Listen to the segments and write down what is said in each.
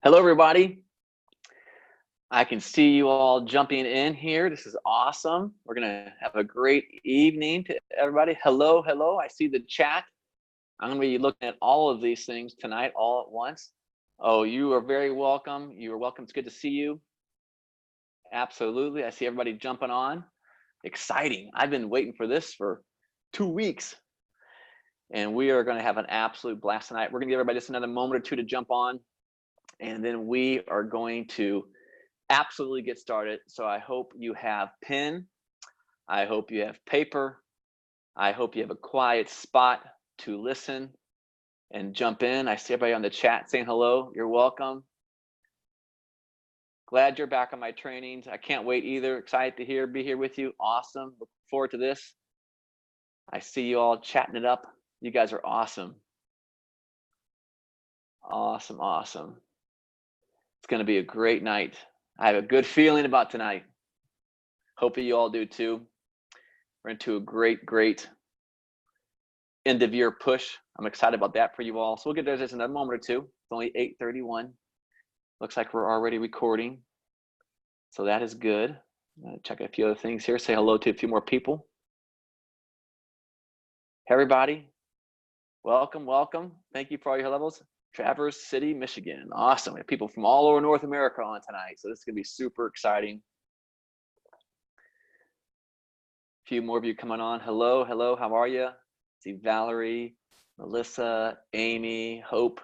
Hello, everybody. I can see you all jumping in here. This is awesome. We're going to have a great evening to everybody. Hello, hello. I see the chat. I'm going to be looking at all of these things tonight all at once. Oh, you are very welcome. You are welcome. It's good to see you. Absolutely. I see everybody jumping on. Exciting. I've been waiting for this for 2 weeks. And we are going to have an absolute blast tonight. We're going to give everybody just another moment or two to jump on. And then we are going to absolutely get started. So I hope you have pen. I hope you have paper. I hope you have a quiet spot to listen and jump in. I see everybody on the chat saying hello. You're welcome. Glad you're back on my trainings. I can't wait either. Excited to be here with you. Awesome. Look forward to this. I see you all chatting it up. You guys are awesome. Awesome, awesome. It's going to be a great night. I have a good feeling about tonight. Hope you all do too. We're into a great end of year push. I'm excited about that for you all. So we'll get there just another moment or two. It's only 8:31. Looks like we're already recording. So that is good. Check a few other things here. Say hello to a few more people. Hey, everybody. Welcome, welcome. Thank you for all your levels. Traverse City, Michigan. Awesome. We have people from all over North America on tonight. So this is going to be super exciting. A few more of you coming on. Hello, hello. How are you? See Valerie, Melissa, Amy, Hope,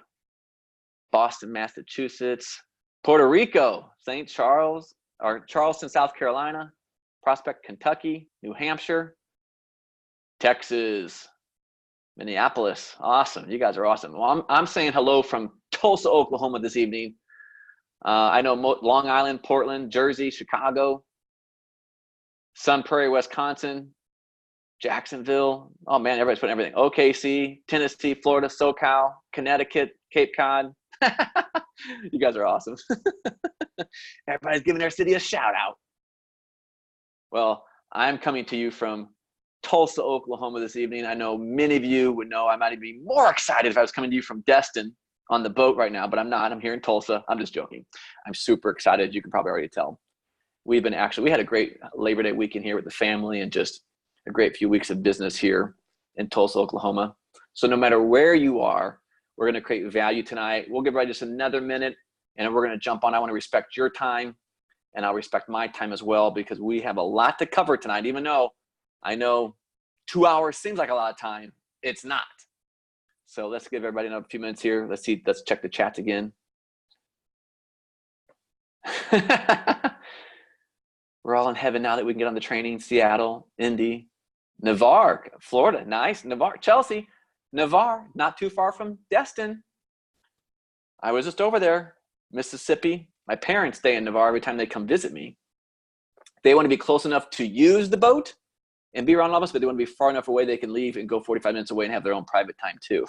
Boston, Massachusetts, Puerto Rico, St. Charles, or Charleston, South Carolina, Prospect, Kentucky, New Hampshire, Texas, Minneapolis. Awesome. You guys are awesome. Well, I'm saying hello from Tulsa, Oklahoma this evening. I know Long Island, Portland, Jersey, Chicago, Sun Prairie, Wisconsin, Jacksonville. Oh man, everybody's putting everything. OKC, Tennessee, Florida, SoCal, Connecticut, Cape Cod. You guys are awesome. Everybody's giving their city a shout out. Well, I'm coming to you from Tulsa, Oklahoma this evening. I know many of you would know I might even be more excited if I was coming to you from Destin on the boat right now, but I'm not. I'm here in Tulsa. I'm just joking. I'm super excited. You can probably already tell. We had a great Labor Day weekend here with the family and just a great few weeks of business here in Tulsa, Oklahoma. So no matter where you are, we're going to create value tonight. We'll give everybody just another minute and we're going to jump on. I want to respect your time and I'll respect my time as well because we have a lot to cover tonight, even though I know 2 hours seems like a lot of time. It's not. So let's give everybody another few minutes here. Let's check the chats again. We're all in heaven now that we can get on the training. Seattle, Indy, Navarre, Florida. Nice. Navarre, Chelsea, Navarre, not too far from Destin. I was just over there. Mississippi. My parents stay in Navarre every time they come visit me. They want to be close enough to use the boat and be around all of us, but they want to be far enough away they can leave and go 45 minutes away and have their own private time too.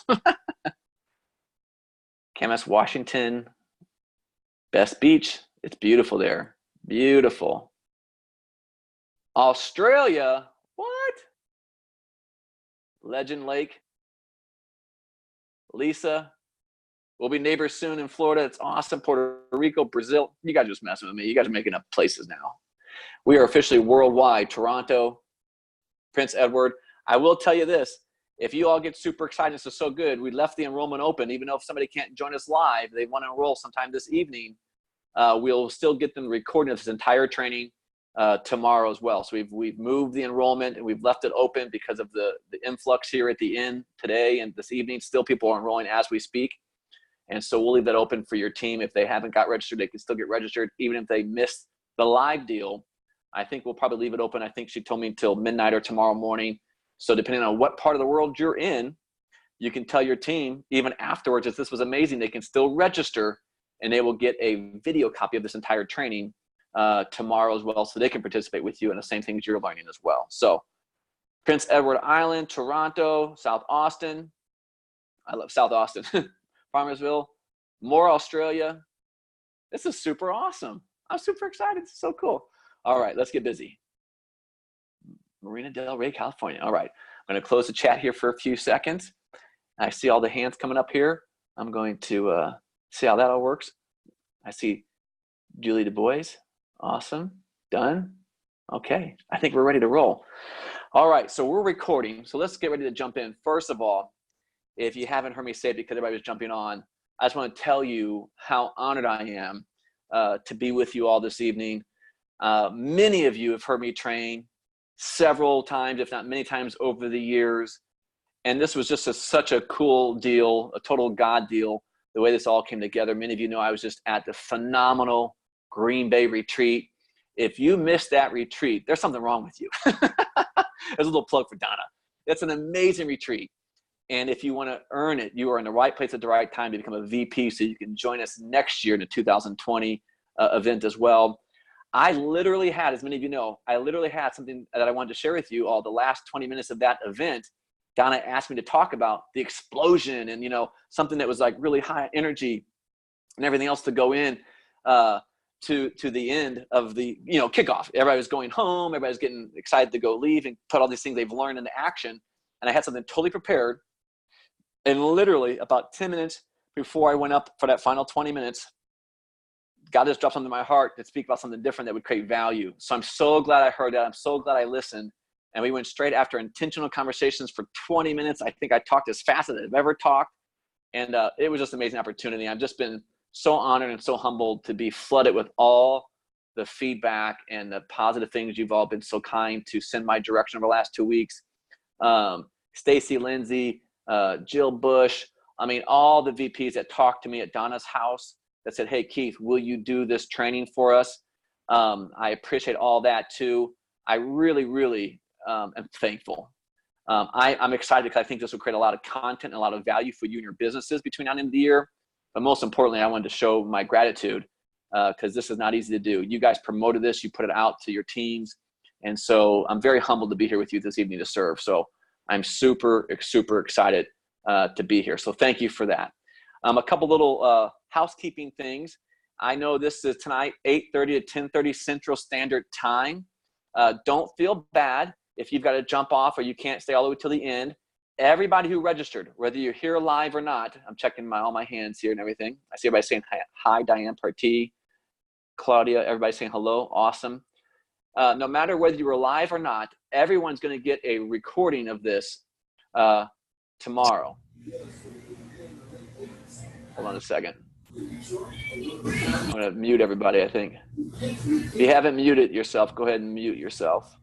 Camas, Washington. Best beach. It's beautiful there. Beautiful. Australia, what? Legend Lake. Lisa, we'll be neighbors soon in Florida. It's awesome. Puerto Rico, Brazil. You guys are just messing with me. You guys are making up places now. We are officially worldwide. Toronto, Prince Edward. I will tell you this. If you all get super excited, this is so good. We left the enrollment open. Even though if somebody can't join us live, they want to enroll sometime this evening, we'll still get them recording of this entire training tomorrow as well. So we've moved the enrollment and we've left it open because of the influx here at the end today and this evening. Still people are enrolling as we speak. And so we'll leave that open for your team. If they haven't got registered, they can still get registered. Even if they missed the live deal, I think we'll probably leave it open. I think she told me until midnight or tomorrow morning. So depending on what part of the world you're in, you can tell your team even afterwards, if this was amazing, they can still register and they will get a video copy of this entire training tomorrow as well, so they can participate with you in the same things you're learning as well. So Prince Edward Island, Toronto, South Austin. I love South Austin. Farmersville, more Australia. This is super awesome. I'm super excited. It's so cool. All right, let's get busy. Marina Del Rey, California. All right, I'm going to close the chat here for a few seconds. I see all the hands coming up here. I'm going to see how that all works. I see Julie Du Bois. Awesome. Done. Okay. I think we're ready to roll. All right. So we're recording. So let's get ready to jump in. First of all, if you haven't heard me say it because everybody was jumping on, I just want to tell you how honored I am to be with you all this evening. Many of you have heard me train several times, if not many times over the years. And this was just such a cool deal, a total God deal, the way this all came together. Many of you know I was just at the phenomenal Green Bay retreat. If you missed that retreat, there's something wrong with you. There's a little plug for Donna. It's an amazing retreat. And if you want to earn it, you are in the right place at the right time to become a VP so you can join us next year in the 2020 event as well. I literally had, as many of you know, I literally had something that I wanted to share with you all the last 20 minutes of that event. Donna asked me to talk about the explosion and, you know, something that was like really high energy and everything else to go in to the end of the, you know, kickoff. Everybody was going home. Everybody was getting excited to go leave and put all these things they've learned into action. And I had something totally prepared. And literally about 10 minutes before I went up for that final 20 minutes, God just dropped something in my heart to speak about something different that would create value. So I'm so glad I heard that. I'm so glad I listened. And we went straight after intentional conversations for 20 minutes. I think I talked as fast as I've ever talked. And it was just an amazing opportunity. I've just been so honored and so humbled to be flooded with all the feedback and the positive things you've all been so kind to send my direction over the last 2 weeks. Stacy Lindsay, Jill Bush, I mean, all the VPs that talked to me at Donna's house that said, hey, Keith, will you do this training for us? I appreciate all that too. I really, really am thankful. I'm excited because I think this will create a lot of content and a lot of value for you and your businesses between now and the end of the year. But most importantly, I wanted to show my gratitude because this is not easy to do. You guys promoted this, you put it out to your teams. And so I'm very humbled to be here with you this evening to serve. So I'm super, super excited to be here. So thank you for that. A couple little housekeeping things. I know this is tonight, 8:30 to 10:30 Central Standard Time. Don't feel bad if you've got to jump off or you can't stay all the way till the end. Everybody who registered, whether you're here live or not, I'm checking all my hands here and everything. I see everybody saying hi, Diane Partee, Claudia, everybody saying hello, awesome. No matter whether you were live or not, everyone's going to get a recording of this tomorrow. Hold on a second. I'm going to mute everybody, I think. If you haven't muted yourself, go ahead and mute yourself.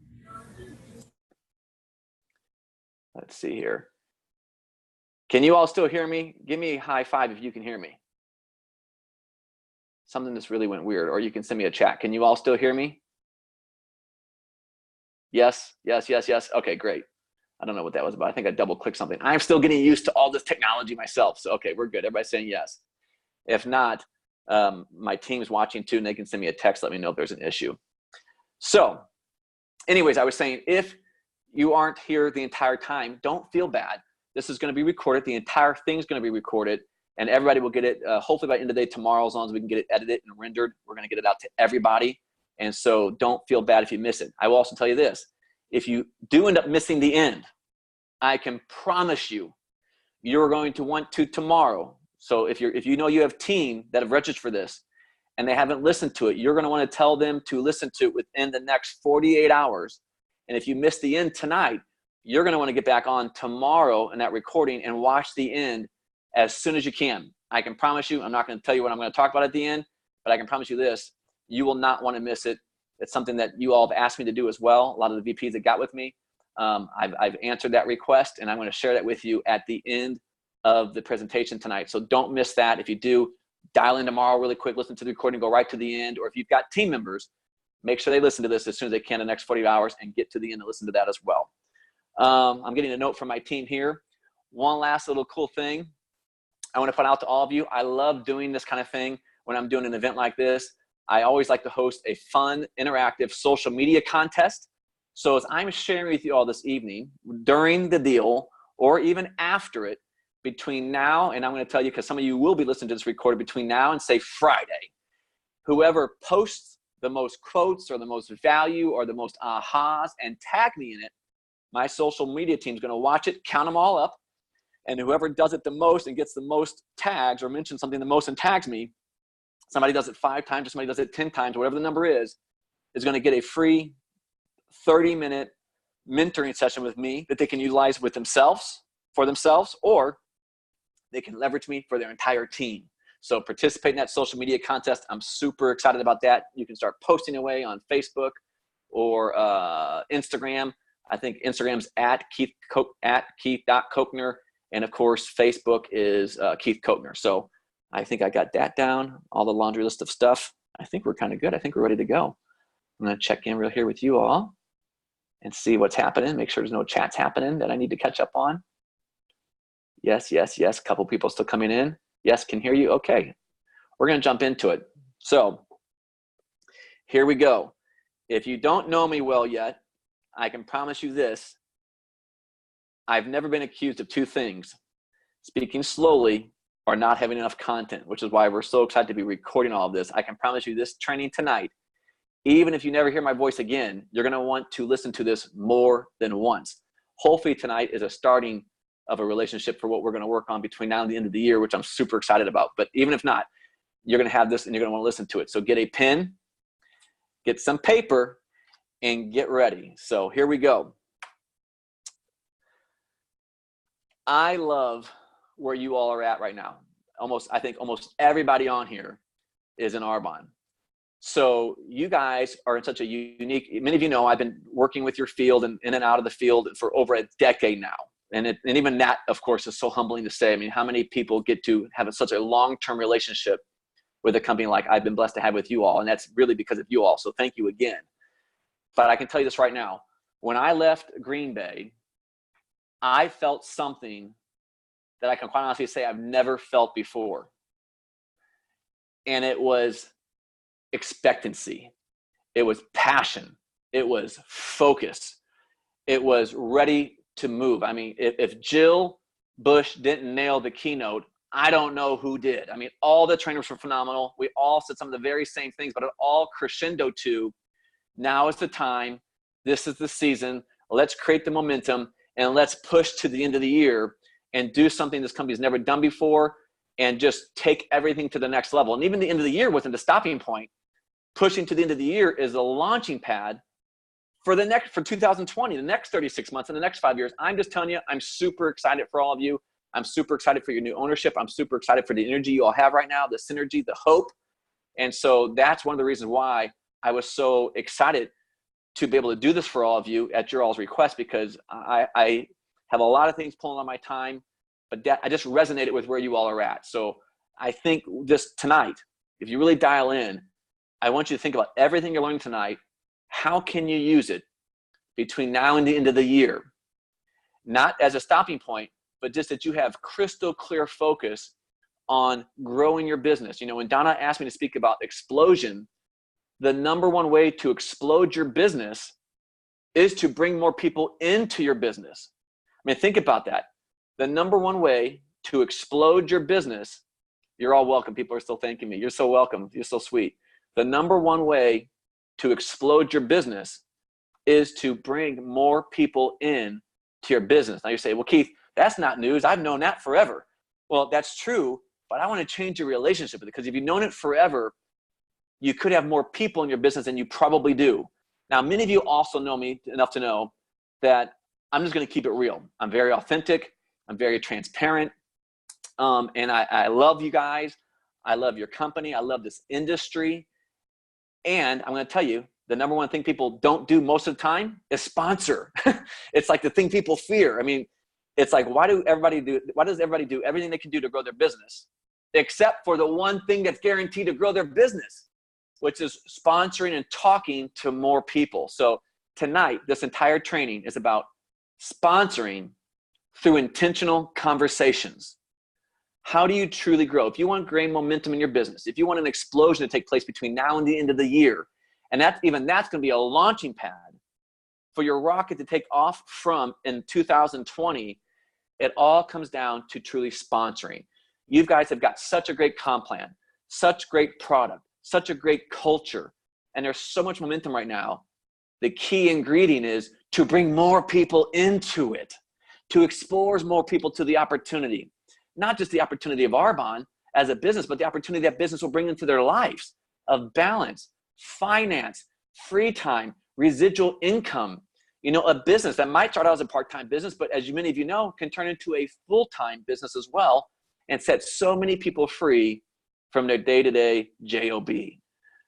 Let's see here. Can you all still hear me? Give me a high five if you can hear me. Something just really went weird, or you can send me a chat. Can you all still hear me? Yes, yes, yes, yes. Okay, great. I don't know what that was about. I think I double clicked something. I'm still getting used to all this technology myself. So, okay, we're good. Everybody's saying yes. If not, my team's watching too, and they can send me a text, let me know if there's an issue. So anyways, I was saying, if you aren't here the entire time, don't feel bad. This is going to be recorded. The entire thing's going to be recorded, and everybody will get it hopefully by the end of the day tomorrow, as long as we can get it edited and rendered. We're going to get it out to everybody. And so don't feel bad if you miss it. I will also tell you this. If you do end up missing the end, I can promise you, you're going to want to tomorrow. So if you know you have team that have registered for this and they haven't listened to it, you're going to want to tell them to listen to it within the next 48 hours. And if you miss the end tonight, you're going to want to get back on tomorrow in that recording and watch the end as soon as you can. I can promise you, I'm not going to tell you what I'm going to talk about at the end, but I can promise you this, you will not want to miss it. It's something that you all have asked me to do as well. A lot of the VPs that got with me, I've answered that request, and I'm going to share that with you at the end of the presentation tonight. So don't miss that. If you do, dial in tomorrow really quick, listen to the recording, go right to the end. Or if you've got team members, make sure they listen to this as soon as they can in the next 48 hours and get to the end and listen to that as well. I'm getting a note from my team here. One last little cool thing I want to put out to all of you. I love doing this kind of thing when I'm doing an event like this. I always like to host a fun, interactive social media contest. So as I'm sharing with you all this evening, during the deal or even after it, between now, and I'm going to tell you because some of you will be listening to this recorded, between now and say Friday, whoever posts the most quotes or the most value or the most ahas and tag me in it, my social media team is going to watch it, count them all up, and whoever does it the most and gets the most tags or mentions something the most and tags me, somebody does it 5 times or somebody does it 10 times, whatever the number is going to get a free 30-minute mentoring session with me that they can utilize with themselves, for themselves, or they can leverage me for their entire team. So participate in that social media contest. I'm super excited about that. You can start posting away on Facebook or Instagram. I think Instagram's at Keith.Kochner. And of course, Facebook is Keith Kochner. So I think I got that down, all the laundry list of stuff. I think we're kind of good. I think we're ready to go. I'm going to check in real here with you all and see what's happening. Make sure there's no chats happening that I need to catch up on. Yes, yes, yes. A couple people still coming in. Yes, can hear you. Okay. We're going to jump into it. So here we go. If you don't know me well yet, I can promise you this. I've never been accused of 2 things: speaking slowly or not having enough content, which is why we're so excited to be recording all of this. I can promise you this training tonight, even if you never hear my voice again, you're going to want to listen to this more than once. Hopefully tonight is a starting of a relationship for what we're going to work on between now and the end of the year, which I'm super excited about. But even if not, you're going to have this and you're going to want to listen to it. So get a pen, get some paper, and get ready. So here we go. I love where you all are at right now. I think almost everybody on here is in Arbonne. So you guys are in such a unique, many of you know I've been working with your field and in and out of the field for over a decade now. And even that, of course, is so humbling to say. I mean, how many people get to have such a long-term relationship with a company like I've been blessed to have with you all? And that's really because of you all. So thank you again. But I can tell you this right now. When I left Green Bay, I felt something that I can quite honestly say I've never felt before. And it was expectancy. It was passion. It was focus. It was ready to move. I mean, if Jill Bush didn't nail the keynote, I don't know who did. I mean, all the trainers were phenomenal. We all said some of the very same things, but it all crescendo to, now is the time. This is the season. Let's create the momentum and let's push to the end of the year and do something this company's never done before and just take everything to the next level. And even the end of the year wasn't the stopping point. Pushing to the end of the year is a launching pad for 2020, the next 36 months and the next 5 years. I'm just telling you, I'm super excited for all of you. I'm super excited for your new ownership. I'm super excited for the energy you all have right now, the synergy, the hope. And so that's one of the reasons why I was so excited to be able to do this for all of you at your all's request, because I have a lot of things pulling on my time, but I just resonated with where you all are at. So I think this tonight, if you really dial in, I want you to think about everything you're learning tonight. How can you use it between now and the end of the year? Not as a stopping point, but just that you have crystal clear focus on growing your business. You know, when Donna asked me to speak about explosion, the number one way to explode your business is to bring more people into your business. I mean, think about that. The number one way to explode your business, you're all welcome. People are still thanking me. You're so welcome. You're so sweet. The number one way to explode your business is to bring more people in to your business. Now you say, well, Keith, that's not news. I've known that forever. Well, that's true, but I want to change your relationship with it, because if you've known it forever, you could have more people in your business than you probably do. Now, many of you also know me enough to know that I'm just going to keep it real. I'm very authentic. I'm very transparent. And I love you guys. I love your company. I love this industry. And I'm going to tell you, the number one thing people don't do most of the time is sponsor. It's like the thing people fear. I mean, it's like, why does everybody do everything they can do to grow their business, except for the one thing that's guaranteed to grow their business, which is sponsoring and talking to more people. So tonight, this entire training is about sponsoring through intentional conversations. How do you truly grow? If you want great momentum in your business, if you want an explosion to take place between now and the end of the year, and that's going to be a launching pad for your rocket to take off from in 2020, it all comes down to truly sponsoring. You guys have got such a great comp plan, such great product, such a great culture, and there's so much momentum right now. The key ingredient is to bring more people into it, to expose more people to the opportunity. Not just the opportunity of Arbonne, as a business, but the opportunity that business will bring into their lives of balance, finance, free time, residual income. You know, a business that might start out as a part-time business, but as many of you know, can turn into a full-time business as well and set so many people free from their day-to-day job.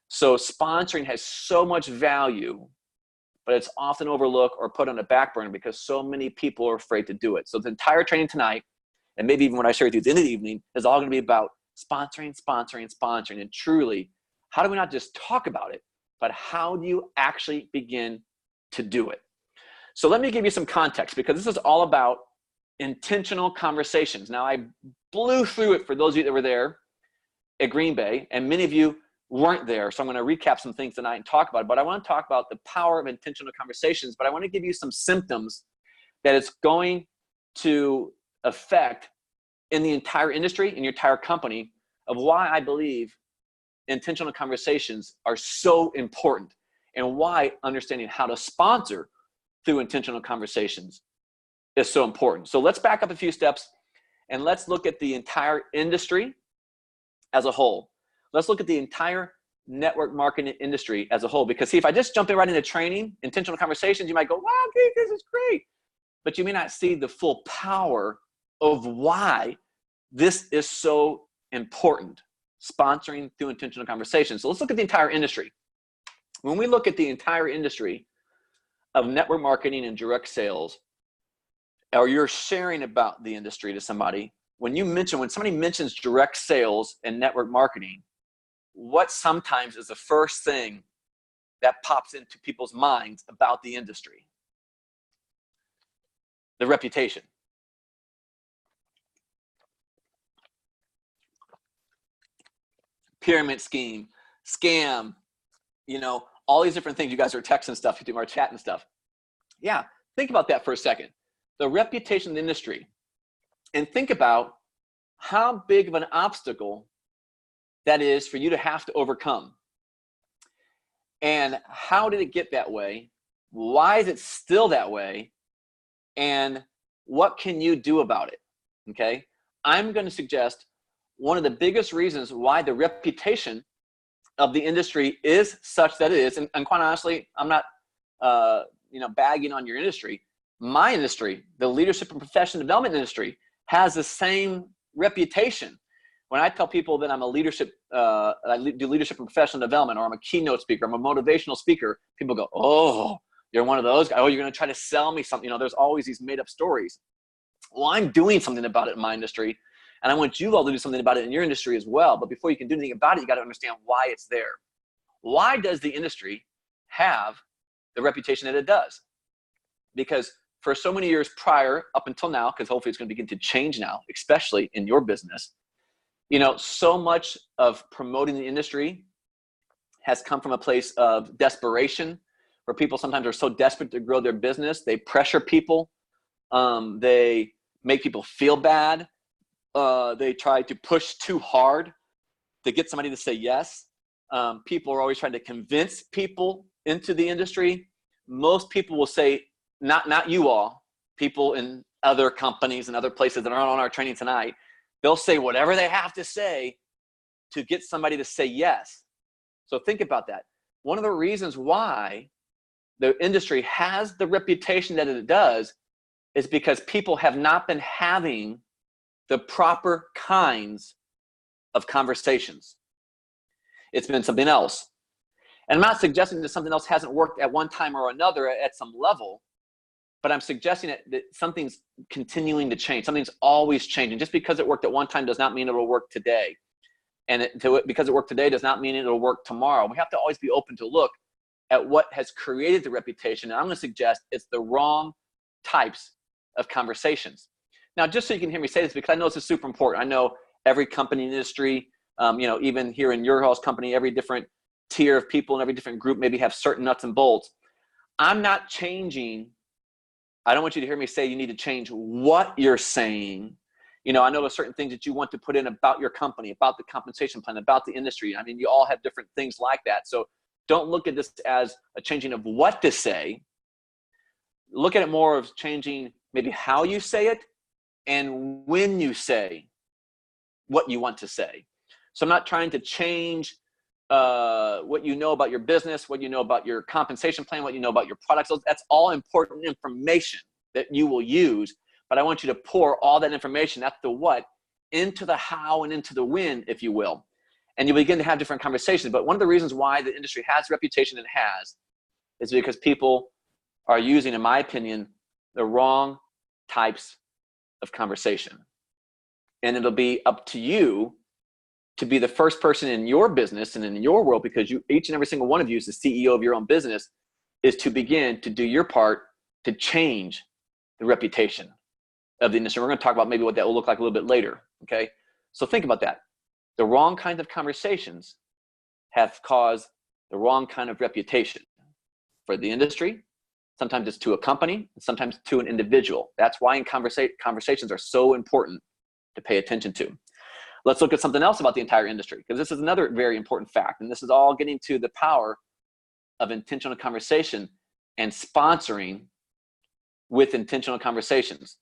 So sponsoring has so much value, but it's often overlooked or put on the back burner because so many people are afraid to do it. So the entire training tonight, and maybe even when I share with you at the end of the evening, is all going to be about sponsoring. And truly, how do we not just talk about it, but how do you actually begin to do it? So let me give you some context, because this is all about intentional conversations. Now, I blew through it for those of you that were there at Green Bay, and many of you weren't there. So I'm going to recap some things tonight and talk about it. But I want to talk about the power of intentional conversations, but I want to give you some symptoms that it's going to affect in the entire industry, in your entire company, of why I believe intentional conversations are so important, and why understanding how to sponsor through intentional conversations is so important. So let's back up a few steps and let's look at the entire industry as a whole. Let's look at the entire network marketing industry as a whole, because see, if I just jump in right into training, intentional conversations, you might go, wow, Keith, this is great. But you may not see the full power of why this is so important, sponsoring through intentional conversations. So let's look at the entire industry. When we look at the entire industry of network marketing and direct sales, or you're sharing about the industry to somebody, when somebody mentions direct sales and network marketing, what sometimes is the first thing that pops into people's minds about the industry? The reputation. Pyramid scheme, scam, you know, all these different things. You guys are texting stuff, you do our chat and stuff. Yeah, think about that for a second. The reputation of the industry, and think about how big of an obstacle that is for you to have to overcome. And how did it get that way? Why is it still that way? And what can you do about it? Okay, I'm going to suggest one of the biggest reasons why the reputation of the industry is such that it is, and quite honestly, I'm not bagging on your industry. My industry, the leadership and professional development industry, has the same reputation. When I tell people that I'm a leadership, I do leadership and professional development, or I'm a keynote speaker, I'm a motivational speaker, people go, oh, you're one of those guys. Oh, you're going to try to sell me something. You know, there's always these made up stories. Well, I'm doing something about it in my industry, and I want you all to do something about it in your industry as well. But before you can do anything about it, you got to understand why it's there. Why does the industry have the reputation that it does? Because for so many years prior, up until now, because hopefully it's going to begin to change now, especially in your business, you know, so much of promoting the industry has come from a place of desperation, where people sometimes are so desperate to grow their business, they pressure people, they make people feel bad, they try to push too hard to get somebody to say yes. People are always trying to convince people into the industry. Most people will say, not you all, people in other companies and other places that aren't on our training tonight, they'll say whatever they have to say to get somebody to say yes. So think about that. One of the reasons why the industry has the reputation that it does is because people have not been having the proper kinds of conversations. It's been something else. And I'm not suggesting that something else hasn't worked at one time or another at some level, but I'm suggesting that something's continuing to change. Something's always changing. Just because it worked at one time does not mean it will work today. And because it worked today does not mean it'll work tomorrow. We have to always be open to look at what has created the reputation. And I'm going to suggest it's the wrong types of conversations. Now, just so you can hear me say this, because I know this is super important. I know every company in the industry, even here in your house company, every different tier of people and every different group maybe have certain nuts and bolts. I'm not changing. I don't want you to hear me say you need to change what you're saying. You know, I know there's certain things that you want to put in about your company, about the compensation plan, about the industry. I mean, you all have different things like that. So don't look at this as a changing of what to say. Look at it more of changing maybe how you say it and when you say what you want to say. So I'm not trying to change what you know about your business, what you know about your compensation plan, what you know about your products. That's all important information that you will use. But I want you to pour all that information, that's the what, into the how and into the when, if you will. And you begin to have different conversations. But one of the reasons why the industry has the reputation it has is because people are using, in my opinion, the wrong types of conversation. And it'll be up to you to be the first person in your business and in your world, because you, each and every single one of you is the CEO of your own business, is to begin to do your part to change the reputation of the industry. We're going to talk about maybe what that will look like a little bit later, okay? So think about that. The wrong kind of conversations have caused the wrong kind of reputation for the industry. Sometimes it's to a company, sometimes to an individual. That's why in conversations are so important to pay attention to. Let's look at something else about the entire industry, because this is another very important fact. And this is all getting to the power of intentional conversation and sponsoring with intentional conversations.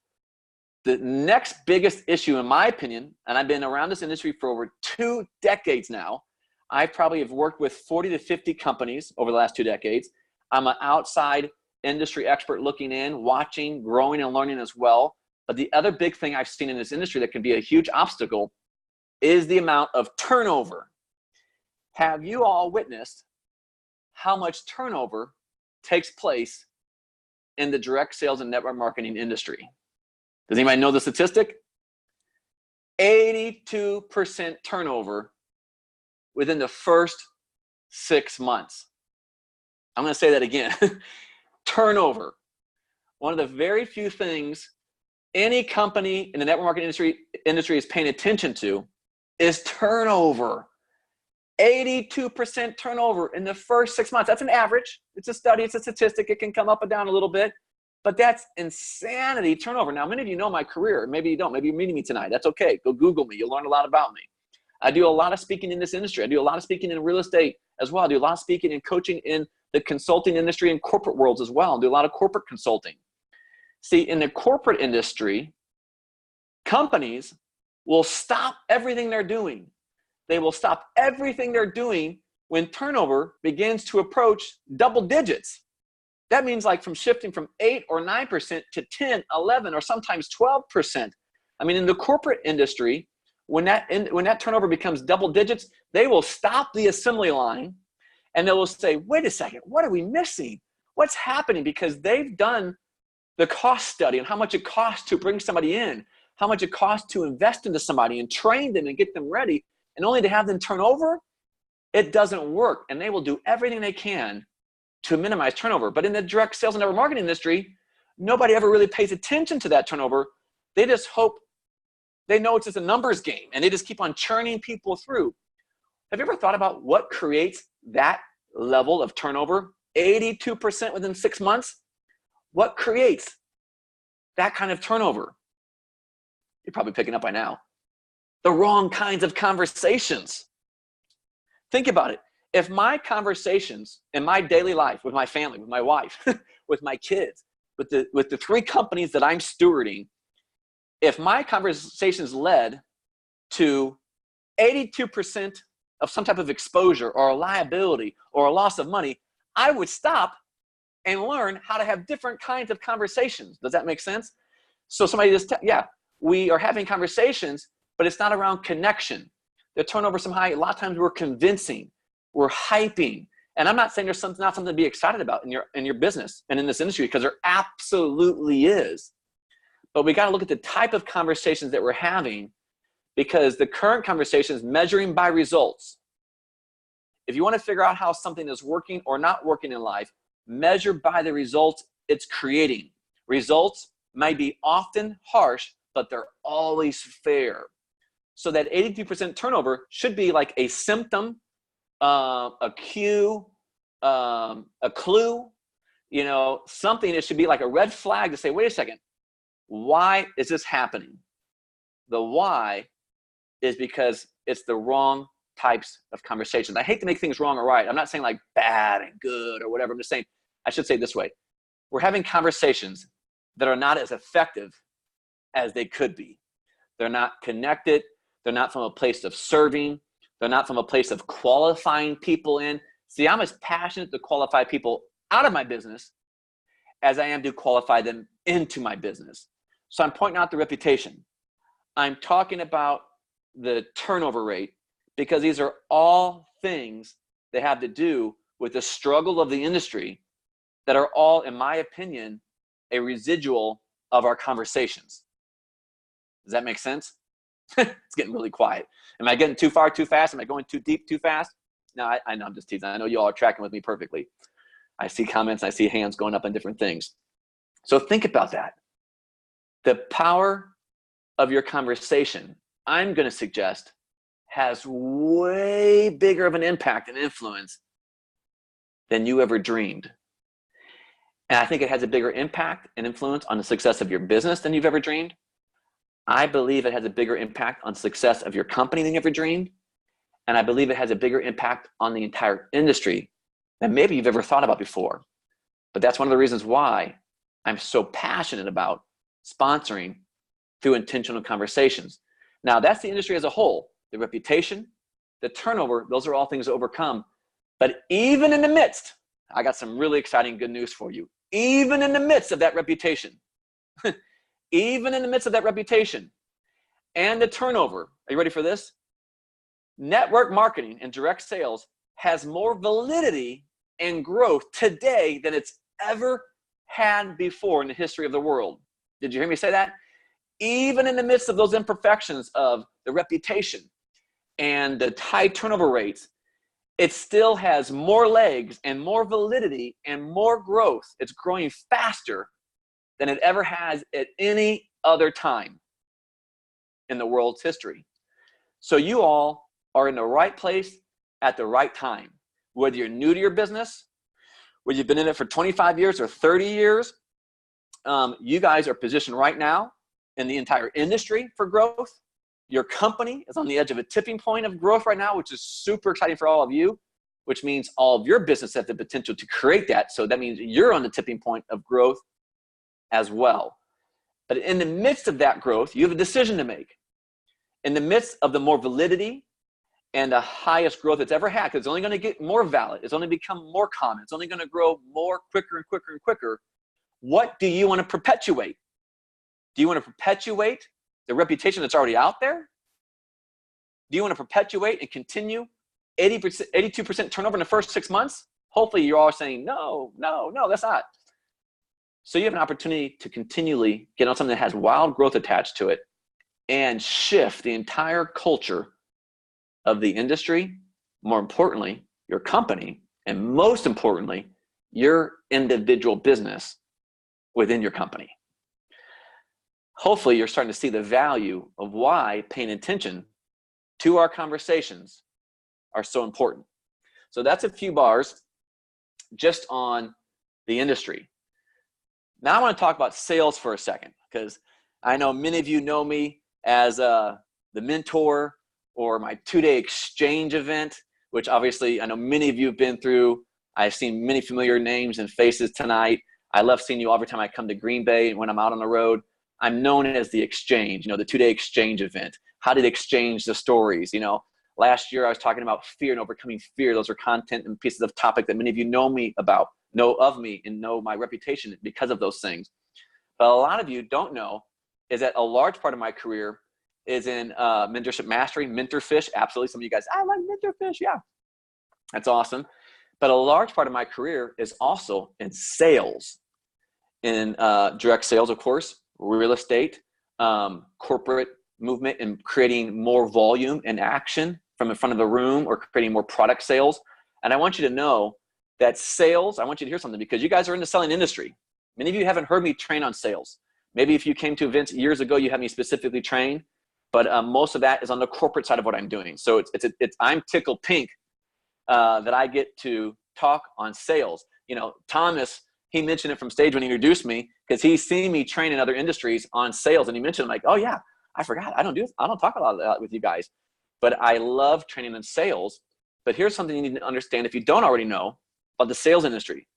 The next biggest issue, in my opinion, and I've been around this industry for over 2 decades now. I probably have worked with 40 to 50 companies over the last 2 decades. I'm an outside industry expert looking in, watching, growing, and learning as well. But the other big thing I've seen in this industry that can be a huge obstacle is the amount of turnover. Have you all witnessed how much turnover takes place in the direct sales and network marketing industry? Does anybody know the statistic? 82% turnover within the first 6 months. I'm going to say that again. Turnover. One of the very few things any company in the network marketing industry is paying attention to is turnover. 82% turnover in the first 6 months. That's an average. It's a study. It's a statistic. It can come up and down a little bit. But that's insanity turnover. Now, many of you know my career. Maybe you don't. Maybe you're meeting me tonight. That's okay. Go Google me. You'll learn a lot about me. I do a lot of speaking in this industry. I do a lot of speaking in real estate as well. I do a lot of speaking and coaching in the consulting industry and corporate worlds as well. I do a lot of corporate consulting. See, in the corporate industry, companies will stop everything they're doing. They will stop everything they're doing when turnover begins to approach double digits. That means like from shifting from 8 or 9% to 10, 11, or sometimes 12%. I mean, in the corporate industry, when that turnover becomes double digits, they will stop the assembly line and they will say, wait a second, what are we missing? What's happening? Because they've done the cost study and how much it costs to bring somebody in, how much it costs to invest into somebody and train them and get them ready, and only to have them turn over, it doesn't work. And they will do everything they can to minimize turnover. But in the direct sales and network marketing industry, nobody ever really pays attention to that turnover. They just hope, they know it's just a numbers game, and they just keep on churning people through. Have you ever thought about what creates that level of turnover? 82% within 6 months? What creates that kind of turnover? You're probably picking up by now. The wrong kinds of conversations. Think about it. If my conversations in my daily life with my family, with my wife, with my kids, with the 3 companies that I'm stewarding, if my conversations led to 82% of some type of exposure or a liability or a loss of money, I would stop and learn how to have different kinds of conversations. Does that make sense? So somebody just, yeah, we are having conversations, but it's not around connection. The turnover somehow, a lot of times we're convincing, we're hyping. And I'm not saying there's not something to be excited about in your business and in this industry, because there absolutely is. But we got to look at the type of conversations that we're having, because the current conversation is measuring by results. If you want to figure out how something is working or not working in life, measure by the results it's creating. Results may be often harsh, but they're always fair. So that 82% turnover should be like a symptom, a cue, a clue, something. It should be like a red flag to say, wait a second, why is this happening? The why is because it's the wrong types of conversations. I hate to make things wrong or right. I'm not saying like bad and good or whatever. I'm just saying, I should say it this way. We're having conversations that are not as effective as they could be. They're not connected. They're not from a place of serving. They're not from a place of qualifying people in. See, I'm as passionate to qualify people out of my business as I am to qualify them into my business. So I'm pointing out the reputation. I'm talking about the turnover rate, because these are all things that have to do with the struggle of the industry that are all, in my opinion, a residual of our conversations. Does that make sense? It's getting really quiet. Am I getting too far too fast? Am I going too deep too fast? No, I know, I'm just teasing. I know you all are tracking with me perfectly. I see comments, I see hands going up on different things. So think about that. The power of your conversation, I'm going to suggest, has way bigger of an impact and influence than you ever dreamed. And I think it has a bigger impact and influence on the success of your business than you've ever dreamed. I believe it has a bigger impact on the success of your company than you ever dreamed. And I believe it has a bigger impact on the entire industry than maybe you've ever thought about before. But that's one of the reasons why I'm so passionate about sponsoring through intentional conversations. Now, that's the industry as a whole. The reputation, the turnover, those are all things to overcome. But even in the midst, I got some really exciting good news for you. Even in the midst of that reputation, even in the midst of that reputation and the turnover, are you ready for this? Network marketing and direct sales has more validity and growth today than it's ever had before in the history of the world. Did you hear me say that? Even in the midst of those imperfections of the reputation and the high turnover rates, it still has more legs and more validity and more growth. It's growing faster than it ever has at any other time in the world's history. So you all are in the right place at the right time. Whether you're new to your business, whether you've been in it for 25 years or 30 years, you guys are positioned right now in the entire industry for growth. Your company is on the edge of a tipping point of growth right now, which is super exciting for all of you, which means all of your business have the potential to create that. So that means you're on the tipping point of growth as well. But in the midst of that growth, you have a decision to make. In the midst of the more validity and the highest growth it's ever had, because it's only going to get more valid, it's only become more common, it's only going to grow more quicker and quicker and quicker. What do you want to perpetuate? Do you want to perpetuate the reputation that's already out there? Do you want to perpetuate and continue 82% turnover in the first 6 months? Hopefully you're all saying, no, that's not. So you have an opportunity to continually get on something that has wild growth attached to it and shift the entire culture of the industry, more importantly, your company, and most importantly, your individual business within your company. Hopefully you're starting to see the value of why paying attention to our conversations are so important. So that's a few bars just on the industry. Now I want to talk about sales for a second, because I know many of you know me as the mentor or my 2-day exchange event, which obviously I know many of you have been through. I've seen many familiar names and faces tonight. I love seeing you every time I come to Green Bay and when I'm out on the road. I'm known as the exchange, the 2-day exchange event. How did exchange the stories? Last year I was talking about fear and overcoming fear. Those are content and pieces of topic that many of you know me about, know of me, and know my reputation because of those things. But a lot of you don't know is that a large part of my career is in mentorship mastery, Mentorfish. Absolutely. Some of you guys, I like Mentorfish. Yeah, that's awesome. But a large part of my career is also in sales, in direct sales, of course, real estate, corporate movement, and creating more volume and action from in front of the room, or creating more product sales. And I want you to know that sales, I want you to hear something, because you guys are in the selling industry. Many of you haven't heard me train on sales. Maybe if you came to events years ago, you had me specifically train, but most of that is on the corporate side of what I'm doing. So I'm tickled pink that I get to talk on sales. Thomas, he mentioned it from stage when he introduced me, because he's seen me train in other industries on sales. And he mentioned, like, oh yeah, I forgot. I don't talk a lot of that with you guys, but I love training in sales. But here's something you need to understand if you don't already know about the sales industry.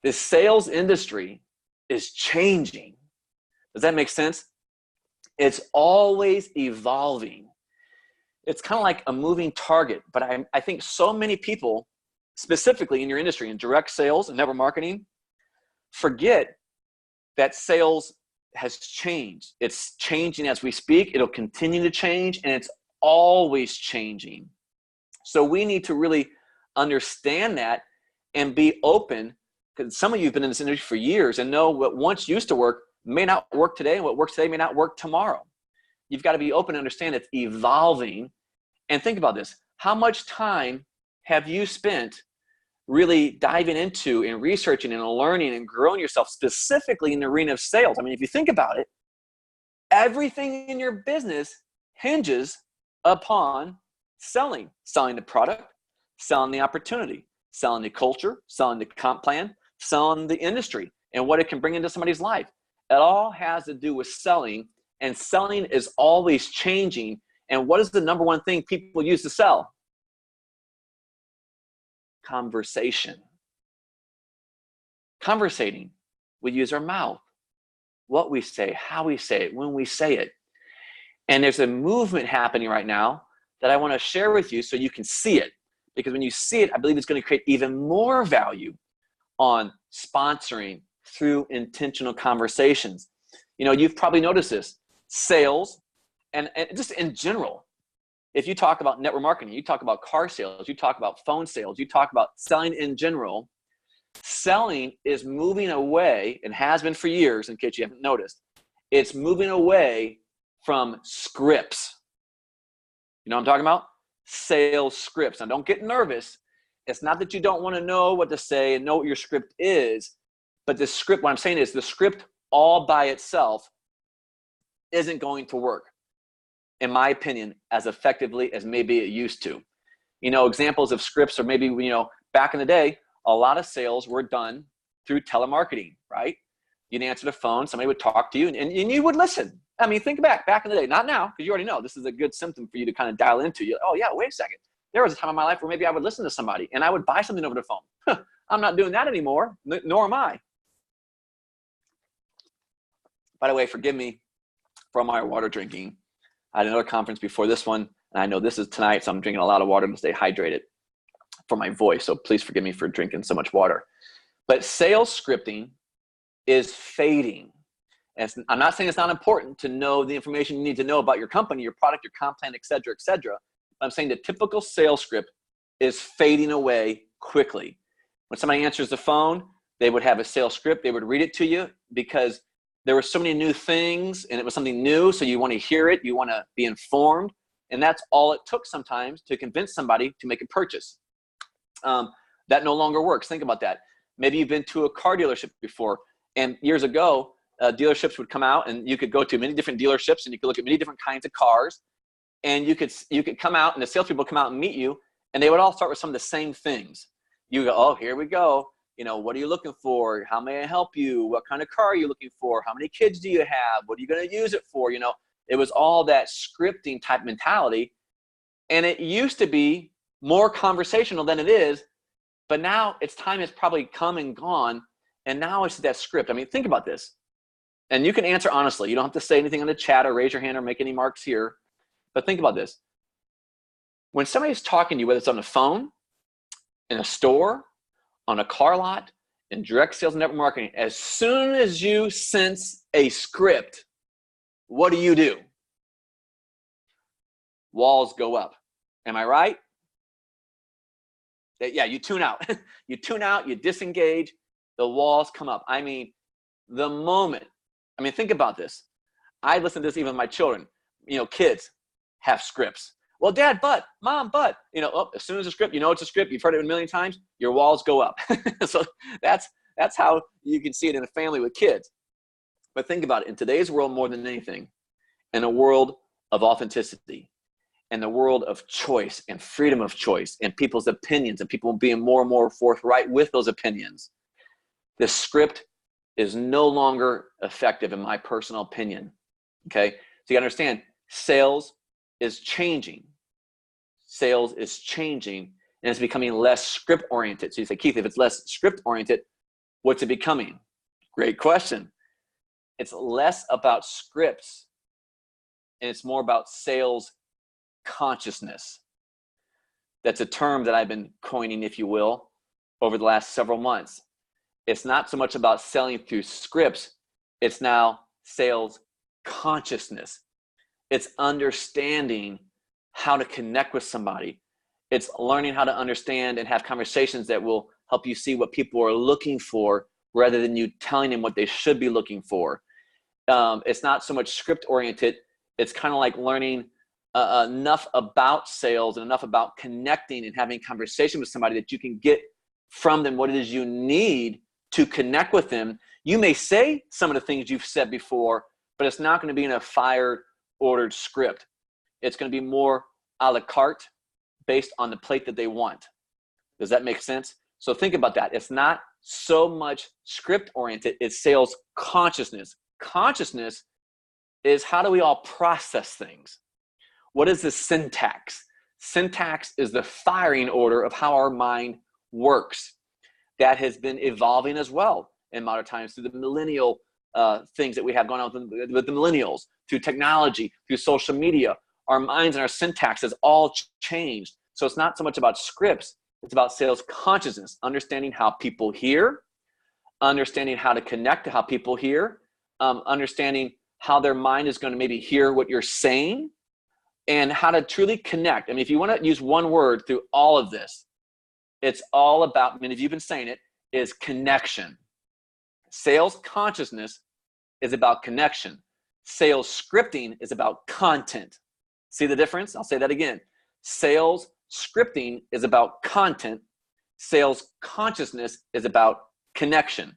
The sales industry is changing. Does that make sense? It's always evolving. it's kind of like a moving target. But I think so many people, specifically in your industry, in direct sales and network marketing, forget that sales has changed. It's changing as we speak. It'll continue to change, and it's always changing. So we need to really understand that and be open, because some of you have been in this industry for years and know what once used to work may not work today, and what works today may not work tomorrow. You've got to be open to understand it's evolving. And think about this. How much time have you spent really diving into and researching and learning and growing yourself specifically in the arena of sales? I mean, if you think about it, everything in your business hinges upon selling the product, selling the opportunity, selling the culture, selling the comp plan, selling the industry and what it can bring into somebody's life. It all has to do with selling, and selling is always changing. And what is the number one thing people use to sell? Conversation. Conversating. We use our mouth, what we say, how we say it, when we say it. And there's a movement happening right now that I want to share with you so you can see it. Because when you see it, I believe it's going to create even more value on sponsoring through intentional conversations. You know, you've probably noticed this. Sales, and just in general, if you talk about network marketing, you talk about car sales, you talk about phone sales, you talk about selling in general, selling is moving away, and has been for years, in case you haven't noticed. It's moving away from scripts. You know what I'm talking about? Sales scripts. Now, don't get nervous. It's not that you don't want to know what to say and know what your script is, but the script, what I'm saying is the script all by itself isn't going to work, in my opinion, as effectively as maybe it used to. You know, examples of scripts are maybe, you know, back in the day, a lot of sales were done through telemarketing, right? You'd answer the phone, somebody would talk to you, and you would listen. I mean, think back in the day, not now, because you already know this is a good symptom for you to kind of dial into. You, oh yeah, wait a second. There was a time in my life where maybe I would listen to somebody and I would buy something over the phone. I'm not doing that anymore, nor am I. By the way, forgive me for my water drinking. I had another conference before this one, and I know this is tonight, so I'm drinking a lot of water to stay hydrated for my voice. So please forgive me for drinking so much water. But sales scripting is fading. And I'm not saying it's not important to know the information you need to know about your company, your product, your comp plan, et cetera, et cetera. But I'm saying the typical sales script is fading away quickly. When somebody answers the phone, they would have a sales script. They would read it to you because there were so many new things and it was something new. So you want to hear it. You want to be informed. And that's all it took sometimes to convince somebody to make a purchase. That no longer works. Think about that. Maybe you've been to a car dealership before, and years ago, dealerships would come out and you could go to many different dealerships and you could look at many different kinds of cars, and you could come out and the salespeople come out and meet you, and they would all start with some of the same things. You go, oh, here we go. You know, what are you looking for? How may I help you? What kind of car are you looking for? How many kids do you have? What are you going to use it for? You know, it was all that scripting type mentality. And it used to be more conversational than it is, but now its time has probably come and gone. And now it's that script. I mean, think about this. And you can answer honestly. You don't have to say anything in the chat or raise your hand or make any marks here. But think about this. When somebody's talking to you, whether it's on the phone, in a store, on a car lot, in direct sales and network marketing, as soon as you sense a script, what do? Walls go up. Am I right? Yeah, you tune out. You tune out, you disengage, the walls come up. I mean, the moment, I mean, think about this. I listen to this even with my children. You know, kids have scripts. Well, Dad, but, Mom, but, you know, as soon as a script, you know it's a script, you've heard it a million times, your walls go up. So that's how you can see it in a family with kids. But think about it. In today's world, more than anything, in a world of authenticity, in the world of choice and freedom of choice and people's opinions and people being more and more forthright with those opinions, the script is no longer effective, in my personal opinion. Okay, so you gotta understand, sales is changing. Sales is changing, and it's becoming less script oriented. So you say, Keith, if it's less script oriented, what's it becoming? Great question. It's less about scripts and it's more about sales consciousness. That's a term that I've been coining, if you will, over the last several months. It's not so much about selling through scripts. It's now sales consciousness. It's understanding how to connect with somebody. It's learning how to understand and have conversations that will help you see what people are looking for rather than you telling them what they should be looking for. It's not so much script oriented. It's kind of like learning enough about sales and enough about connecting and having conversation with somebody that you can get from them what it is you need to connect with them. You may say some of the things you've said before, but it's not going to be in a ordered script. It's going to be more a la carte based on the plate that they want. Does that make sense? So think about that. It's not so much script oriented. It's sales consciousness. Consciousness is how do we all process things? What is the syntax? Syntax is the firing order of how our mind works. That has been evolving as well in modern times through the millennial things that we have going on with the millennials, through technology, through social media. Our minds and our syntax has all changed. So it's not so much about scripts. It's about sales consciousness, understanding how people hear, understanding how to connect to how people hear, understanding how their mind is going to maybe hear what you're saying, and how to truly connect. I mean, if you want to use one word through all of this, it's all about, I mean, if you've been saying it, is connection. Sales consciousness is about connection. Sales scripting is about content. See the difference? I'll say that again. Sales scripting is about content. Sales consciousness is about connection.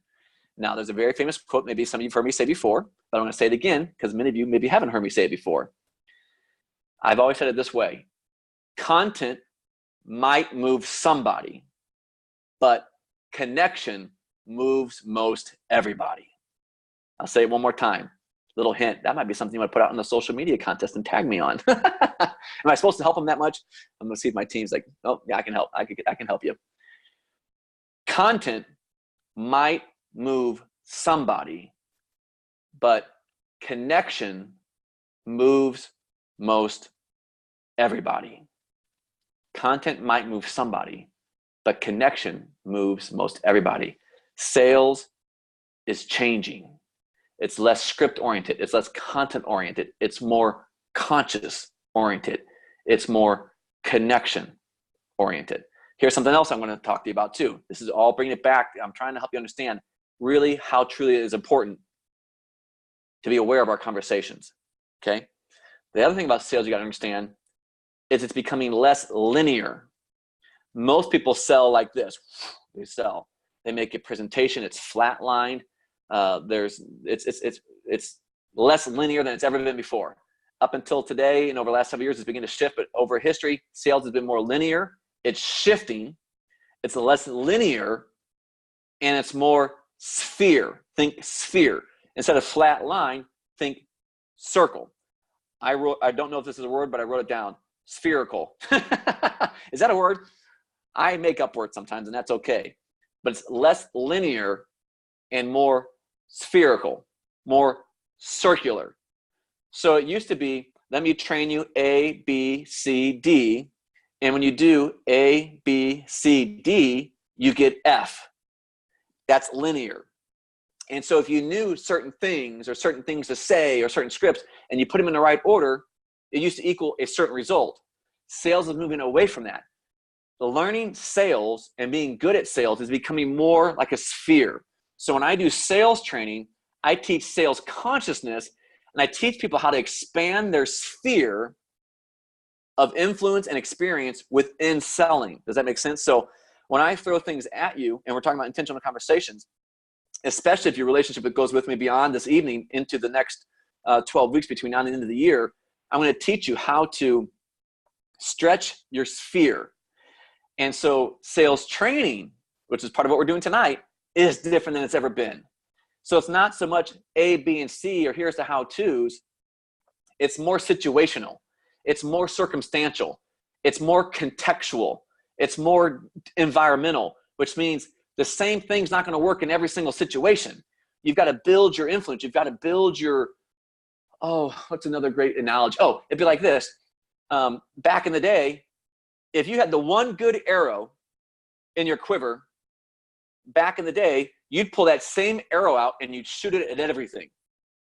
Now, there's a very famous quote, maybe some of you have heard me say before, but I'm going to say it again because many of you maybe haven't heard me say it before. I've always said it this way. Content might move somebody, but connection moves most everybody. I'll say it one more time. Little hint. That might be something you want to put out in the social media contest and tag me on. Am I supposed to help them that much? I'm going to see if my team's like, oh, yeah, I can help. I can help you. Content might move somebody, but connection moves most everybody. Content might move somebody, but connection moves most everybody. Sales is changing. It's less script oriented. It's less content oriented. It's more conscious oriented. It's more connection oriented. Here's something else I'm going to talk to you about too. This is all bringing it back. I'm trying to help you understand really how truly it is important to be aware of our conversations. Okay. The other thing about sales you got to understand is it's becoming less linear. Most people sell like this. They sell. They make a presentation. It's flatlined. It's less linear than it's ever been before. Up until today and over the last several years, it's beginning to shift. But over history, sales has been more linear. It's shifting. It's less linear, and it's more sphere. Think sphere instead of flat line. Think circle. I don't know if this is a word, but I wrote it down. Spherical. Is that a word? I make up words sometimes, and that's okay. But it's less linear and more spherical, more circular. So it used to be, let me train you A, B, C, D. And when you do A, B, C, D, you get F. That's linear. And so if you knew certain things or certain things to say or certain scripts and you put them in the right order, it used to equal a certain result. Sales is moving away from that. The learning sales and being good at sales is becoming more like a sphere. So when I do sales training, I teach sales consciousness, and I teach people how to expand their sphere of influence and experience within selling. Does that make sense? So when I throw things at you, and we're talking about intentional conversations, especially if your relationship goes with me beyond this evening into the next 12 weeks between now and the end of the year, I'm going to teach you how to stretch your sphere. And so sales training, which is part of what we're doing tonight, is different than it's ever been. So it's not so much A, B, and C, or here's the how-tos. It's more situational. It's more circumstantial. It's more contextual. It's more environmental, which means the same thing's not going to work in every single situation. You've got to build your influence. You've got to build your, what's another great analogy? Oh, it'd be like this. back in the day, if you had the one good arrow in your quiver, back in the day, you'd pull that same arrow out and you'd shoot it at everything.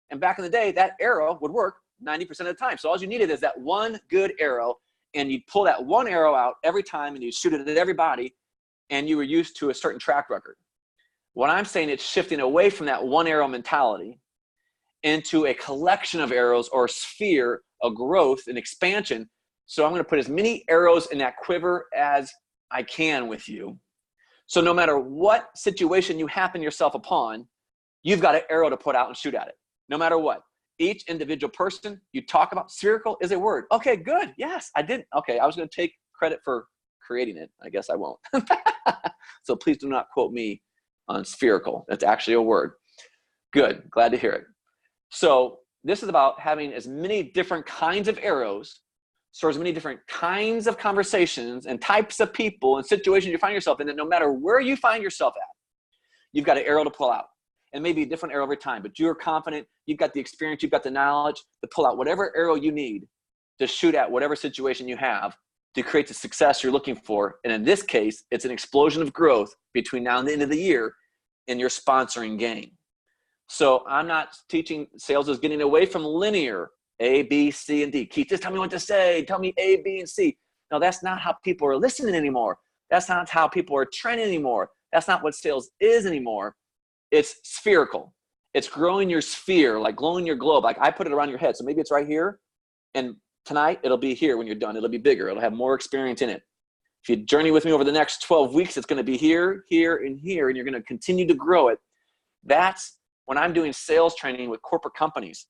And back in the day, that arrow would work 90% of the time. So all you needed is that one good arrow, and you'd pull that one arrow out every time and you'd shoot it at everybody, and you were used to a certain track record. What I'm saying, it's shifting away from that one arrow mentality into a collection of arrows or a sphere of growth and expansion. So I'm going to put as many arrows in that quiver as I can with you. So no matter what situation you happen yourself upon, you've got an arrow to put out and shoot at it. No matter what. Each individual person you talk about, spherical is a word. Okay, good. Yes, I didn't. Okay, I was going to take credit for creating it. I guess I won't. So please do not quote me on spherical. That's actually a word. Good. Glad to hear it. So this is about having as many different kinds of arrows, so as many different kinds of conversations and types of people and situations you find yourself in, that no matter where you find yourself at, you've got an arrow to pull out. And maybe a different arrow every time, but you're confident, you've got the experience, you've got the knowledge to pull out whatever arrow you need to shoot at whatever situation you have to create the success you're looking for. And in this case, it's an explosion of growth between now and the end of the year in your sponsoring game. So I'm not teaching sales is getting away from linear A, B, C, and D. Keith, just tell me what to say. Tell me A, B, and C. No, that's not how people are listening anymore. That's not how people are training anymore. That's not what sales is anymore. It's spherical. It's growing your sphere, like glowing your globe. Like I put it around your head. So maybe it's right here. And tonight it'll be here when you're done. It'll be bigger. It'll have more experience in it. If you journey with me over the next 12 weeks, it's going to be here, here, and here, and you're going to continue to grow it. That's when I'm doing sales training with corporate companies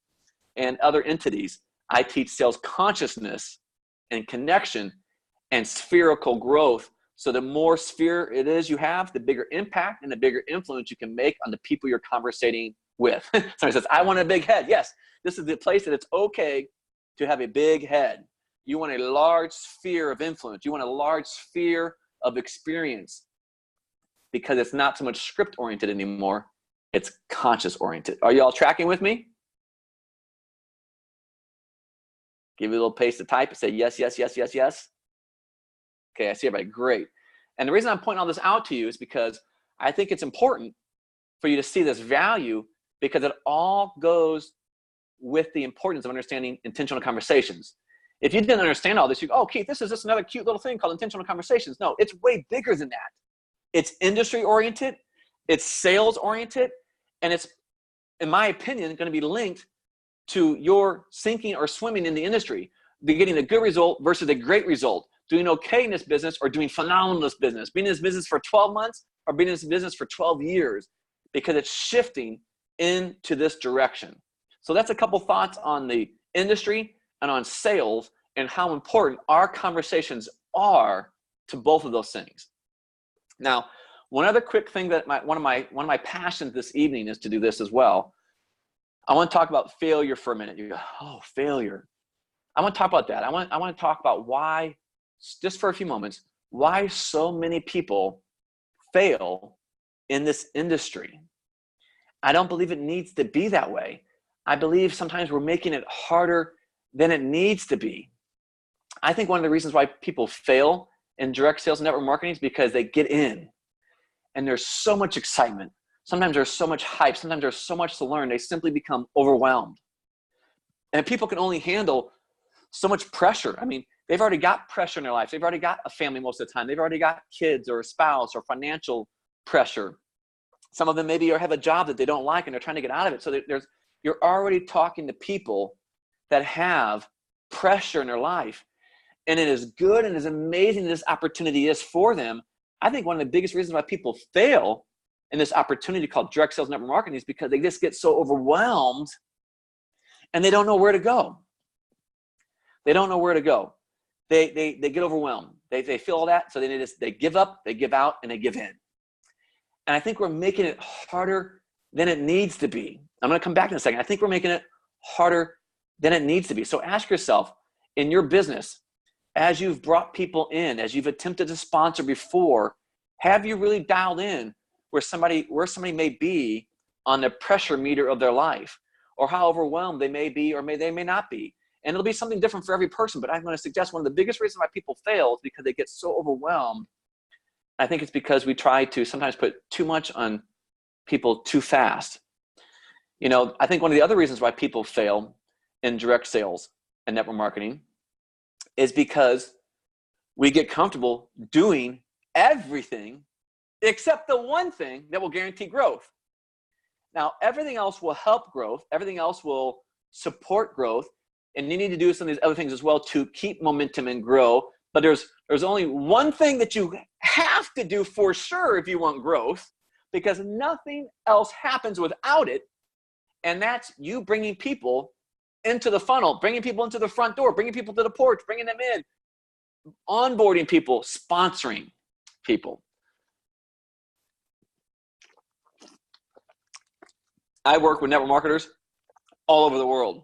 and other entities. I teach sales consciousness and connection and spherical growth. So the more sphere it is you have, the bigger impact and the bigger influence you can make on the people you're conversating with. Somebody says, I want a big head. Yes, this is the place that it's okay to have a big head. You want a large sphere of influence. You want a large sphere of experience, because it's not so much script oriented anymore. It's conscious oriented. Are you all tracking with me? Give you a little pace to type and say yes, yes, yes, yes, yes. Okay, I see everybody. Great. And the reason I'm pointing all this out to you is because I think it's important for you to see this value, because it all goes with the importance of understanding intentional conversations. If you didn't understand all this, you go, oh, Keith, this is just another cute little thing called intentional conversations. No, it's way bigger than that. It's industry oriented, it's sales oriented, and it's, in my opinion, going to be linked to your sinking or swimming in the industry, getting a good result versus a great result, doing okay in this business or doing phenomenal in this business, being in this business for 12 months or being in this business for 12 years, because it's shifting into this direction. So that's a couple thoughts on the industry and on sales and how important our conversations are to both of those things. Now, one other quick thing that one of my passions this evening is to do this as well. I want to talk about failure for a minute. You go, oh, failure. I want to talk about that. I want to talk about why, just for a few moments, why so many people fail in this industry. I don't believe it needs to be that way. I believe sometimes we're making it harder than it needs to be. I think one of the reasons why people fail in direct sales and network marketing is because they get in and there's so much excitement. Sometimes there's so much hype. Sometimes there's so much to learn. They simply become overwhelmed. And people can only handle so much pressure. I mean, they've already got pressure in their lives. They've already got a family most of the time. They've already got kids or a spouse or financial pressure. Some of them maybe have a job that they don't like and they're trying to get out of it. So you're already talking to people that have pressure in their life. And it is good and as amazing as this opportunity is for them. I think one of the biggest reasons why people fail in this opportunity called direct sales network marketing is because they just get so overwhelmed and they don't know where to go. They don't know where to go. They get overwhelmed. They feel all that, so they give up, they give out, and they give in. And I think we're making it harder than it needs to be. I'm going to come back in a second. I think we're making it harder than it needs to be. So ask yourself, in your business, as you've brought people in, as you've attempted to sponsor before, have you really dialed in where somebody may be on the pressure meter of their life, or how overwhelmed they may be or they may not be? And it'll be something different for every person. But I'm going to suggest one of the biggest reasons why people fail is because they get so overwhelmed. I think it's because we try to sometimes put too much on people too fast. You know, I think one of the other reasons why people fail in direct sales and network marketing is because we get comfortable doing everything except the one thing that will guarantee growth. Now, everything else will help growth. Everything else will support growth. And you need to do some of these other things as well to keep momentum and grow. But there's only one thing that you have to do for sure if you want growth, because nothing else happens without it. And that's you bringing people into the funnel, bringing people into the front door, bringing people to the porch, bringing them in, onboarding people, sponsoring people. I work with network marketers all over the world.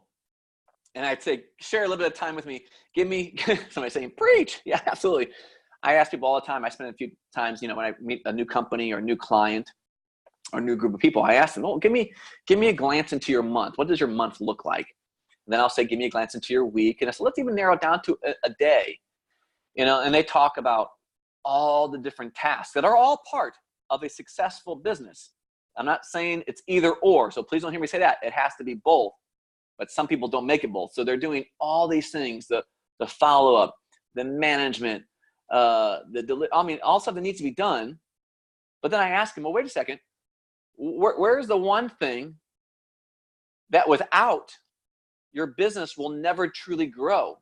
And I'd say, share a little bit of time with me. Give me, somebody saying, preach. Yeah, absolutely. I ask people all the time. I spend a few times, you know, when I meet a new company or a new client or a new group of people, I ask them, oh, give me a glance into your month. What does your month look like? And then I'll say, give me a glance into your week. And I said, let's even narrow it down to a day. You know, and they talk about all the different tasks that are all part of a successful business. I'm not saying it's either or, so please don't hear me say that. It has to be both, but some people don't make it both. So they're doing all these things, the follow-up, the management, all stuff that needs to be done. But then I ask them, well, wait a second, where's the one thing that without your business will never truly grow?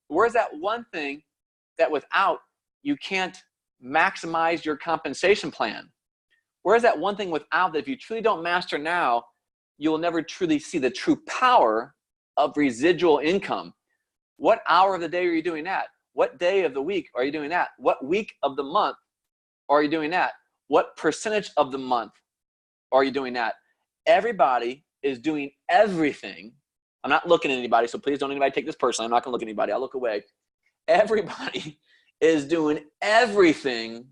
Where's that one thing that without you can't maximize your compensation plan? Where's that one thing without that if you truly don't master now, you will never truly see the true power of residual income? What hour of the day are you doing that? What day of the week are you doing that? What week of the month are you doing that? What percentage of the month are you doing that? Everybody is doing everything. I'm not looking at anybody, so please don't anybody take this personally. I'm not going to look at anybody. I'll look away. Everybody is doing everything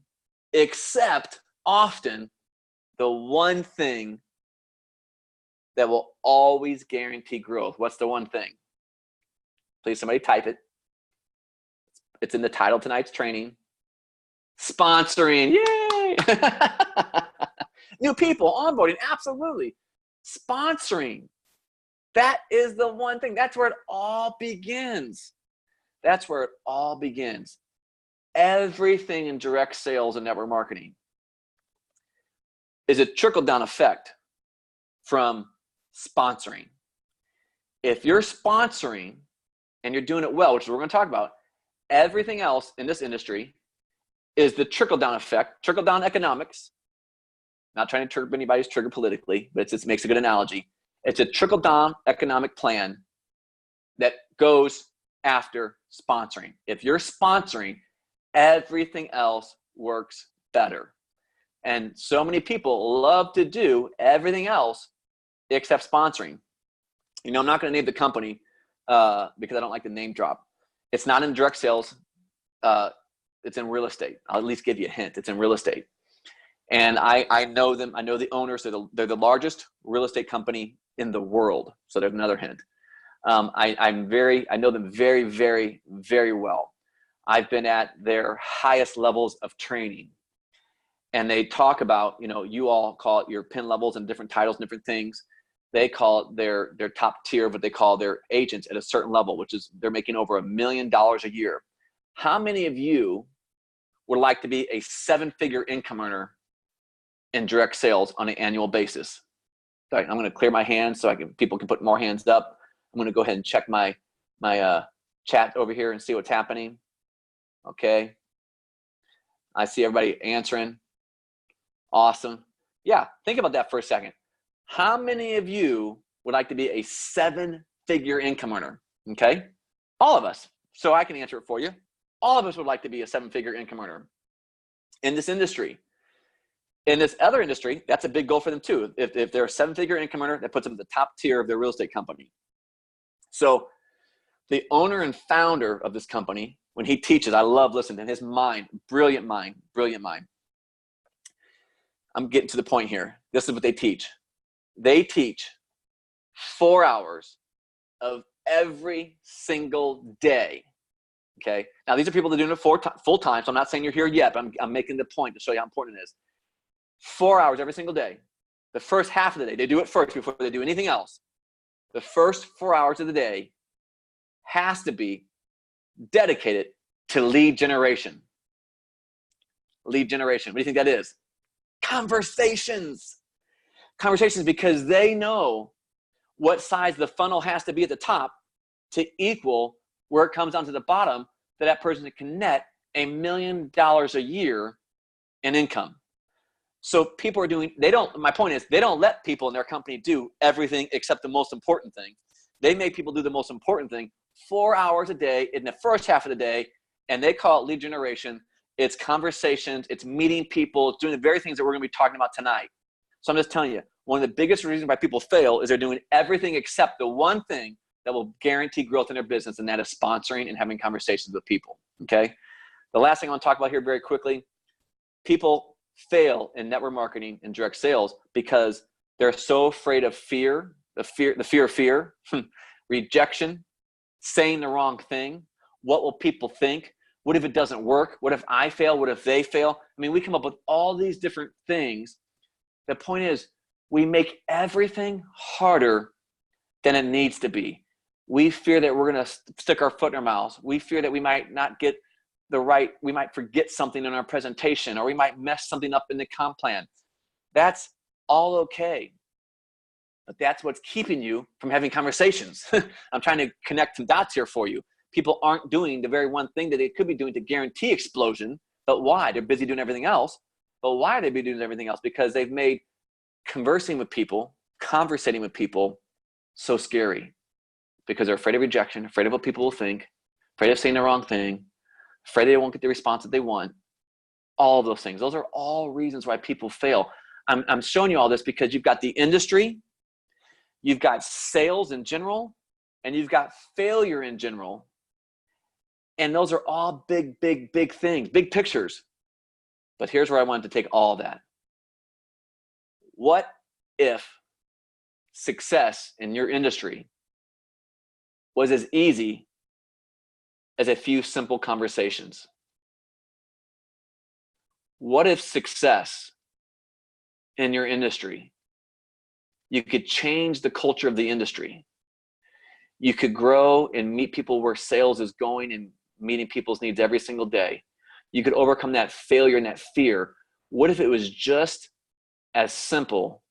except often the one thing that will always guarantee growth. What's the one thing? Please, somebody type it. It's in the title of tonight's training. Sponsoring. Yay! New people, onboarding, absolutely. Sponsoring. That is the one thing. That's where it all begins. That's where it all begins. Everything in direct sales and network marketing is a trickle-down effect from sponsoring. If you're sponsoring and you're doing it well, which is what we're going to talk about, everything else in this industry is the trickle-down effect, trickle-down economics. Not trying to trigger anybody's trigger politically, but it makes a good analogy. It's a trickle-down economic plan that goes after sponsoring. If you're sponsoring, everything else works better. And so many people love to do everything else except sponsoring. You know, I'm not going to name the company because I don't like the name drop. It's not in direct sales. It's in real estate. I'll at least give you a hint. It's in real estate. And I know them. I know the owners. They're the largest real estate company in the world. So there's another hint. I know them very, very, very well. I've been at their highest levels of training. And they talk about, you know, you all call it your pin levels and different titles and different things. They call it their top tier, what they call their agents at a certain level, which is they're making over $1 million a year. How many of you would like to be a 7-figure income earner in direct sales on an annual basis? So I'm going to clear my hands so people can put more hands up. I'm going to go ahead and check my chat over here and see what's happening. Okay. I see everybody answering. Awesome. Yeah, think about that for a second. How many of you would like to be a 7-figure income earner? Okay. All of us. So I can answer it for you. All of us would like to be a 7-figure income earner in this industry. In this other industry, that's a big goal for them too. If they're a 7-figure income earner, that puts them at the top tier of their real estate company. So the owner and founder of this company, when he teaches, I love listening to his mind, brilliant mind, brilliant mind. I'm getting to the point here. This is what they teach. They teach 4 hours of every single day. Okay. Now, these are people that are doing it full time. So I'm not saying you're here yet, but I'm making the point to show you how important it is. 4 hours every single day. The first half of the day, they do it first before they do anything else. The first 4 hours of the day has to be dedicated to lead generation. Lead generation. What do you think that is? Conversations. Conversations, because they know what size the funnel has to be at the top to equal where it comes down to the bottom, that person can net $1 million a year in income. So people are doing, my point is, they don't let people in their company do everything except the most important thing. They make people do the most important thing 4 hours a day in the first half of the day, and they call it lead generation. It's conversations, it's meeting people, it's doing the very things that we're going to be talking about tonight. So I'm just telling you, one of the biggest reasons why people fail is they're doing everything except the one thing that will guarantee growth in their business, and that is sponsoring and having conversations with people, okay? The last thing I want to talk about here very quickly, people fail in network marketing and direct sales because they're so afraid of fear, the fear of fear, rejection, saying the wrong thing. What will people think? What if it doesn't work? What if I fail? What if they fail? I mean, we come up with all these different things. The point is, we make everything harder than it needs to be. We fear that we're going to stick our foot in our mouths. We fear that we might not get we might forget something in our presentation, or we might mess something up in the comp plan. That's all okay. But that's what's keeping you from having conversations. I'm trying to connect some dots here for you. People aren't doing the very one thing that they could be doing to guarantee explosion. But why? They're busy doing everything else. But why are they doing everything else? Because they've made conversating with people, conversating with people so scary. Because they're afraid of rejection, afraid of what people will think, afraid of saying the wrong thing, afraid they won't get the response that they want. All of those things. Those are all reasons why people fail. I'm showing you all this because you've got the industry, you've got sales in general, and you've got failure in general. And those are all big, big, big things, big pictures. But here's where I wanted to take all that. What if success in your industry was as easy as a few simple conversations? What if success in your industry, you could change the culture of the industry? You could grow and meet people where sales is going and meeting people's needs every single day. You could overcome that failure and that fear. What if it was just as simple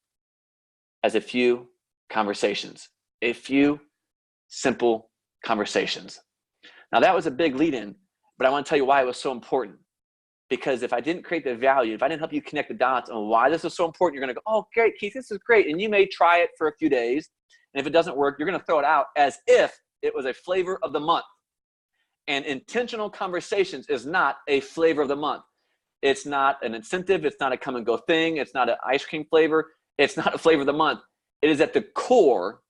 as a few conversations? A few simple conversations. Now that was a big lead in, but I want to tell you why it was so important. Because if I didn't create the value, if I didn't help you connect the dots on why this is so important, you're going to go, oh, great, Keith, this is great. And you may try it for a few days. And if it doesn't work, you're going to throw it out as if it was a flavor of the month. And intentional conversations is not a flavor of the month. It's not an incentive. It's not a come and go thing. It's not an ice cream flavor. It's not a flavor of the month. It is at the core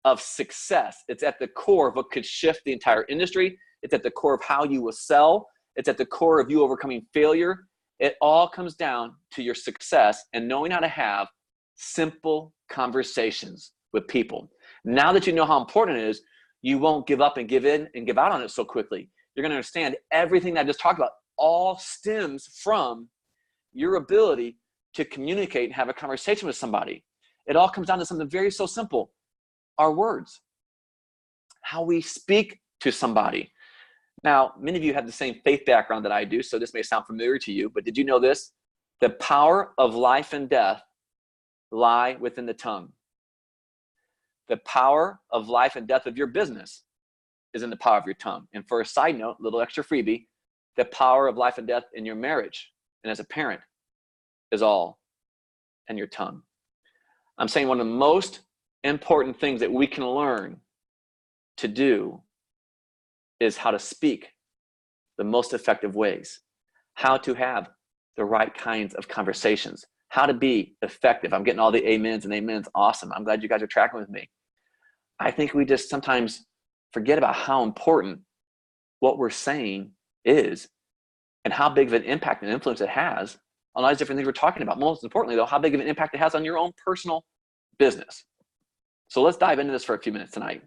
of success. It's at the core of what could shift the entire industry. It's at the core of how you will sell. It's at the core of you overcoming failure. It all comes down to your success and knowing how to have simple conversations with people. Now that you know how important it is, you won't give up and give in and give out on it so quickly. You're going to understand everything that I just talked about all stems from your ability to communicate and have a conversation with somebody. It all comes down to something very so simple. Our words. How we speak to somebody. Now, many of you have the same faith background that I do, so this may sound familiar to you, but did you know this? The power of life and death lie within the tongue. The power of life and death of your business is in the power of your tongue. And for a side note, little extra freebie, the power of life and death in your marriage and as a parent is all in your tongue. I'm saying one of the most important things that we can learn to do is how to speak the most effective ways, how to have the right kinds of conversations, how to be effective. I'm getting all the amens and amens. Awesome. I'm glad you guys are tracking with me. I think we just sometimes forget about how important what we're saying is and how big of an impact and influence it has on all these different things we're talking about. Most importantly, though, how big of an impact it has on your own personal business. So let's dive into this for a few minutes tonight.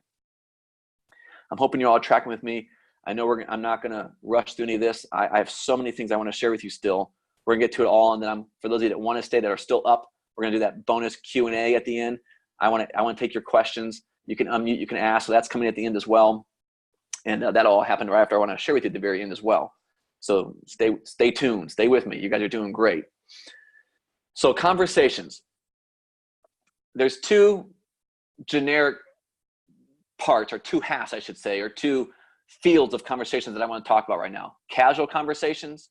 I'm hoping you're all tracking with me. I know I'm not going to rush through any of this. I have so many things I want to share with you still. We're going to get to it all, and then for those of you that want to stay that are still up, we're going to do that bonus Q&A at the end. I want to take your questions. You can unmute, you can ask. So that's coming at the end as well, and that'll all happen right after I want to share with you at the very end as well. So stay tuned. Stay with me. You guys are doing great. So conversations. There's two generic parts, or two halves, I should say, or two fields of conversations that I want to talk about right now. Casual conversations,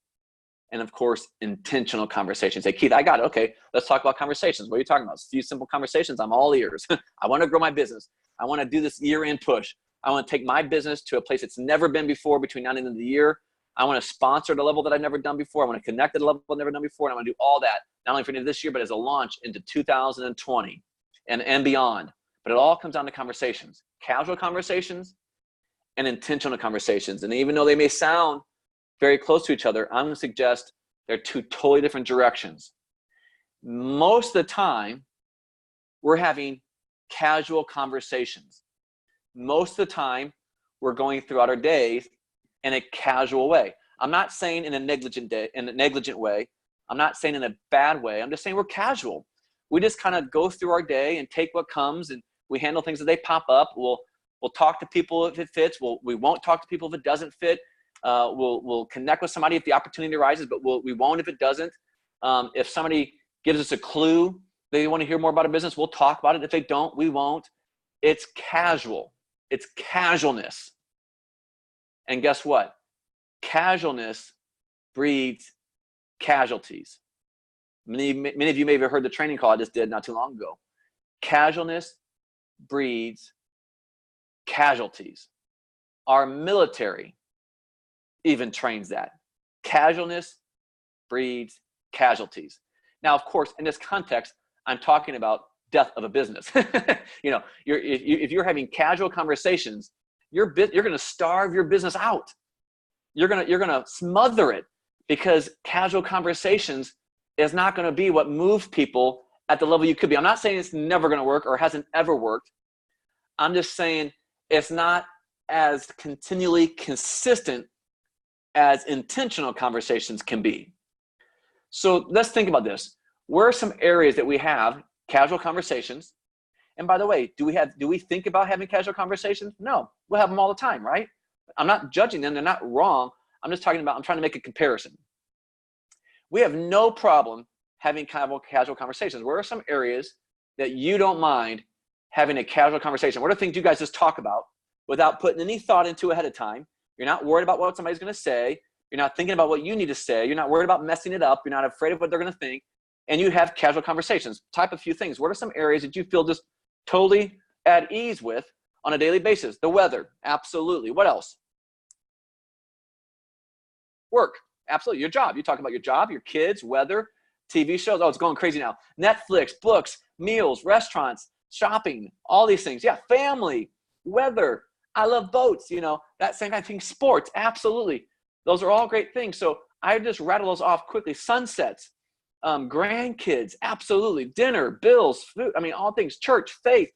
and of course, intentional conversations. Hey, Keith, I got it. Okay, let's talk about conversations. What are you talking about? A few simple conversations. I'm all ears. I want to grow my business. I want to do this year-end push. I want to take my business to a place it's never been before between now and the end of the year. I want to sponsor at a level that I've never done before. I want to connect at a level I've never done before. And I want to do all that, not only for the end of this year, but as a launch into 2020 and beyond. But it all comes down to conversations, casual conversations and intentional conversations. And even though they may sound very close to each other, I'm going to suggest they're two totally different directions. Most of the time, we're having casual conversations. Most of the time, we're going throughout our days in a casual way. I'm not saying in a negligent way. I'm not saying in a bad way. I'm just saying we're casual. We just kind of go through our day and take what comes, and we handle things as they pop up. We'll talk to people if it fits. We won't talk to people if it doesn't fit. We'll connect with somebody if the opportunity arises, but we won't if it doesn't. If somebody gives us a clue they want to hear more about a business, we'll talk about it. If they don't, we won't. It's casual. It's casualness. And guess what? Casualness breeds casualties. Many of you may have heard the training call I just did not too long ago. Casualness breeds casualties. Our military even trains that. Casualness breeds casualties. Now, of course, in this context, I'm talking about death of a business. If you're having casual conversations, you're going to starve your business out. You're going to smother it, because casual conversations is not going to be what moves people at the level you could be. I'm not saying it's never going to work or hasn't ever worked. I'm just saying it's not as continually consistent as intentional conversations can be. So let's think about this. Where are some areas that we have casual conversations? And by the way, do we think about having casual conversations? No, we'll have them all the time, right? I'm not judging them. They're not wrong. I'm trying to make a comparison. We have no problem having casual conversations. Where are some areas that you don't mind having a casual conversation? What are things you guys just talk about without putting any thought into ahead of time? You're not worried about what somebody's going to say. You're not thinking about what you need to say. You're not worried about messing it up. You're not afraid of what they're going to think. And you have casual conversations. Type a few things. What are some areas that you feel just totally at ease with on a daily basis? The weather. Absolutely. What else? Work. Absolutely. Your job. You talk about your job, your kids, weather, TV shows. Oh, it's going crazy now. Netflix, books, meals, restaurants, shopping, all these things. Yeah. Family, weather. I love boats. That same kind of thing. Sports. Absolutely. Those are all great things. So I just rattle those off quickly. Sunsets, grandkids. Absolutely. Dinner, bills, food. All things. Church, faith,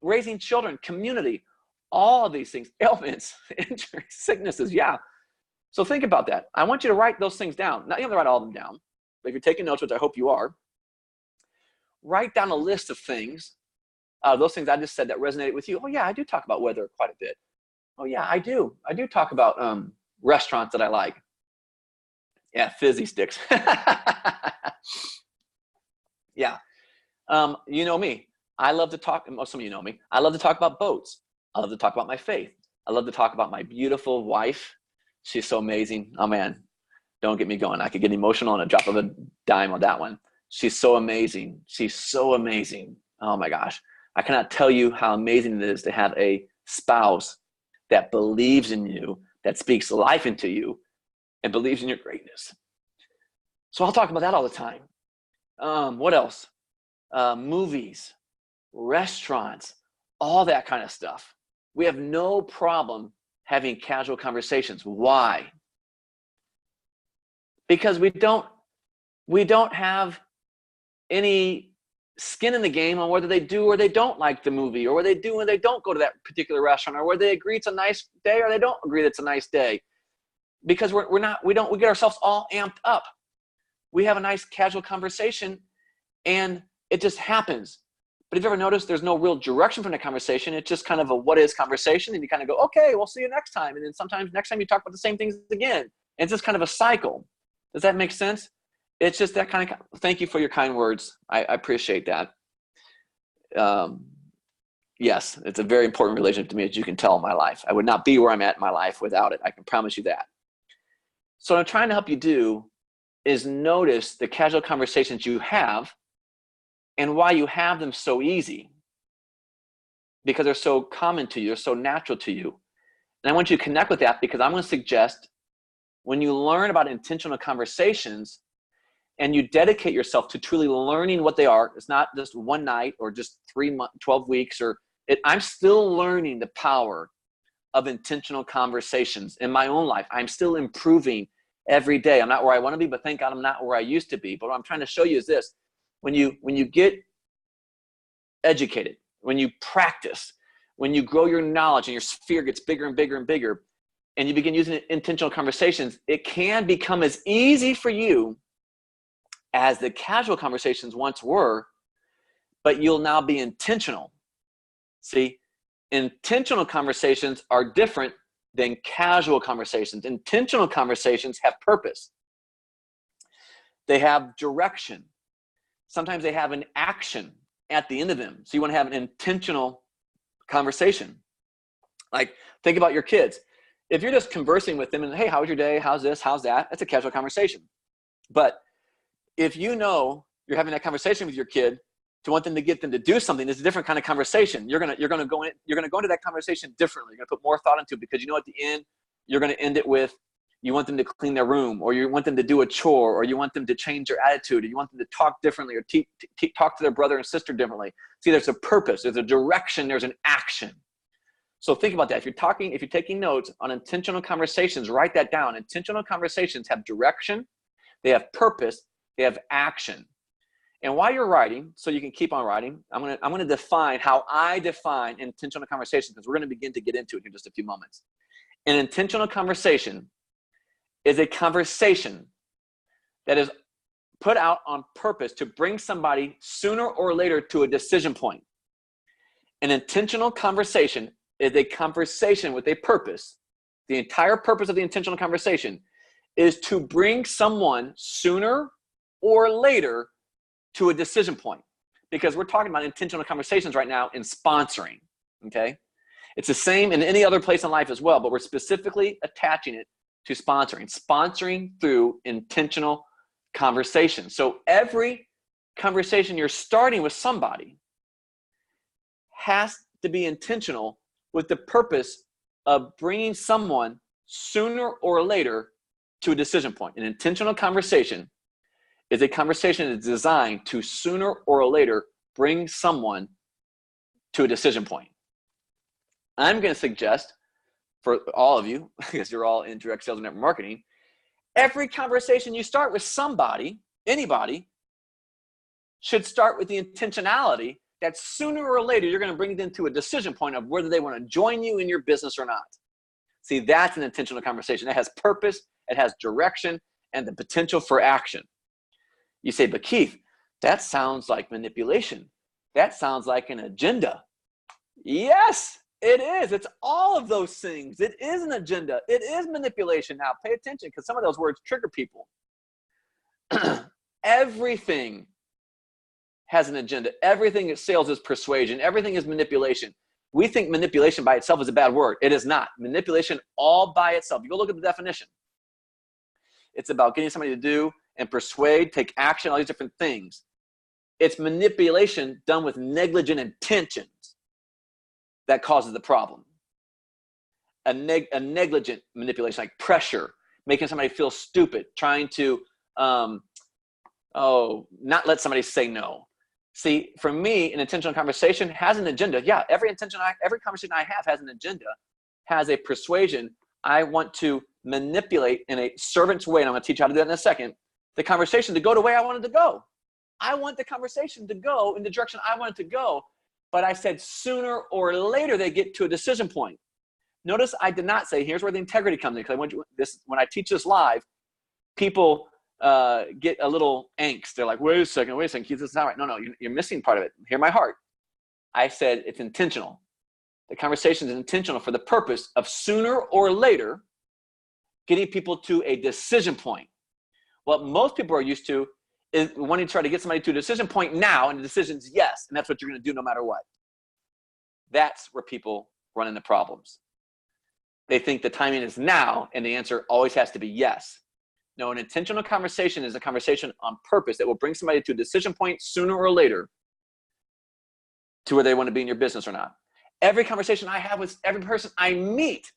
raising children, community, all of these things. Ailments, injuries, sicknesses. Yeah. So think about that. I want you to write those things down. Not you have to write all of them down, but if you're taking notes, which I hope you are, write down a list of things, those things I just said that resonated with you. Oh yeah, I do talk about weather quite a bit. Oh yeah, I do. I do talk about restaurants that I like. Yeah, fizzy sticks. Yeah. You know me. I love to talk, some of you know me. I love to talk about boats. I love to talk about my faith. I love to talk about my beautiful wife. She's so amazing. Oh man, don't get me going. I could get emotional on a drop of a dime on that one. She's so amazing. She's so amazing. Oh my gosh. I cannot tell you how amazing it is to have a spouse that believes in you, that speaks life into you, and believes in your greatness. So I'll talk about that all the time. What else? Movies, restaurants, all that kind of stuff. We have no problem having casual conversations. Why? Because we don't have any skin in the game on whether they do or they don't like the movie, or whether they do or they don't go to that particular restaurant, or whether they agree it's a nice day or they don't agree that it's a nice day. Because we get ourselves all amped up. We have a nice casual conversation and it just happens. But if you ever notice, there's no real direction from the conversation. It's just kind of a what is conversation, and you kind of go, okay, we'll see you next time. And then sometimes next time you talk about the same things again. And it's just kind of a cycle. Does that make sense? It's just that kind of, thank you for your kind words. I appreciate that. Yes, it's a very important relationship to me, as you can tell in my life. I would not be where I'm at in my life without it. I can promise you that. So what I'm trying to help you do is notice the casual conversations you have and why you have them so easy, because they're so common to you, they're so natural to you. And I want you to connect with that, because I'm going to suggest when you learn about intentional conversations and you dedicate yourself to truly learning what they are, it's not just one night or just 3 months, 12 weeks, I'm still learning the power of intentional conversations in my own life. I'm still improving every day. I'm not where I want to be, but thank God I'm not where I used to be. But what I'm trying to show you is this. When you get educated, when you practice, when you grow your knowledge and your sphere gets bigger and bigger and bigger, and you begin using intentional conversations, it can become as easy for you as the casual conversations once were, but you'll now be intentional. See, intentional conversations are different than casual conversations. Intentional conversations have purpose. They have direction. Sometimes they have an action at the end of them. So you want to have an intentional conversation. Like, think about your kids. If you're just conversing with them and, hey, how was your day? How's this? How's that? That's a casual conversation. But if you know you're having that conversation with your kid to want them to get them to do something, it's a different kind of conversation. You're gonna go into that conversation differently. You're gonna put more thought into it, because you know at the end you're gonna end it with, you want them to clean their room, or you want them to do a chore, or you want them to change their attitude, or you want them to talk differently, or talk to their brother and sister differently. See, there's a purpose, there's a direction, there's an action. So think about that. If you're taking notes on intentional conversations, write that down. Intentional conversations have direction, they have purpose, they have action. And while you're writing, so you can keep on writing, I'm gonna define how I define intentional conversations, because we're gonna begin to get into it in just a few moments. An intentional conversation is a conversation that is put out on purpose to bring somebody sooner or later to a decision point. An intentional conversation is a conversation with a purpose. The entire purpose of the intentional conversation is to bring someone sooner or later to a decision point, because we're talking about intentional conversations right now in sponsoring, okay? It's the same in any other place in life as well, but we're specifically attaching it to sponsoring through intentional conversation. So every conversation you're starting with somebody has to be intentional with the purpose of bringing someone sooner or later to a decision point. An intentional conversation is a conversation that's designed to sooner or later bring someone to a decision point. I'm going to suggest for all of you, because you're all in direct sales and network marketing, every conversation you start with somebody, anybody, should start with the intentionality that sooner or later you're going to bring them to a decision point of whether they want to join you in your business or not. See, that's an intentional conversation. It has purpose, it has direction, and the potential for action. You say, but Keith, that sounds like manipulation. That sounds like an agenda. Yes, it is. It's all of those things. It is an agenda. It is manipulation. Now, pay attention, because some of those words trigger people. Everything has an agenda. Everything in sales is persuasion. Everything is manipulation. We think manipulation by itself is a bad word. It is not. Manipulation all by itself. You go look at the definition. It's about getting somebody to do and persuade, take action, all these different things. It's manipulation done with negligent intentions that causes the problem. A negligent manipulation, like pressure, making somebody feel stupid, trying to not let somebody say no. See, for me, an intentional conversation has an agenda. Yeah, every conversation I have has an agenda, has a persuasion. I want to manipulate in a servant's way, and I'm going to teach you how to do that in a second, the conversation to go the way I want it to go. I want the conversation to go in the direction I want it to go. But I said sooner or later they get to a decision point. Notice I did not say, here's where the integrity comes in. Because when I teach this live, people get a little angst. They're like, wait a second, Keith, this is not right. No, you're missing part of it. Hear my heart. I said it's intentional. The conversation is intentional for the purpose of sooner or later getting people to a decision point. What most people are used to is wanting to try to get somebody to a decision point now, and the decision's yes, and that's what you're going to do no matter what. That's where people run into problems. They think the timing is now, and the answer always has to be yes. No, an intentional conversation is a conversation on purpose that will bring somebody to a decision point sooner or later to where they want to be in your business or not. Every conversation I have with every person I meet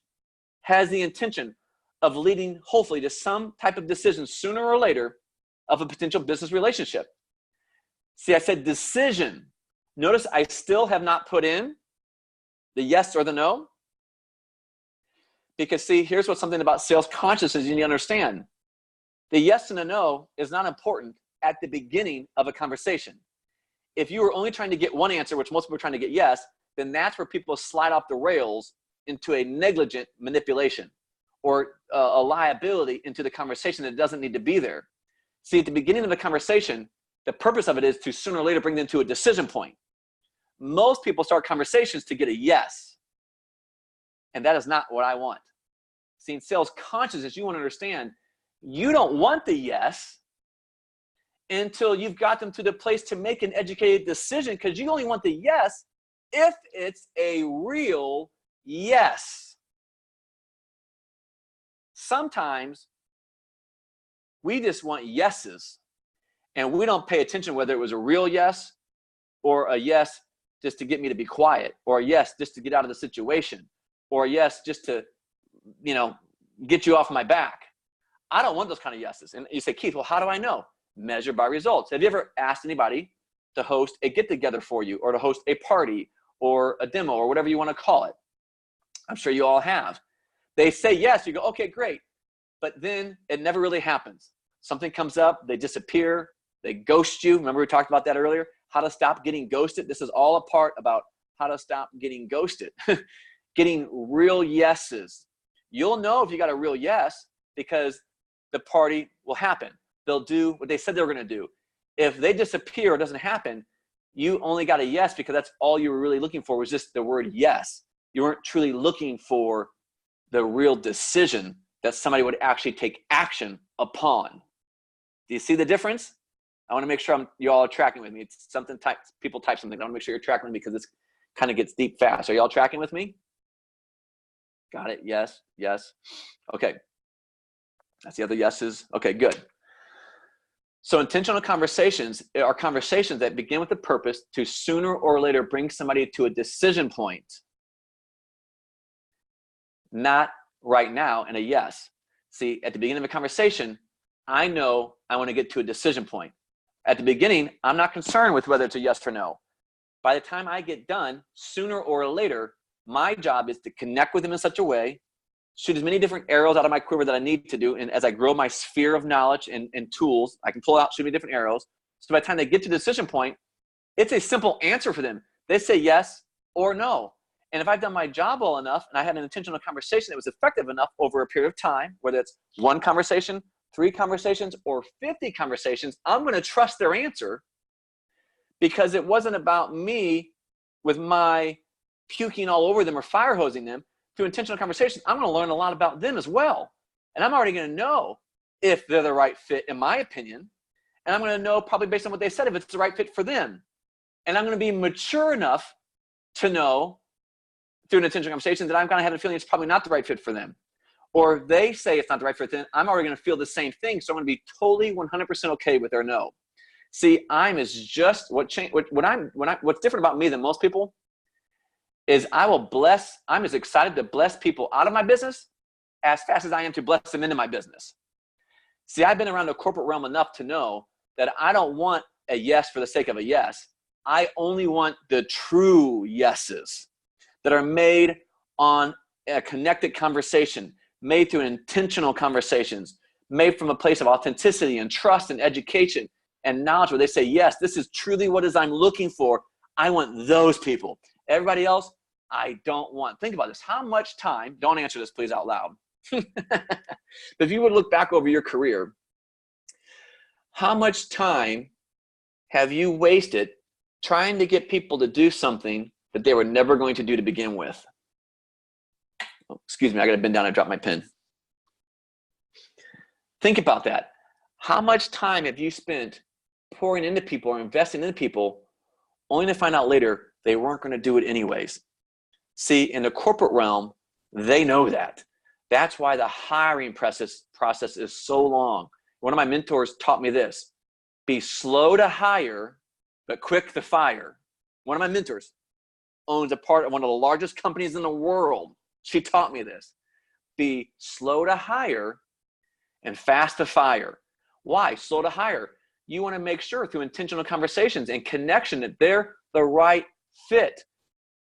has the intention of leading, hopefully, to some type of decision sooner or later of a potential business relationship. See, I said decision. Notice I still have not put in the yes or the no. Because see, here's what's something about sales consciousness you need to understand. The yes and the no is not important at the beginning of a conversation. If you were only trying to get one answer, which most people are trying to get yes, then that's where people slide off the rails into a negligent manipulation or a liability into the conversation that doesn't need to be there. See, at the beginning of the conversation, the purpose of it is to sooner or later bring them to a decision point. Most people start conversations to get a yes. And that is not what I want. See, in sales consciousness, you want to understand, you don't want the yes until you've got them to the place to make an educated decision, because you only want the yes if it's a real yes. Sometimes we just want yeses, and we don't pay attention whether it was a real yes or a yes just to get me to be quiet, or a yes just to get out of the situation, or a yes just to, get you off my back. I don't want those kind of yeses. And you say, Keith, well, how do I know? Measure by results. Have you ever asked anybody to host a get-together for you, or to host a party or a demo or whatever you want to call it? I'm sure you all have. They say yes, you go, okay, great. But then it never really happens. Something comes up, they disappear, they ghost you. Remember we talked about that earlier? How to stop getting ghosted. This is all a part about how to stop getting ghosted. Getting real yeses. You'll know if you got a real yes because the party will happen. They'll do what they said they were going to do. If they disappear or doesn't happen, you only got a yes because that's all you were really looking for, was just the word yes. You weren't truly looking for the real decision that somebody would actually take action upon. Do you see the difference? I want to make sure you all are tracking with me. It's something people type something. I want to make sure you're tracking with me because it kind of gets deep fast. Are y'all tracking with me? Got it? Yes. Yes. Okay. That's the other yeses. Okay, good. So intentional conversations are conversations that begin with the purpose to sooner or later bring somebody to a decision point. Not right now and a yes. See, at the beginning of a conversation, I know I want to get to a decision point. At the beginning, I'm not concerned with whether it's a yes or no. By the time I get done, sooner or later, my job is to connect with them in such a way, shoot as many different arrows out of my quiver that I need to do. And as I grow my sphere of knowledge and tools, I can pull out, shoot me different arrows. So by the time they get to the decision point, it's a simple answer for them. They say yes or no. And if I've done my job well enough and I had an intentional conversation that was effective enough over a period of time, whether it's one conversation, 3 conversations, or 50 conversations, I'm going to trust their answer because it wasn't about me with my puking all over them or fire hosing them. Through intentional conversation, I'm going to learn a lot about them as well. And I'm already going to know if they're the right fit, in my opinion. And I'm going to know, probably based on what they said, if it's the right fit for them. And I'm going to be mature enough to know through an intentional conversation that I'm going to have a feeling it's probably not the right fit for them. Or if they say it's not the right fit for them, I'm already going to feel the same thing. So I'm going to be totally 100% okay with their no. See, what's different about me than most people is I'm as excited to bless people out of my business as fast as I am to bless them into my business. See, I've been around the corporate realm enough to know that I don't want a yes for the sake of a yes. I only want the true yeses that are made on a connected conversation, made through intentional conversations, made from a place of authenticity and trust and education, and knowledge where they say, yes, this is truly what it is I'm looking for. I want those people. Everybody else, I don't want. Think about this. How much time, don't answer this please out loud. But if you would look back over your career, how much time have you wasted trying to get people to do something that they were never going to do to begin with? Oh, excuse me, I got to bend down and drop my pen. Think about that. How much time have you spent pouring into people or investing into people only to find out later they weren't going to do it anyways? See, in the corporate realm, they know that. That's why the hiring process is so long. One of my mentors taught me this: be slow to hire, but quick to fire. One of my mentors owns a part of one of the largest companies in the world. She taught me this: be slow to hire and fast to fire. Why slow to hire? You want to make sure through intentional conversations and connection that they're the right fit.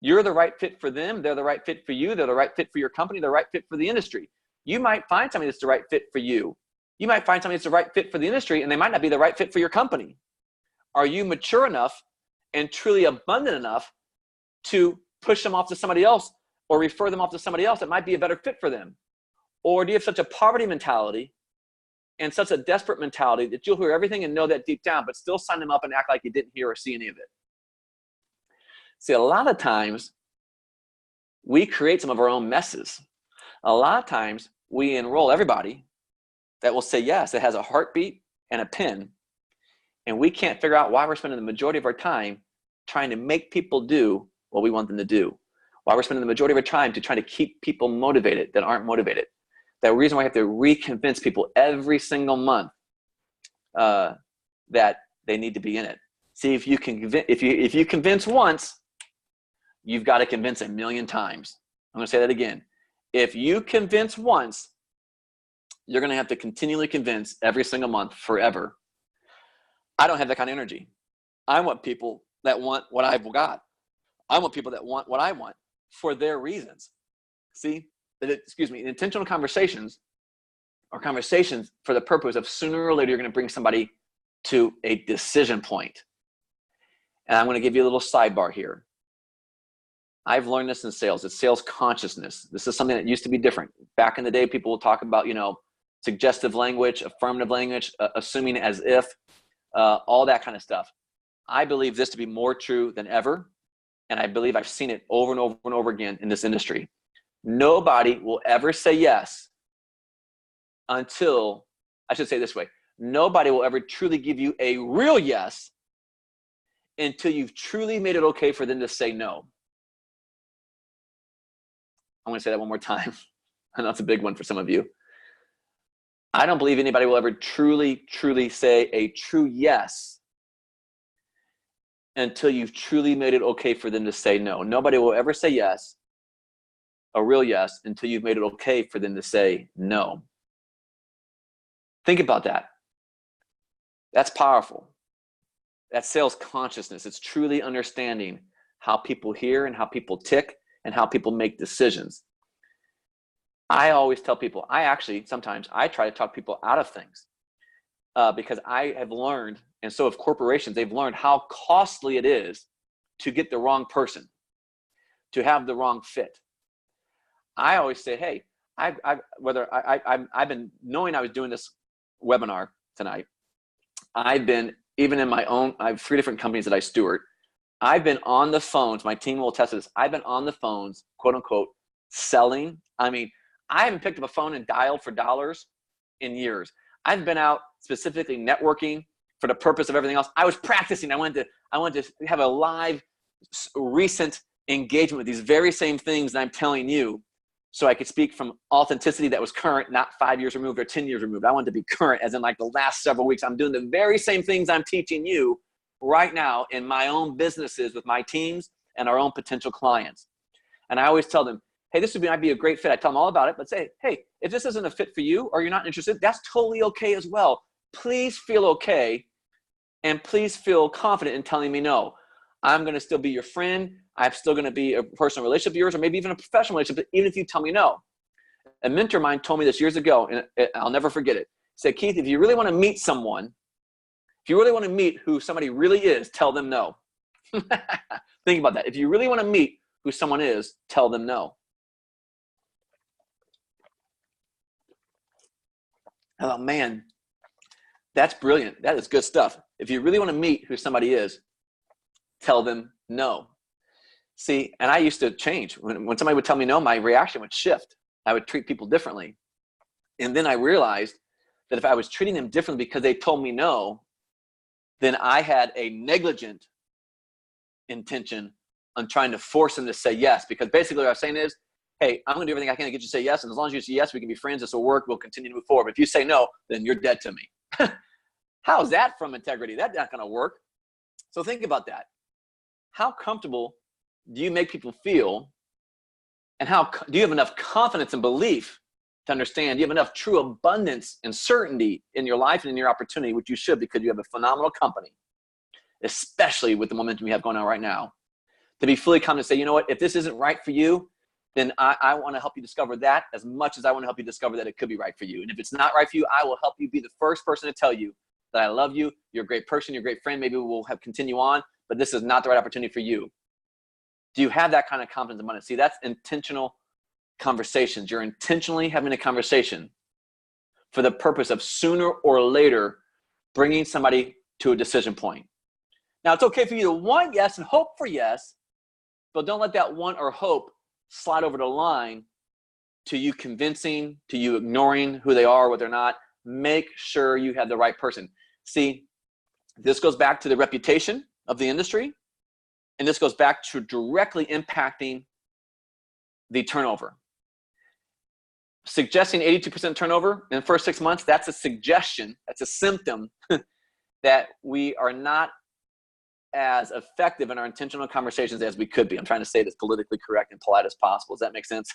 You're the right fit for them. They're the right fit for you. They're the right fit for your company. They're the right fit for the industry. You might find somebody that's the right fit for you. You might find somebody that's the right fit for the industry, and they might not be the right fit for your company. Are you mature enough and truly abundant enough to push them off to somebody else or refer them off to somebody else that might be a better fit for them? Or do you have such a poverty mentality and such a desperate mentality that you'll hear everything and know that deep down, but still sign them up and act like you didn't hear or see any of it? See, a lot of times we create some of our own messes. A lot of times we enroll everybody that will say yes, that has a heartbeat and a pen, and we can't figure out why we're spending the majority of our time trying to make people do what we want them to do. Why we're spending the majority of our time to try to keep people motivated that aren't motivated. The reason why I have to reconvince people every single month that they need to be in it. See, if you convince once, you've got to convince a million times. I'm going to say that again. If you convince once, you're going to have to continually convince every single month forever. I don't have that kind of energy. I want people that want what I've got. I want people that want what I want for their reasons. See, intentional conversations are conversations for the purpose of sooner or later you're going to bring somebody to a decision point. And I'm going to give you a little sidebar here. I've learned this in sales. It's sales consciousness. This is something that used to be different. Back in the day, people would talk about, suggestive language, affirmative language, assuming as if, all that kind of stuff. I believe this to be more true than ever. And I believe I've seen it over and over and over again in this industry. Nobody will ever say yes until, I should say it this way, nobody will ever truly give you a real yes until you've truly made it okay for them to say no. I'm going to say that one more time. I know it's a big one for some of you. I don't believe anybody will ever truly, truly say a true yes until you've truly made it okay for them to say no. Nobody will ever say yes, a real yes, until you've made it okay for them to say no. Think about that. That's powerful. That's sales consciousness. It's truly understanding how people hear and how people tick and how people make decisions. I always tell people, sometimes I try to talk people out of things because I have learned, and so have corporations, they've learned how costly it is to get the wrong person, to have the wrong fit. I always say, hey, I've been knowing I was doing this webinar tonight. I've been, even in my own, I have 3 different companies that I steward. I've been on the phones, my team will attest to this. I've been on the phones, quote unquote, selling. I haven't picked up a phone and dialed for dollars in years. I've been out specifically networking for the purpose of everything else. I was practicing. I wanted to have a live, recent engagement with these very same things that I'm telling you, so I could speak from authenticity that was current, not 5 years removed or 10 years removed. I wanted to be current, as in like the last several weeks. I'm doing the very same things I'm teaching you right now in my own businesses with my teams and our own potential clients. And I always tell them, hey, this might be a great fit. I tell them all about it, but say, hey, if this isn't a fit for you or you're not interested, that's totally okay as well. Please feel okay and please feel confident in telling me no. I'm going to still be your friend. I'm still going to be a personal relationship of yours, or maybe even a professional relationship, even if you tell me no. A mentor of mine told me this years ago, and I'll never forget it. He said, Keith, if you really want to meet someone If you really want to meet who somebody really is, tell them no. Think about that. If you really want to meet who someone is, tell them no. Oh man, that's brilliant. That is good stuff. If you really want to meet who somebody is, tell them no. See, and I used to change. When somebody would tell me no, my reaction would shift. I would treat people differently. And then I realized that if I was treating them differently because they told me no, then I had a negligent intention on trying to force them to say yes. Because basically what I was saying is, hey, I'm going to do everything I can to get you to say yes. And as long as you say yes, we can be friends. This will work. We'll continue to move forward. But if you say no, then you're dead to me. How is that from integrity? That's not going to work. So think about that. How comfortable do you make people feel? And how do you have enough confidence and belief to understand? Do you have enough true abundance and certainty in your life and in your opportunity, which you should, because you have a phenomenal company, especially with the momentum you have going on right now, to be fully confident and say, you know what, if this isn't right for you, then I want to help you discover that as much as I want to help you discover that it could be right for you. And if it's not right for you, I will help you be the first person to tell you that I love you, you're a great person, you're a great friend, maybe we'll continue on, but this is not the right opportunity for you. Do you have that kind of confidence and abundance? See, that's intentional conversations. You're intentionally having a conversation for the purpose of sooner or later bringing somebody to a decision point. Now, it's okay for you to want yes and hope for yes, but don't let that want or hope slide over the line to you convincing, to you ignoring who they are, what they're not. Make sure you have the right person. See, this goes back to the reputation of the industry, and this goes back to directly impacting the turnover. Suggesting 82% turnover in the first 6 months, that's a suggestion, that's a symptom that we are not as effective in our intentional conversations as we could be. I'm trying to say this politically correct and polite as possible. Does that make sense?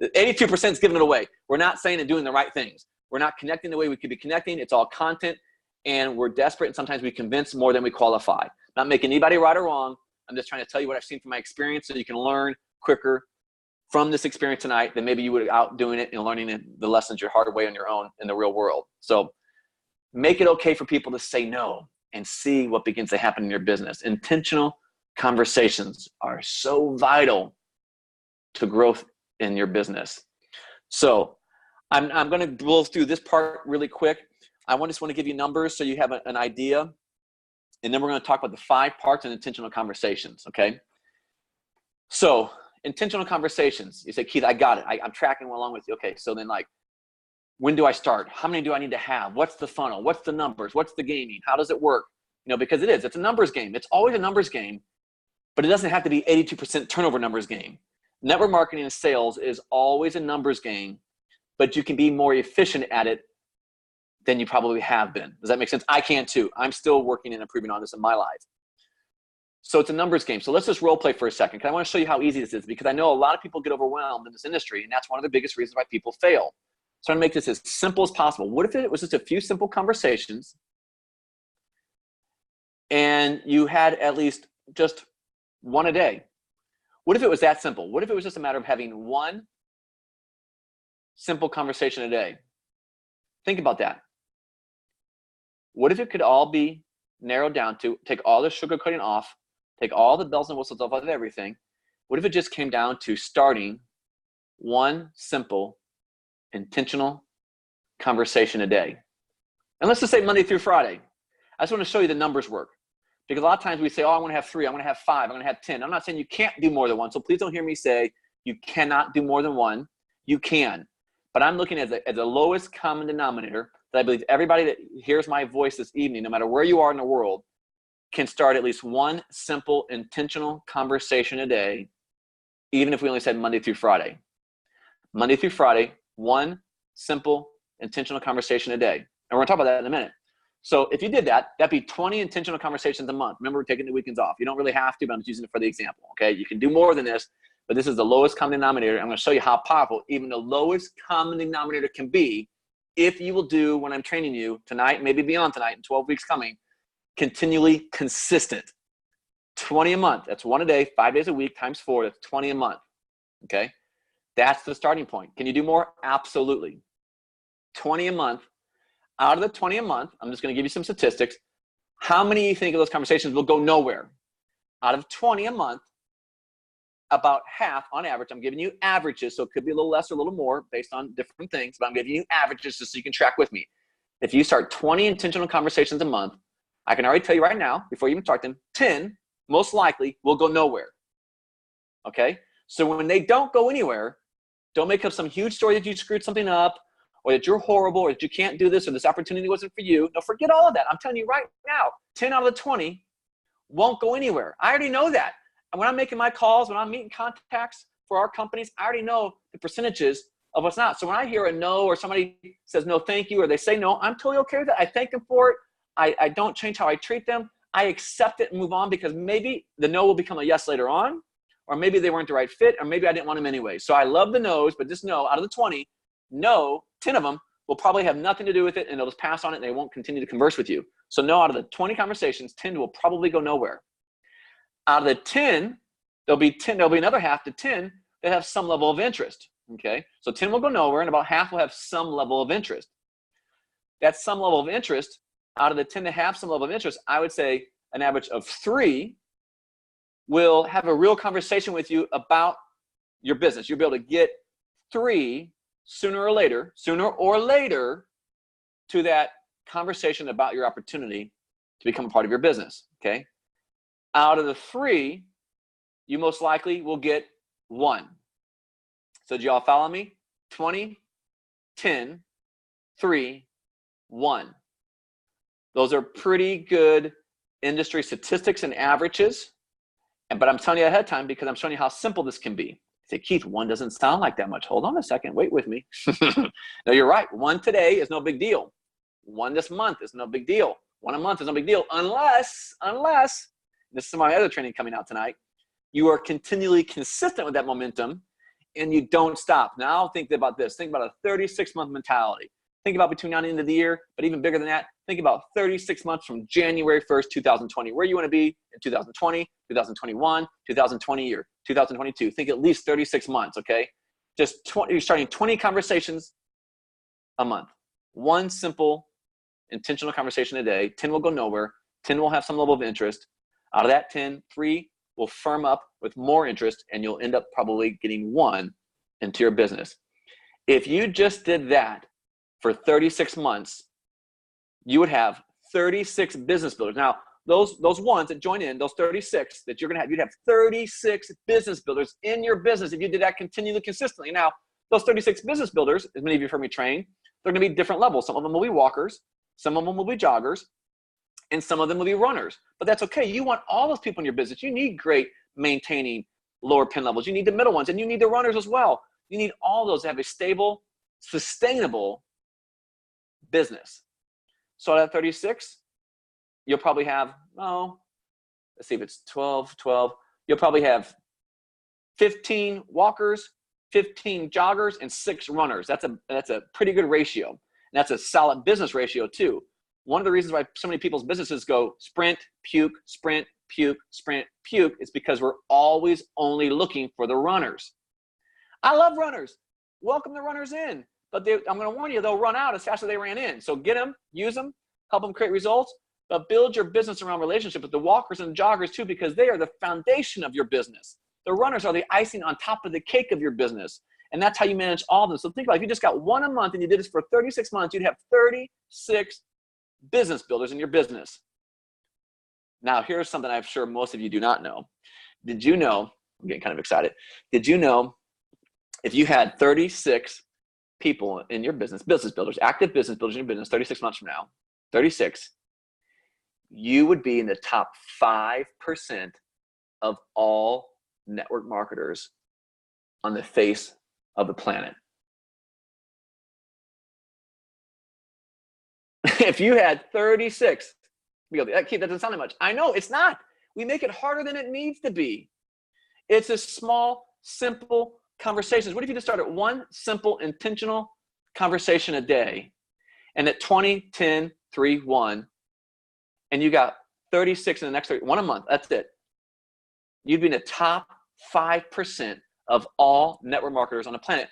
82% is giving it away. We're not saying and doing the right things. We're not connecting the way we could be connecting. It's all content, and we're desperate, and sometimes we convince more than we qualify. Not making anybody right or wrong. I'm just trying to tell you what I've seen from my experience so you can learn quicker from this experience tonight than maybe you would out doing it and learning the lessons your hard way on your own in the real world. So make it okay for people to say no and see what begins to happen in your business. Intentional conversations are so vital to growth in your business. So I'm going to blow through this part really quick. I just want to give you numbers so you have an idea. And then we're going to talk about the 5 parts of intentional conversations, okay? So intentional conversations. You say, Keith, I got it. I'm tracking along with you. Okay, so then when do I start? How many do I need to have? What's the funnel? What's the numbers? What's the gaming? How does it work? Because it's a numbers game. It's always a numbers game, but it doesn't have to be 82% turnover numbers game. Network marketing and sales is always a numbers game, but you can be more efficient at it than you probably have been. Does that make sense? I can too. I'm still working and improving on this in my life. So it's a numbers game. So let's just role play for a second, because I want to show you how easy this is, because I know a lot of people get overwhelmed in this industry, and that's one of the biggest reasons why people fail. So I'm going to make this as simple as possible. What if it was just a few simple conversations and you had at least just one a day? What if it was that simple? What if it was just a matter of having one simple conversation a day? Think about that. What if it could all be narrowed down to take all the sugarcoating off, take all the bells and whistles off of everything? What if it just came down to starting one simple, intentional conversation a day? And let's just say Monday through Friday. I just want to show you the numbers work. Because a lot of times we say, oh, I want to have 3, I want to have 5, I'm going to have 10. I'm not saying you can't do more than one. So please don't hear me say you cannot do more than one. You can. But I'm looking at the lowest common denominator that I believe everybody that hears my voice this evening, no matter where you are in the world, can start at least one simple, intentional conversation a day, even if we only said Monday through Friday. Monday through Friday, one simple, intentional conversation a day. And we're going to talk about that in a minute. So if you did that, that'd be 20 intentional conversations a month. Remember, we're taking the weekends off. You don't really have to, but I'm just using it for the example, okay? You can do more than this, but this is the lowest common denominator. I'm going to show you how powerful even the lowest common denominator can be if you will do what I'm training you tonight, maybe beyond tonight, in 12 weeks coming, continually consistent. 20 a month. That's 1 a day, 5 days a week, times 4. That's 20 a month, okay? That's the starting point. Can you do more? Absolutely. 20 a month. Out of the 20 a month, I'm just going to give you some statistics. How many do you think of those conversations will go nowhere? Out of 20 a month, about half on average, I'm giving you averages, so it could be a little less or a little more based on different things, but I'm giving you averages just so you can track with me. If you start 20 intentional conversations a month, I can already tell you right now, before you even start them, 10 most likely will go nowhere. Okay? So when they don't go anywhere, don't make up some huge story that you screwed something up, or that you're horrible, or that you can't do this, or this opportunity wasn't for you. No, forget all of that. I'm telling you right now, 10 out of the 20 won't go anywhere. I already know that. And when I'm making my calls, when I'm meeting contacts for our companies, I already know the percentages of what's not. So when I hear a no, or somebody says no thank you, or they say no, I'm totally okay with that. I thank them for it. I don't change how I treat them. I accept it and move on, because maybe the no will become a yes later on, or maybe they weren't the right fit, or maybe I didn't want them anyway. So I love the no's, but just know out of the 20, no, 10 of them will probably have nothing to do with it, and they'll just pass on it and they won't continue to converse with you. So no, out of the 20 conversations, 10 will probably go nowhere. Out of the 10, there'll be another half to 10 that have some level of interest. Okay, so 10 will go nowhere, and about half will have some level of interest. That some level of interest, out of the 10 to have some level of interest, I would say an average of 3 will have a real conversation with you about your business. You'll be able to get 3 sooner or later to that conversation about your opportunity to become a part of your business. Okay, out of the 3, you most likely will get 1. So did y'all follow me? 20, 10, 3, 1. Those are pretty good industry statistics and averages. But I'm telling you ahead of time, because I'm showing you how simple this can be. You say, Keith, 1 doesn't sound like that much. Hold on a second. Wait with me. No, you're right. 1 today is no big deal. 1 this month is no big deal. 1 a month is no big deal, unless, this is my other training coming out tonight, you are continually consistent with that momentum and you don't stop. Now think about this. Think about a 36-month mentality. Think about between now and the end of the year, but even bigger than that, think about 36 months from January 1st, 2020, where you want to be in 2020, 2021, 2020 year, 2022. Think at least 36 months, okay? Just 20, you're starting 20 conversations a month. 1 simple, intentional conversation a day. 10 will go nowhere. 10 will have some level of interest. Out of that 10, 3 will firm up with more interest, and you'll end up probably getting 1 into your business. If you just did that for 36 months, you would have 36 business builders. Now, those ones that join in, those 36 that you're going to have, you'd have 36 business builders in your business if you did that continually, consistently. Now, those 36 business builders, as many of you have heard me train, they're going to be different levels. Some of them will be walkers, some of them will be joggers, and some of them will be runners. But that's okay. You want all those people in your business. You need great maintaining lower pin levels. You need the middle ones, and you need the runners as well. You need all those to have a stable, sustainable business. So out of 36, you'll probably have, let's see if it's 12, you'll probably have 15 walkers, 15 joggers, and 6 runners. That's a pretty good ratio. And that's a solid business ratio too. One of the reasons why so many people's businesses go sprint, puke, sprint, puke, sprint, puke is because we're always only looking for the runners. I love runners. Welcome the runners in. But I'm going to warn you, they'll run out as fast as they ran in. So get them, use them, help them create results, but build your business around relationship with the walkers and the joggers too, because they are the foundation of your business. The runners are the icing on top of the cake of your business. And that's how you manage all of them. So think about it. If you just got 1 a month and you did this for 36 months, you'd have 36 business builders in your business. Now, here's something I'm sure most of you do not know. Did you know, I'm getting kind of excited. Did you know if you had 36 people in your business, business builders, active business builders in your business 36 months from now, 36, you would be in the top 5% of all network marketers on the face of the planet. If you had 36, that doesn't sound like much. I know, it's not. We make it harder than it needs to be. It's a small, simple conversations. What if you just started 1 simple, intentional conversation a day, and at 20, 10, 3, 1, and you got 36 in the next 30, 1 a month, that's it. You'd be in the top 5% of all network marketers on the planet.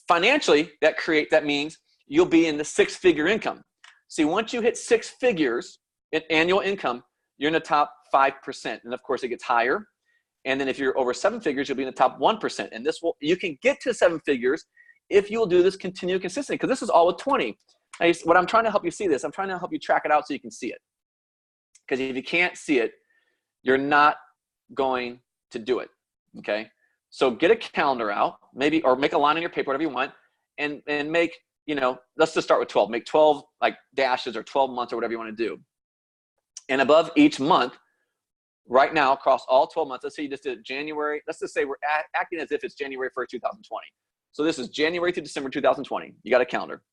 Financially, that means you'll be in the 6-figure income. See, once you hit 6 figures, in annual income, you're in the top 5%. And of course, it gets higher. And then if you're over 7 figures, you'll be in the top 1%. And you can get to 7 figures if you'll do this continued consistently, because this is all with 20. What I'm trying to help you see this, I'm trying to help you track it out so you can see it. Because if you can't see it, you're not going to do it, okay? So get a calendar out, maybe, or make a line on your paper, whatever you want, and make, let's just start with 12. Make 12 like dashes or 12 months or whatever you want to do. And above each month, right now, across all 12 months, let's say you just did January. Let's just say we're acting as if it's January 1st, 2020. So this is January to December 2020. You got a calendar.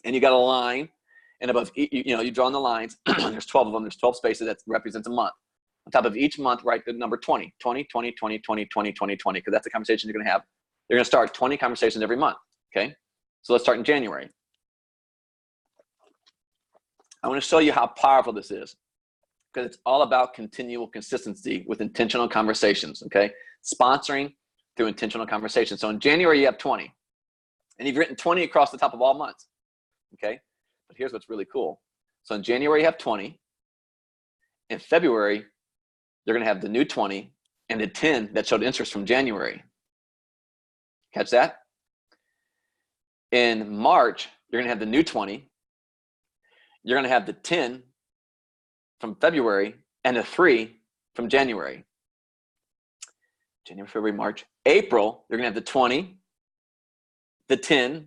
And you got a line. And above, you draw on the lines. There's 12 of them. There's 12 spaces. That represents a month. On top of each month, write the number 20. 20, 20, 20, 20, 20, 20, 20, because that's the conversation you're going to have. You're going to start 20 conversations every month, okay? So let's start in January. I want to show you how powerful this is, because it's all about continual consistency with intentional conversations, okay? Sponsoring through intentional conversations. So in January, you have 20. And you've written 20 across the top of all months, okay? But here's what's really cool. So in January, you have 20. In February, you're going to have the new 20 and the 10 that showed interest from January. Catch that? In March, you're going to have the new 20. You're going to have the 10 from February and the 3 from January. January, February, March. April, you're going to have the 20, the 10,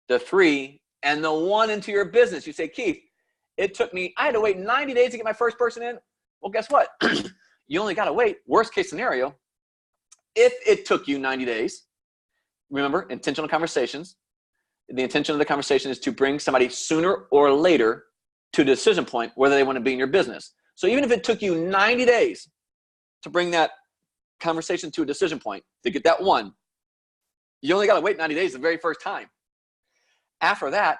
the 3, and the 1 into your business. You say, Keith, I had to wait 90 days to get my first person in. Well, guess what? You only got to wait. Worst case scenario, if it took you 90 days, remember, intentional conversations. The intention of the conversation is to bring somebody sooner or later to a decision point whether they want to be in your business. So even if it took you 90 days to bring that conversation to a decision point, to get that one, you only got to wait 90 days the very first time. After that,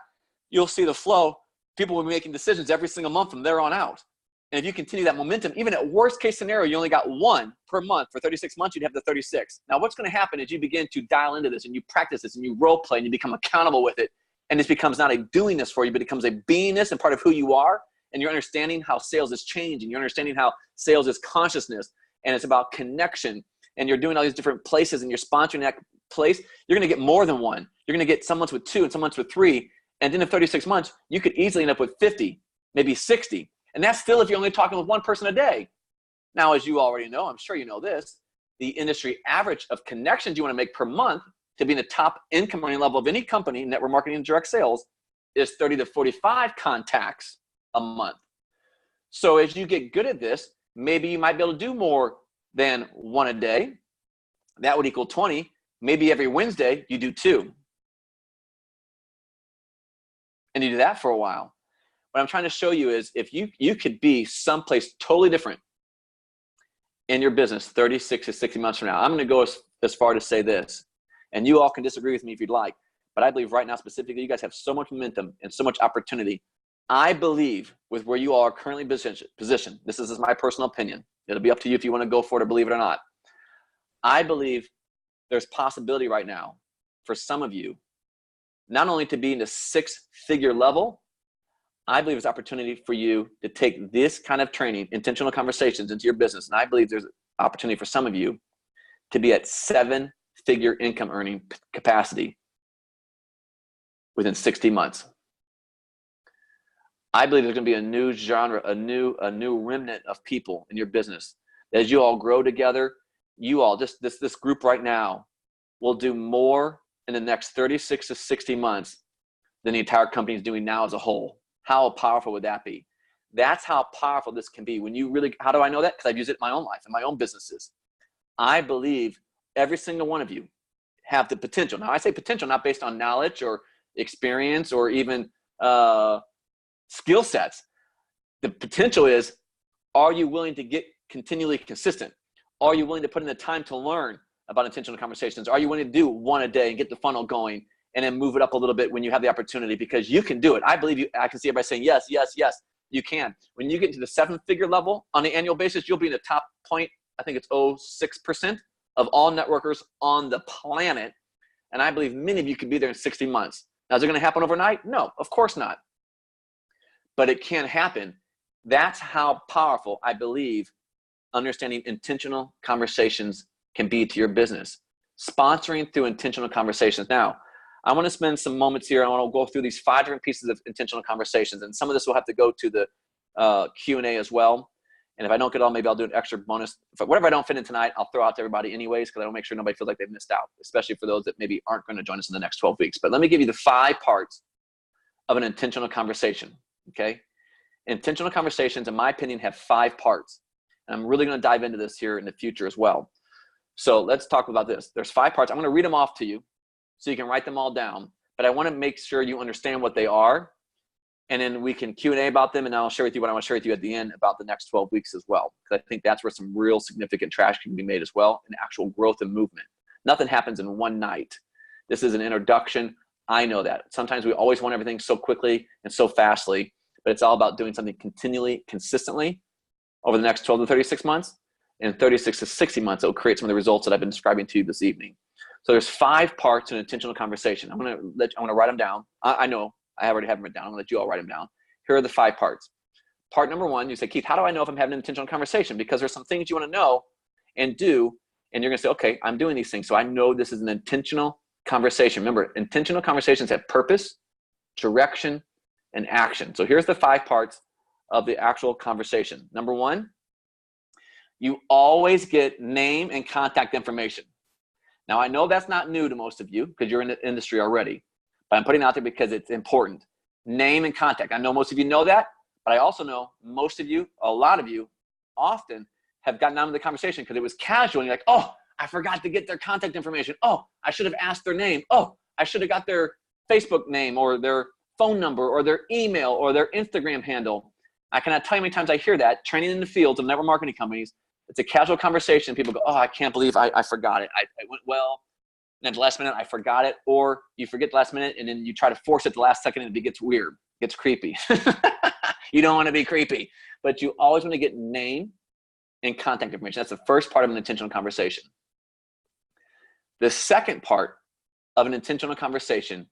you'll see the flow. People will be making decisions every single month from there on out. And if you continue that momentum, even at worst case scenario, you only got 1 per month. For 36 months, you'd have the 36. Now, what's going to happen is you begin to dial into this and you practice this and you role play and you become accountable with it. And this becomes not a doing this for you, but it becomes a beingness and part of who you are. And you're understanding how sales is changing. You're understanding how sales is consciousness. And it's about connection. And you're doing all these different places and you're sponsoring that place. You're going to get more than 1. You're going to get some months with 2 and some months with 3. And then in 36 months, you could easily end up with 50, maybe 60. And that's still if you're only talking with 1 person a day. Now, as you already know, I'm sure you know this, the industry average of connections you want to make per month to be in the top income earning level of any company, network marketing and direct sales, is 30 to 45 contacts a month. So as you get good at this, maybe you might be able to do more than 1 a day. That would equal 20. Maybe every Wednesday you do 2. And you do that for a while. What I'm trying to show you is if you could be someplace totally different in your business 36 to 60 months from now. I'm going to go as far to say this, and you all can disagree with me if you'd like, but I believe right now specifically you guys have so much momentum and so much opportunity. I believe with where you all are currently positioned, this is my personal opinion. It'll be up to you if you want to go for it or believe it or not. I believe there's possibility right now for some of you not only to be in the 6-figure level, I believe there's opportunity for you to take this kind of training, intentional conversations, into your business. And I believe there's opportunity for some of you to be at 7-figure income earning capacity within 60 months. I believe there's going to be a new genre, a new remnant of people in your business. As you all grow together, you all, this group right now will do more in the next 36 to 60 months than the entire company is doing now as a whole. How powerful would that be? That's how powerful this can be. When you really, how do I know that? Because I've used it in my own life, in my own businesses. I believe every single one of you have the potential. Now, I say potential not based on knowledge or experience or even skill sets. The potential is, are you willing to get continually consistent? Are you willing to put in the time to learn about intentional conversations? Are you willing to do 1 a day and get the funnel going and then move it up a little bit when you have the opportunity? Because you can do it. I believe you. I can see everybody saying yes, yes, yes. You can. When you get to the 7-figure level on an annual basis, you'll be in the top point. I think it's 0.6% of all networkers on the planet. And I believe many of you could be there in 60 months. Now, is it going to happen overnight? No, of course not. But it can happen That's how powerful I believe understanding intentional conversations can be to your business. Sponsoring through intentional conversations. Now, I want to spend some moments here. I want to go through these 5 different pieces of intentional conversations, and some of this will have to go to the Q&A as well. And if I don't get it all, maybe I'll do an extra bonus. Whatever I don't fit in tonight, I'll throw out to everybody anyways, because I want to make sure nobody feels like they've missed out, especially for those that maybe aren't going to join us in the next 12 weeks. But let me give you the 5 parts of an intentional conversation, okay? Intentional conversations, in my opinion, have 5 parts. And I'm really going to dive into this here in the future as well. So let's talk about this. There's 5 parts. I'm going to read them off to you so you can write them all down. But I want to make sure you understand what they are. And then we can Q&A about them, and I'll share with you what I want to share with you at the end about the next 12 weeks as well. Because I think that's where some real significant traction can be made as well, and actual growth and movement. Nothing happens in one night. This is an introduction. I know that. Sometimes we always want everything so quickly and so fastly, but it's all about doing something continually, consistently over the next 12 to 36 months. And 36 to 60 months, it will create some of the results that I've been describing to you this evening. So there's 5 parts to an intentional conversation. I'm going to write them down. I know. I already have them written down. I'm going to let you all write them down. Here are the 5 parts. Part number 1, you say, Keith, how do I know if I'm having an intentional conversation? Because there's some things you want to know and do, and you're going to say, okay, I'm doing these things, so I know this is an intentional conversation. Remember, intentional conversations have purpose, direction, and action. So here's the 5 parts of the actual conversation. Number 1, you always get name and contact information. Now, I know that's not new to most of you because you're in the industry already. But I'm putting it out there because it's important. Name and contact. I know most of you know that, but I also know most of you, a lot of you, often have gotten out of the conversation because it was casual. And you're like, oh, I forgot to get their contact information. Oh, I should have asked their name. Oh, I should have got their Facebook name or their phone number or their email or their Instagram handle. I cannot tell you how many times I hear that training in the fields of network marketing companies. It's a casual conversation. People go, oh, I can't believe I forgot it. I went well. And at the last minute, I forgot it, or you forget the last minute, and then you try to force it the last second, and it gets weird, gets creepy. You don't want to be creepy, but you always want to get name and contact information. That's the first part of an intentional conversation. The second part of an intentional conversation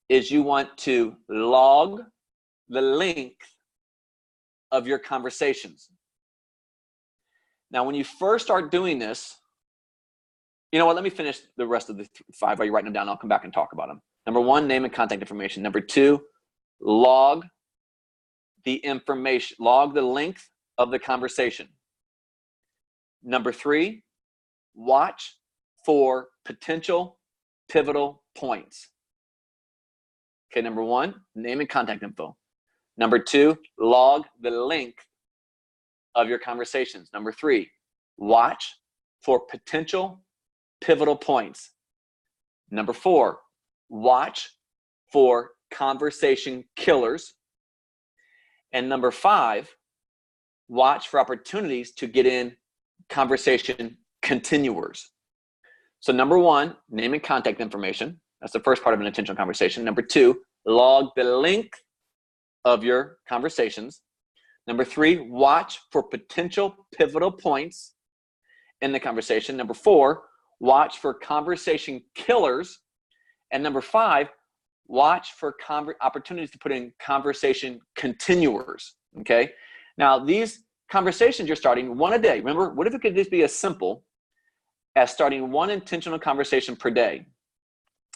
is you want to log the length of your conversations. Now, when you first start doing this, you know what? Let me finish the rest of the 5 while you're writing them down. I'll come back and talk about them. Number 1, name and contact information. Number 2, log the information, log the length of the conversation. Number 3, watch for potential pivotal points. Okay, number 1, name and contact info. Number 2, log the length of your conversations. Number 3, watch for potential pivotal points. Number 4, watch for conversation killers. And number 5, watch for opportunities to get in conversation continuers. So number 1, name and contact information. That's the first part of an intentional conversation. Number 2, log the length of your conversations. Number 3, watch for potential pivotal points in the conversation. Number 4, watch for conversation killers. And number 5, watch for opportunities to put in conversation continuers. Okay. Now, these conversations you're starting, 1 a day. Remember, what if it could just be as simple as starting 1 intentional conversation per day?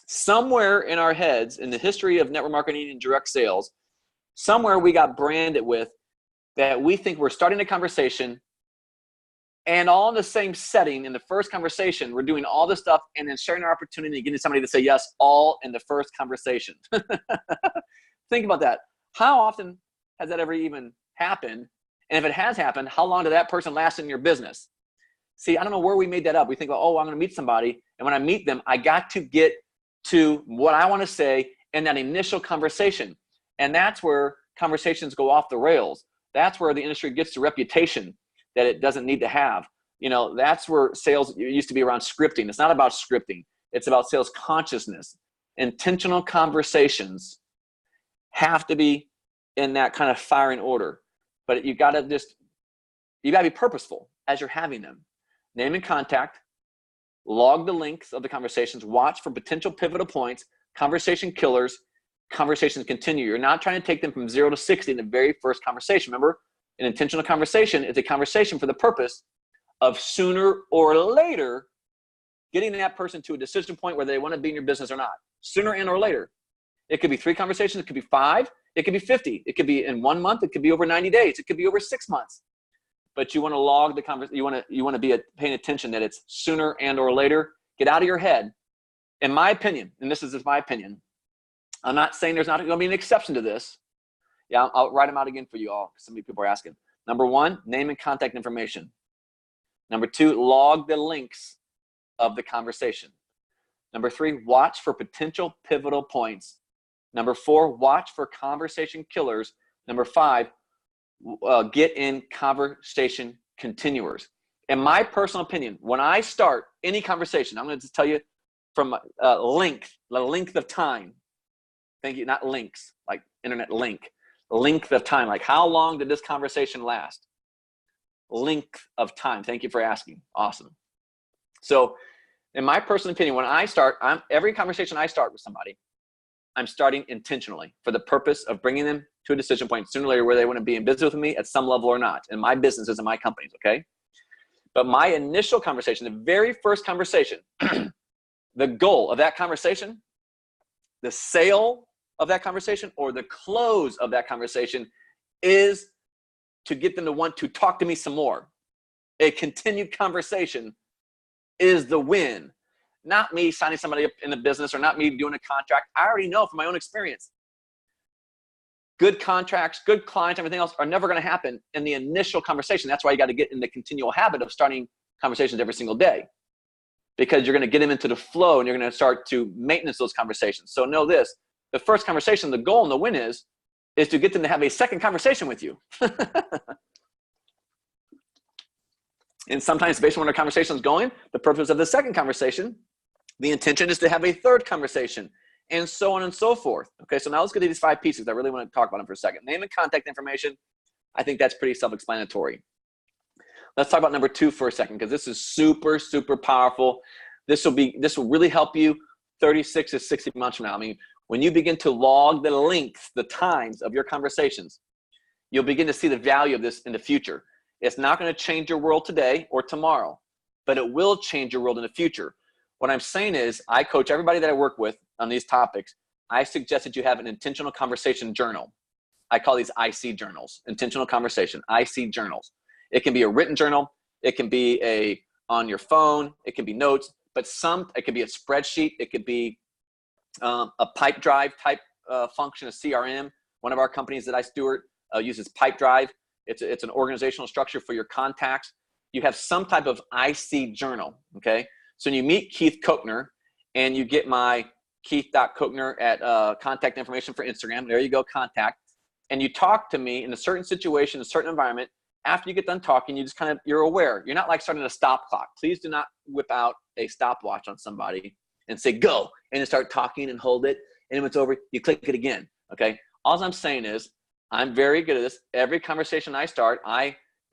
Somewhere in our heads, in the history of network marketing and direct sales, somewhere we got branded with that we think we're starting a conversation, and all in the same setting. In the first conversation, we're doing all this stuff and then sharing our opportunity and getting somebody to say yes, all in the first conversation. Think about that. How often has that ever even happened? And if it has happened, how long did that person last in your business? See, I don't know where we made that up. We think, oh, I'm going to meet somebody. And when I meet them, I got to get to what I want to say in that initial conversation. And that's where conversations go off the rails. That's where the industry gets the reputation that it doesn't need to have. You know, that's where sales used to be around scripting. It's not about scripting. It's about sales consciousness. Intentional conversations have to be in that kind of firing order. But you got to be purposeful as you're having them. Name and contact, log the lengths of the conversations, watch for potential pivotal points, conversation killers, conversations continue. You're not trying to take them from 0 to 60 in the very first conversation. Remember, An intentional conversation is a conversation for the purpose of sooner or later getting that person to a decision point where they want to be in your business or not. Sooner and or later. It could be 3 conversations. It could be 5. It could be 50. It could be in 1 month. It could be over 90 days. It could be over 6 months. But you want to log the conversation. You want to be paying attention that it's sooner and or later. Get out of your head. In my opinion, and this is just my opinion, I'm not saying there's not going to be an exception to this. Yeah, I'll write them out again for you all. Some people are asking. Number 1, name and contact information. Number 2, log the links of the conversation. Number 3, watch for potential pivotal points. Number 4, watch for conversation killers. Number 5, get in conversation continuers. In my personal opinion, when I start any conversation, I'm going to just tell you from the length of time. Thank you, not links, like internet link. Length of time, like how long did this conversation last? Length of time. Thank you for asking. Awesome. So in my personal opinion, when I start, every conversation I start with somebody, I'm starting intentionally for the purpose of bringing them to a decision point sooner or later where they want to be in business with me at some level or not, in my businesses and my companies, okay? But my initial conversation, the very first conversation, the goal of that conversation, the sale of that conversation or the close of that conversation is to get them to want to talk to me some more. A continued conversation is the win. Not me signing somebody up in the business or not me doing a contract. I already know from my own experience. Good contracts, good clients, everything else are never going to happen in the initial conversation. That's why you got to get in the continual habit of starting conversations every single day, because you're going to get them into the flow and you're going to start to maintenance those conversations. So know this, the first conversation, the goal and the win is to get them to have a second conversation with you. And sometimes based on where the conversation is going, the purpose of the second conversation, the intention is to have a third conversation, and so on and so forth. Okay, so now let's get to these 5 pieces. I really want to talk about them for a second. Name and contact information. I think that's pretty self-explanatory. Let's talk about number 2 for a second, because this is super, super powerful. This will really help you 36 to 60 months from now. I mean, when you begin to log the lengths, the times of your conversations, you'll begin to see the value of this in the future. It's not going to change your world today or tomorrow, but it will change your world in the future. What I'm saying is, I coach everybody that I work with on these topics. I suggest that you have an intentional conversation journal. I call these IC journals, intentional conversation, IC journals. It can be a written journal. It can be on your phone. It can be notes, but it could be a spreadsheet. It could be a pipe drive type function, a CRM. One of our companies that I steward uses Pipe Drive. It's an organizational structure for your contacts. You have some type of IC journal, okay? So when you meet Keith Kochner and you get my keith.kochner at contact information for Instagram, there you go, contact, and you talk to me in a certain situation, a certain environment. After you get done talking, you're aware. You're not like starting a stop clock. Please do not whip out a stopwatch on somebody and say, go, and then start talking and hold it. And when it's over, you click it again, okay? All I'm saying is, I'm very good at this. Every conversation I start,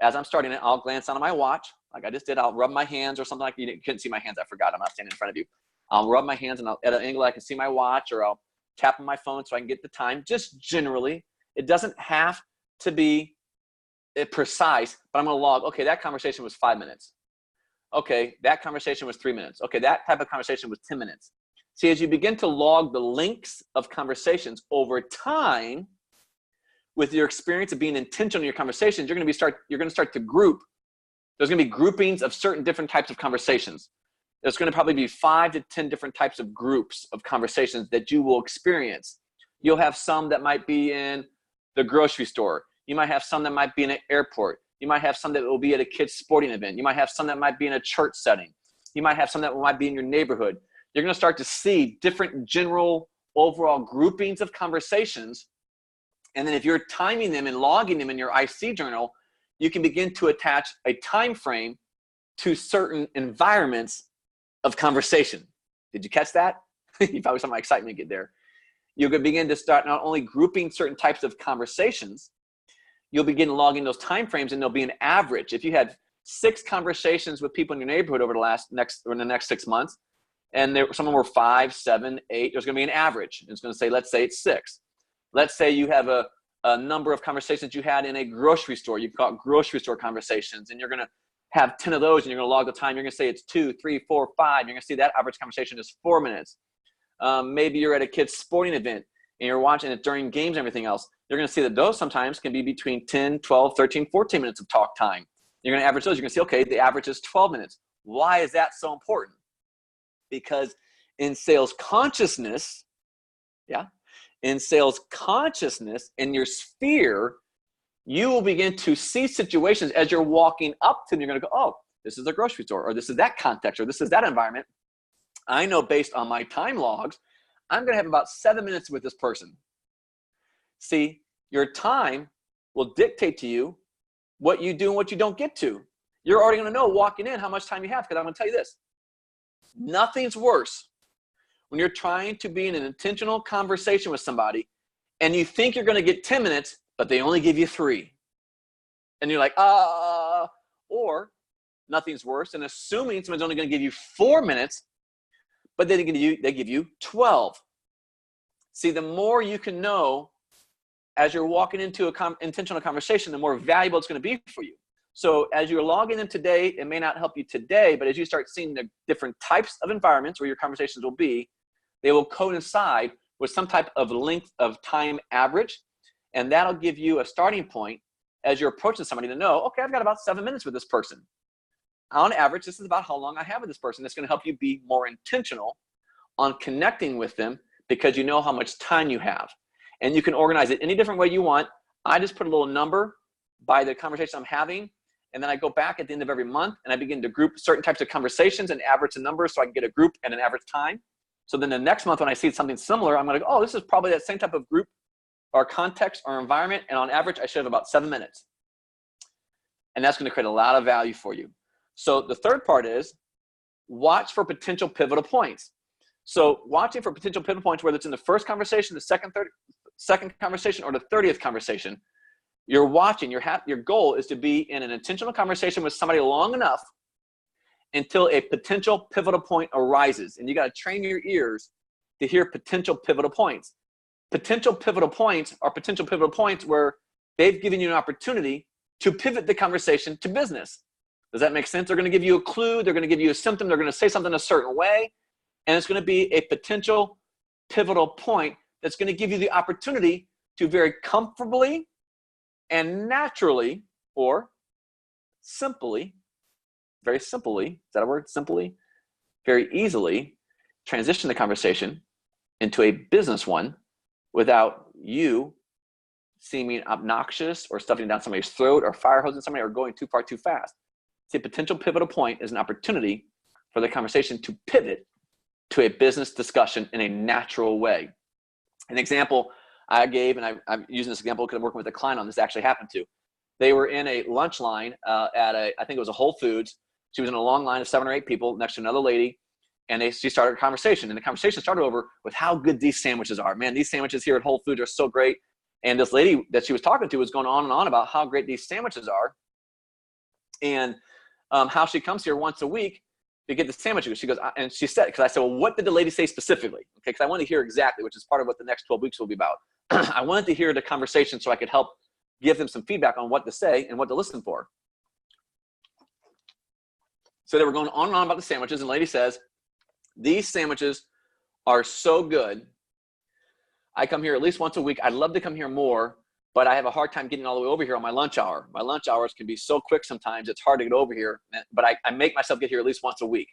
as I'm starting it, I'll glance down at my watch, like I just did. I'll rub my hands or something like that. You couldn't see my hands. I forgot. I'm not standing in front of you. I'll rub my hands and at an angle I can see my watch, or I'll tap on my phone so I can get the time. Just generally, it doesn't have to be precise, but I'm going to log, okay, that conversation was 5 minutes. Okay, that conversation was 3 minutes. Okay, that type of conversation was 10 minutes. See, as you begin to log the links of conversations over time, with your experience of being intentional in your conversations, you're going to start to group. There's going to be groupings of certain different types of conversations. There's going to probably be 5 to 10 different types of groups of conversations that you will experience. You'll have some that might be in the grocery store. You might have some that might be in an airport. You might have some that will be at a kid's sporting event. You might have some that might be in a church setting. You might have some that might be in your neighborhood. You're going to start to see different general overall groupings of conversations. And then if you're timing them and logging them in your IC journal, you can begin to attach a time frame to certain environments of conversation. Did you catch that? You probably saw my excitement get there. You're going to begin to start not only grouping certain types of conversations, you'll begin logging those time frames, and there'll be an average. If you had 6 conversations with people in your neighborhood over in the next 6 months, and some of them were 5, 7, 8, there's going to be an average. It's going to say, let's say it's 6. Let's say you have a a number of conversations you had in a grocery store. You've got grocery store conversations, and you're going to have 10 of those, and you're going to log the time. You're going to say it's 2, 3, 4, 5. You're going to see that average conversation is 4 minutes. Maybe you're at a kid's sporting event, and you're watching it during games and everything else. You're going to see that those sometimes can be between 10, 12, 13, 14 minutes of talk time. You're going to average those. You're going to see, okay, the average is 12 minutes. Why is that so important? Because in sales consciousness, in your sphere, you will begin to see situations as you're walking up to them. You're going to go, oh, this is a grocery store, or this is that context, or this is that environment. I know based on my time logs, I'm going to have about 7 minutes with this person. See, your time will dictate to you what you do and what you don't get to. You're already going to know walking in how much time you have, because I'm going to tell you this. Nothing's worse when you're trying to be in an intentional conversation with somebody and you think you're going to get 10 minutes, but they only give you 3. And you're like, or nothing's worse than assuming someone's only going to give you 4 minutes, but they give you 12. See, the more you can know as you're walking into an intentional conversation, the more valuable it's going to be for you. So as you're logging in today, it may not help you today, but as you start seeing the different types of environments where your conversations will be, they will coincide with some type of length of time average. And that'll give you a starting point as you're approaching somebody to know, okay, I've got about 7 minutes with this person. On average, this is about how long I have with this person. It's going to help you be more intentional on connecting with them because you know how much time you have. And you can organize it any different way you want. I just put a little number by the conversation I'm having, and then I go back at the end of every month and I begin to group certain types of conversations and average the numbers so I can get a group and an average time. So then the next month when I see something similar, I'm going to go, oh, this is probably that same type of group or context or environment, and on average, I should have about 7 minutes. And that's going to create a lot of value for you. So the third part is watch for potential pivotal points. So watching for potential pivotal points, whether it's in the first conversation, the second conversation, or the 30th conversation, you're watching. Your goal is to be in an intentional conversation with somebody long enough until a potential pivotal point arises. And you got to train your ears to hear potential pivotal points. Potential pivotal points are potential pivotal points where they've given you an opportunity to pivot the conversation to business. Does that make sense? They're going to give you a clue. They're going to give you a symptom. They're going to say something a certain way. And it's going to be a potential pivotal point that's going to give you the opportunity to very comfortably and naturally, or simply, very simply, is that a word? Simply, very easily transition the conversation into a business one without you seeming obnoxious or stuffing down somebody's throat or fire hosing somebody or going too far too fast. See, a potential pivotal point is an opportunity for the conversation to pivot to a business discussion in a natural way. An example I gave, and I'm using this example because I'm working with a client on this, actually happened to. They were in a lunch line I think it was a Whole Foods. She was in a long line of 7 or 8 people next to another lady, and she started a conversation. And the conversation started over with how good these sandwiches are. Man, these sandwiches here at Whole Foods are so great. And this lady that she was talking to was going on and on about how great these sandwiches are, and how she comes here once a week to get the sandwiches. She goes, and she said, because I said, well, what did the lady say specifically? Okay, because I want to hear exactly, which is part of what the next 12 weeks will be about. I wanted to hear the conversation so I could help give them some feedback on what to say and what to listen for. So they were going on and on about the sandwiches, and the lady says, these sandwiches are so good. I come here at least once a week. I'd love to come here more, but I have a hard time getting all the way over here on my lunch hour. My lunch hours can be so quick sometimes, it's hard to get over here, but I make myself get here at least once a week.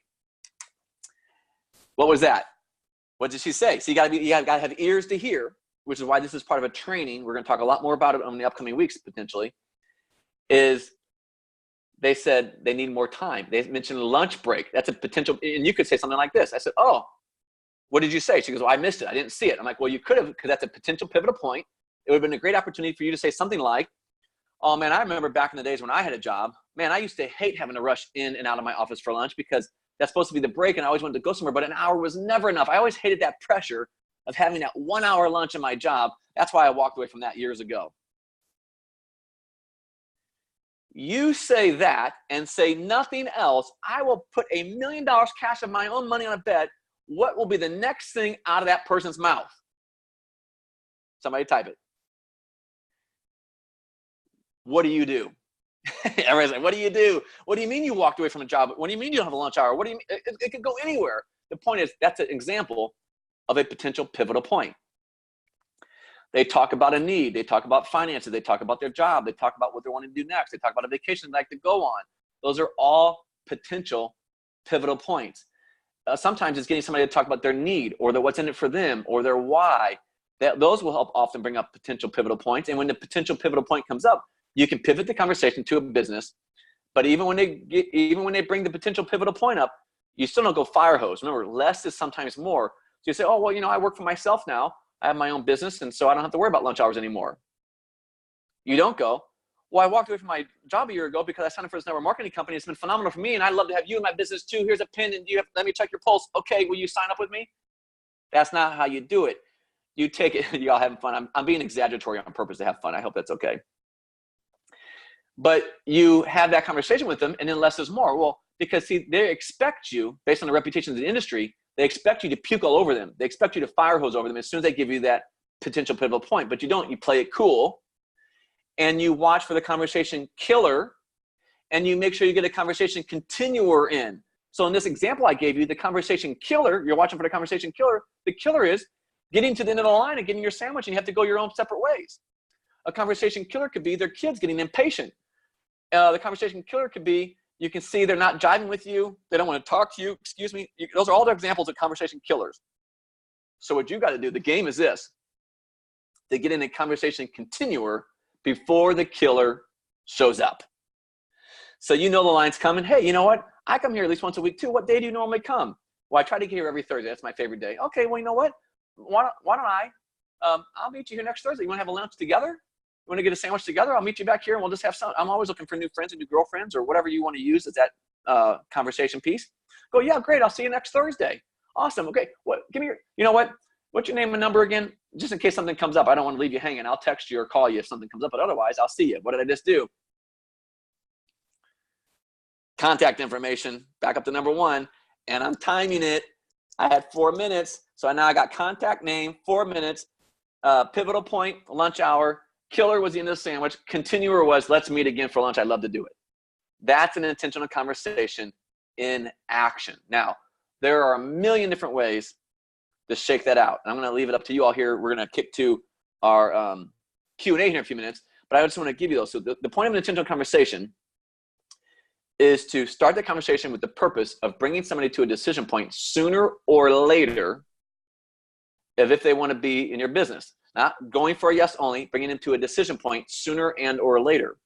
What was that? What did she say? So you gotta have ears to hear, which is why this is part of a training. We're gonna talk a lot more about it in the upcoming weeks, potentially, is they said they need more time. They mentioned a lunch break. That's a potential, and you could say something like this. I said, oh, what did you say? She goes, well, I missed it. I didn't see it. I'm like, well, you could have, because that's a potential pivotal point. It would have been a great opportunity for you to say something like, oh man, I remember back in the days when I had a job, man, I used to hate having to rush in and out of my office for lunch because that's supposed to be the break and I always wanted to go somewhere, but an hour was never enough. I always hated that pressure of having that 1 hour lunch in my job. That's why I walked away from that years ago. You say that and say nothing else. I will put $1 million cash of my own money on a bet. What will be the next thing out of that person's mouth? Somebody type it. What do you do? Everybody's like, what do you do? What do you mean you walked away from a job? What do you mean you don't have a lunch hour? What do you mean? It could go anywhere. The point is, that's an example of a potential pivotal point. They talk about a need. They talk about finances. They talk about their job. They talk about what they want to do next. They talk about a vacation they'd like to go on. Those are all potential pivotal points. Sometimes it's getting somebody to talk about their need or what's in it for them or their why. Those will help often bring up potential pivotal points. And when the potential pivotal point comes up, you can pivot the conversation to a business. But even when they bring the potential pivotal point up, you still don't go fire hose. Remember, less is sometimes more. So you say, oh, well, I work for myself now. I have my own business, and so I don't have to worry about lunch hours anymore. You don't go, well, I walked away from my job a year ago because I signed up for this network marketing company. It's been phenomenal for me, and I'd love to have you in my business too. Here's a pin, and let me check your pulse. Okay, will you sign up with me? That's not how you do it. You take it, y'all having fun. I'm being exaggeratory on purpose to have fun. I hope that's okay. But you have that conversation with them, and then less is more. Well, because see, they expect you, based on the reputation of the industry, they expect you to puke all over them. They expect you to fire hose over them as soon as they give you that potential pivotal point. But you don't. You play it cool, and you watch for the conversation killer, and you make sure you get a conversation continuer in. So in this example I gave you, the conversation killer, you're watching for the conversation killer. The killer is getting to the end of the line and getting your sandwich, and you have to go your own separate ways. A conversation killer could be their kids getting impatient. The conversation killer could be, you can see they're not jiving with you. They don't want to talk to you. Excuse me. Those are all the examples of conversation killers. So what you got to do, the game is this. They get in a conversation continuer before the killer shows up. So the line's coming. Hey, you know what? I come here at least once a week too. What day do you normally come? Well, I try to get here every Thursday. That's my favorite day. Okay, well, you know what? Why don't I? I'll meet you here next Thursday. You want to have a lunch together? You want to get a sandwich together? I'll meet you back here and we'll just have some. I'm always looking for new friends and new girlfriends or whatever you want to use as that conversation piece. Go, yeah, great. I'll see you next Thursday. Awesome. Okay. Give me you know what? What's your name and number again? Just in case something comes up. I don't want to leave you hanging. I'll text you or call you if something comes up, but otherwise I'll see you. What did I just do? Contact information, back up to number 1, and I'm timing it. I had 4 minutes. So now I got contact name, 4 minutes, pivotal point, lunch hour. Killer was the end of the sandwich. Continuer was, let's meet again for lunch. I'd love to do it. That's an intentional conversation in action. Now, there are a million different ways to shake that out. And I'm going to leave it up to you all here. We're going to kick to our Q&A here in a few minutes. But I just want to give you those. So the point of an intentional conversation is to start the conversation with the purpose of bringing somebody to a decision point sooner or later if they want to be in your business. Not going for a yes only, bringing them to a decision point sooner and or later.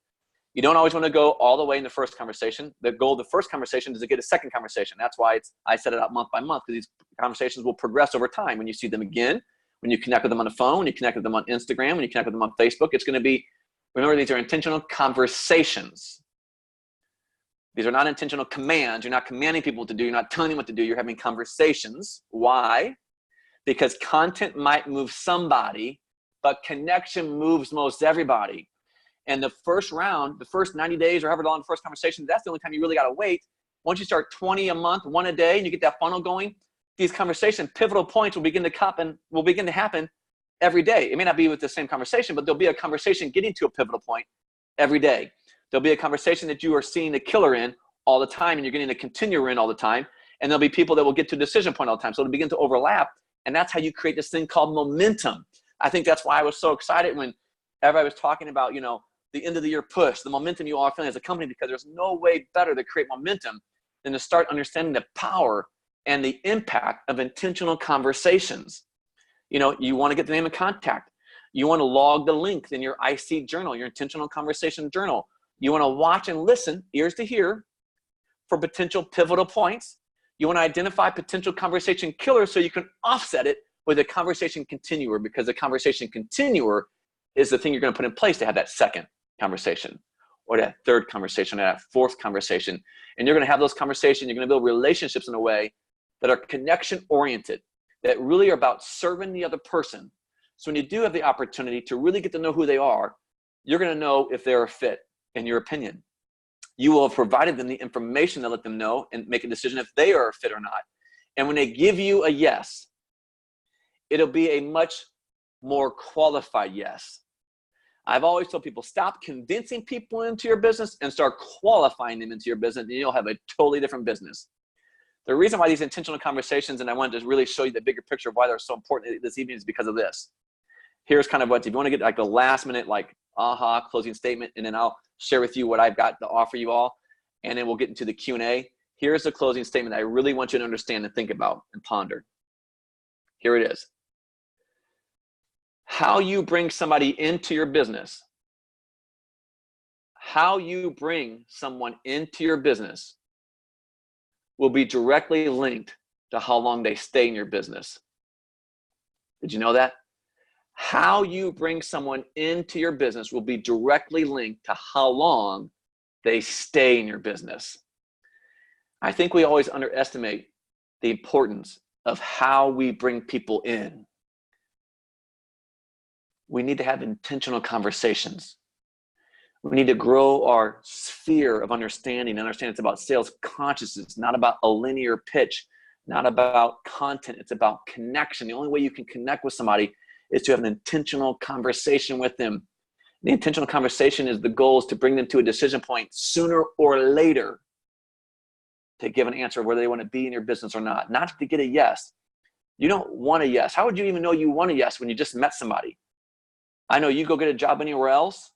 You don't always want to go all the way in the first conversation. The goal of the first conversation is to get a second conversation. That's why I set it up month by month, because these conversations will progress over time. When you see them again, when you connect with them on the phone, when you connect with them on Instagram, when you connect with them on Facebook, it's going to be, remember, these are intentional conversations. These are not intentional commands. You're not commanding people what to do. You're not telling them what to do. You're having conversations. Why? Because content might move somebody, but connection moves most everybody. And the first round, the first 90 days or however long the first conversation, that's the only time you really got to wait. Once you start 20 a month, 1 a day, and you get that funnel going, these conversation pivotal points will begin to happen every day. It may not be with the same conversation, but there'll be a conversation getting to a pivotal point every day. There'll be a conversation that you are seeing the killer in all the time, and you're getting the continuer in all the time. And there'll be people that will get to a decision point all the time. So it'll begin to overlap. And that's how you create this thing called momentum. I think that's why I was so excited when everybody was talking about, the end of the year push, the momentum you all are feeling as a company, because there's no way better to create momentum than to start understanding the power and the impact of intentional conversations. You want to get the name of contact. You want to log the link in your IC journal, your intentional conversation journal. You want to watch and listen, ears to hear, for potential pivotal points. You want to identify potential conversation killers so you can offset it with a conversation continuer, because the conversation continuer is the thing you're going to put in place to have that second conversation or that third conversation or that fourth conversation. And you're going to have those conversations. You're going to build relationships in a way that are connection oriented, that really are about serving the other person. So when you do have the opportunity to really get to know who they are, you're going to know if they're a fit, in your opinion. You will have provided them the information to let them know and make a decision if they are a fit or not. And when they give you a yes, it'll be a much more qualified yes. I've always told people, stop convincing people into your business and start qualifying them into your business, and you'll have a totally different business. The reason why these intentional conversations, and I wanted to really show you the bigger picture of why they're so important this evening, is because of this. Here's kind of what, if you want to get like the last minute, like aha closing statement, and then I'll share with you what I've got to offer you all, and then we'll get into the Q&A. Here's the closing statement I really want you to understand and think about and ponder. Here it is. How you bring somebody into your business, how you bring someone into your business will be directly linked to how long they stay in your business. Did you know that? How you bring someone into your business will be directly linked to how long they stay in your business. I think we always underestimate the importance of how we bring people in. We need to have intentional conversations. We need to grow our sphere of understanding. Understand it's about sales consciousness, not about a linear pitch, not about content. It's about connection. The only way you can connect with somebody is to have an intentional conversation with them. The intentional conversation is the goal is to bring them to a decision point sooner or later to give an answer of whether they want to be in your business or not to get a yes. You don't want a yes. How would you even know you want a yes when you just met somebody? I know you go get a job anywhere else,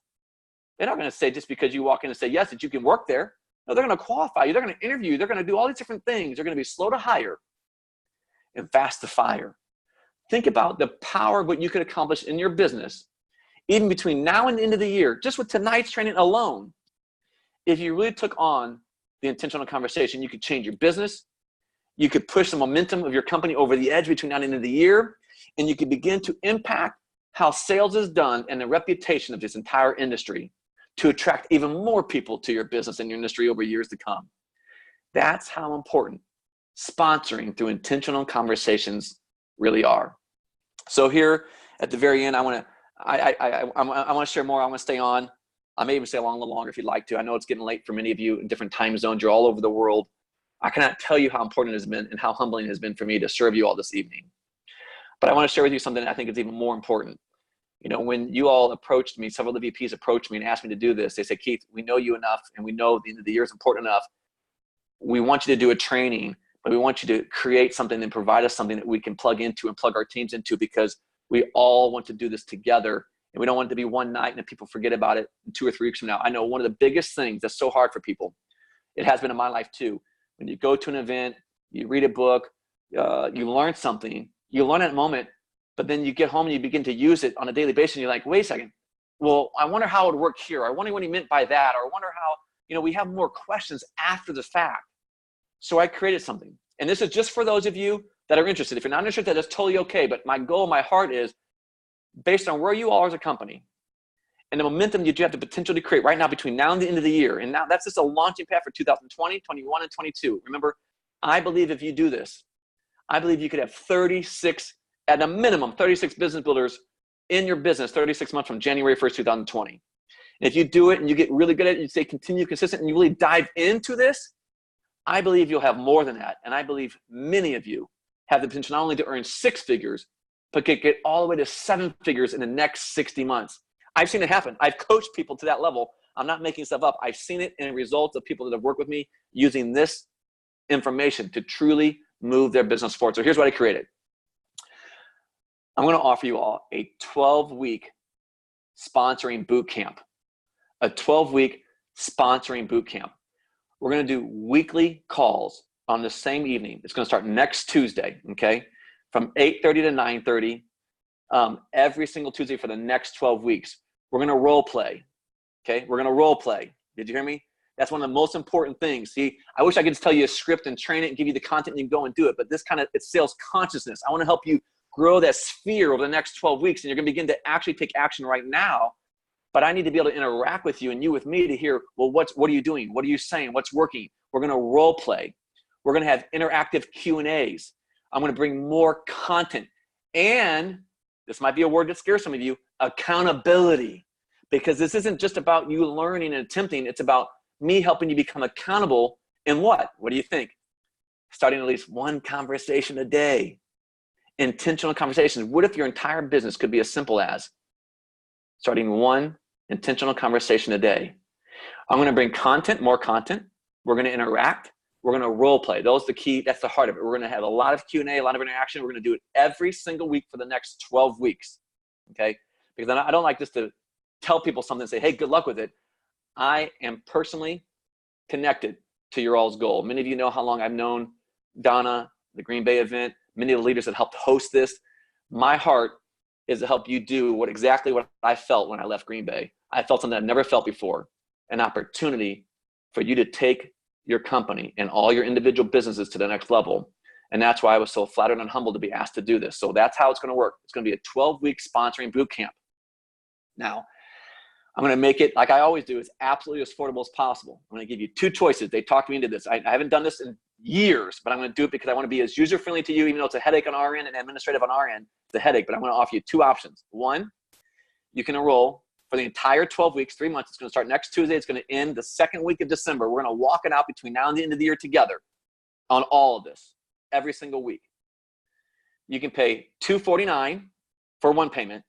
they're not going to say just because you walk in and say yes that you can work there. No, they're going to qualify you. They're going to interview you. They're going to do all these different things. They're going to be slow to hire and fast to fire. Think about the power of what you could accomplish in your business, even between now and the end of the year, just with tonight's training alone. If you really took on the intentional conversation, you could change your business. You could push the momentum of your company over the edge between now and the end of the year, and you could begin to impact how sales is done and the reputation of this entire industry to attract even more people to your business and your industry over years to come. That's how important sponsoring through intentional conversations really are. So here at the very end, I want to share more. I want to stay on. I may even stay along a little longer if you'd like to. I know it's getting late for many of you in different time zones. You're all over the world. I cannot tell you how important it has been and how humbling it has been for me to serve you all this evening. But I want to share with you something that I think is even more important. You know, when you all approached me, several of the VPs approached me and asked me to do this. They said, Keith, we know you enough and we know the end of the year is important enough. We want you to do a training, but we want you to create something and provide us something that we can plug into and plug our teams into, because we all want to do this together. And we don't want it to be one night and then people forget about it 2 or 3 weeks from now. I know one of the biggest things that's so hard for people, it has been in my life too. When you go to an event, you read a book, you learn something, you learn at a moment, but then you get home and you begin to use it on a daily basis. And you're like, wait a second. Well, I wonder how it would work here. I wonder what he meant by that. Or I wonder how, we have more questions after the fact. So I created something. And this is just for those of you that are interested. If you're not interested, that's totally okay. But my goal, my heart is based on where you are as a company and the momentum that you have the potential to create right now between now and the end of the year. And now that's just a launching pad for 2020, 21, and 22. Remember, I believe if you do this, I believe you could have 36, at a minimum, 36 business builders in your business 36 months from January 1st, 2020. And if you do it and you get really good at it, you stay continue consistent and you really dive into this, I believe you'll have more than that. And I believe many of you have the potential not only to earn 6 figures, but get all the way to 7 figures in the next 60 months. I've seen it happen. I've coached people to that level. I'm not making stuff up. I've seen it in results of people that have worked with me using this information to truly move their business forward. So here's what I created. I'm going to offer you all a 12-week sponsoring boot camp. A 12-week sponsoring boot camp. We're going to do weekly calls on the same evening. It's going to start next Tuesday, okay? From 8:30 to 9:30, every single Tuesday for the next 12 weeks. We're going to role play, okay? We're going to role play. Did you hear me? That's one of the most important things. See, I wish I could just tell you a script and train it and give you the content and you can go and do it, but this it's sales consciousness. I want to help you grow that sphere over the next 12 weeks, and you're going to begin to actually take action right now. But I need to be able to interact with you and you with me to hear, well, what are you doing? What are you saying? What's working? We're going to role play. We're going to have interactive Q&As. I'm going to bring more content. And this might be a word that scares some of you, accountability. Because this isn't just about you learning and attempting. It's about me helping you become accountable in what? What do you think? Starting at least one conversation a day. Intentional conversations. What if your entire business could be as simple as starting one intentional conversation a day. I'm going to bring content, more content. We're going to interact. We're going to role play. Those are the key. That's the heart of it. We're going to have a lot of Q&A, a lot of interaction. We're going to do it every single week for the next 12 weeks. Okay? Because I don't like just to tell people something and say, hey, good luck with it. I am personally connected to your all's goal. Many of you know how long I've known Donna, the Green Bay event, many of the leaders that helped host this. My heart is to help you do exactly what I felt when I left Green Bay. I felt something I've never felt before, an opportunity for you to take your company and all your individual businesses to the next level. And that's why I was so flattered and humbled to be asked to do this. So that's how it's going to work. It's going to be a 12-week sponsoring boot camp. Now, I'm going to make it, like I always do, as absolutely as affordable as possible. I'm going to give you two choices. They talked me into this. I haven't done this in years, but I'm going to do it because I want to be as user-friendly to you, even though it's a headache on our end and administrative on our end. It's a headache, but I'm going to offer you two options. One, you can enroll for the entire 12 weeks, 3 months. It's going to start next Tuesday. It's going to end the second week of December. We're going to walk it out between now and the end of the year together on all of this, every single week. You can pay $249 for one payment,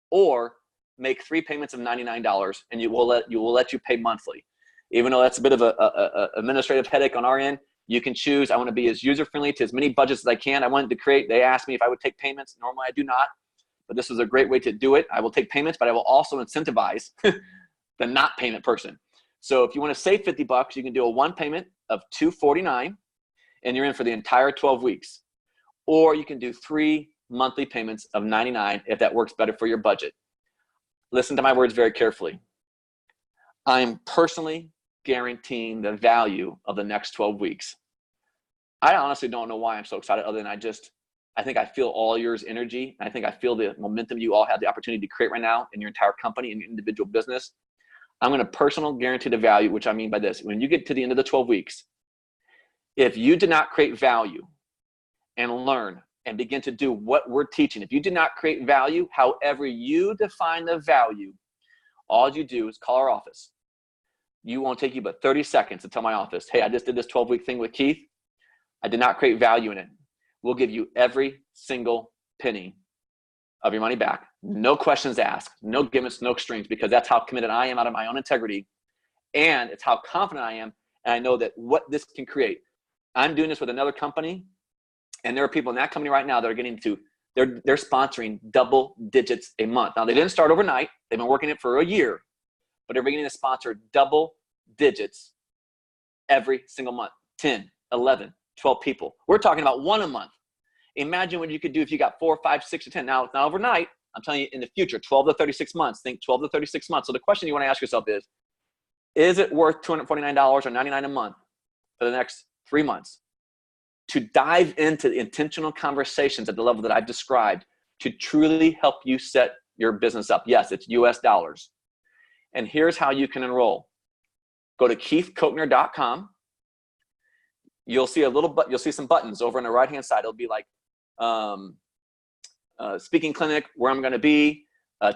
or make 3 payments of $99, and you will let you pay monthly. Even though that's a bit of a administrative headache on our end, you can choose. I want to be as user-friendly to as many budgets as I can. I wanted to create, they asked me if I would take payments. Normally I do not, but this is a great way to do it. I will take payments, but I will also incentivize the not payment person. So if you want to save $50, you can do a one payment of $249, and you're in for the entire 12 weeks. Or you can do 3 monthly payments of $99 if that works better for your budget. Listen to my words very carefully. I'm personally guaranteeing the value of the next 12 weeks. I honestly don't know why I'm so excited, other than I think I feel all yours energy. I think I feel the momentum you all have the opportunity to create right now in your entire company and your individual business. I'm going to personally guarantee the value, which I mean by this. When you get to the end of the 12 weeks, if you did not create value and learn and begin to do what we're teaching, if you did not create value, however you define the value, all you do is call our office. You won't take you but 30 seconds to tell my office, hey, I just did this 12-week thing with Keith. I did not create value in it. We'll give you every single penny of your money back. No questions asked, no gimmicks, no strings, because that's how committed I am out of my own integrity. And it's how confident I am. And I know that what this can create. I'm doing this with another company, and there are people in that company right now that are getting to, they're sponsoring double digits a month. Now, they didn't start overnight. They've been working it for a year, but they're beginning to sponsor double digits every single month. 10, 11, 12 people. We're talking about one a month. Imagine what you could do if you got 4, 5, 6, or 10. Now, it's not overnight. I'm telling you, in the future, 12 to 36 months. Think 12 to 36 months. So the question you want to ask yourself is it worth $249 or $99 a month for the next 3 months to dive into the intentional conversations at the level that I've described to truly help you set your business up? Yes, it's US dollars. And here's how you can enroll. Go to keithcoatner.com. You'll see you'll see some buttons over on the right-hand side. It'll be like speaking clinic, where I'm going to be,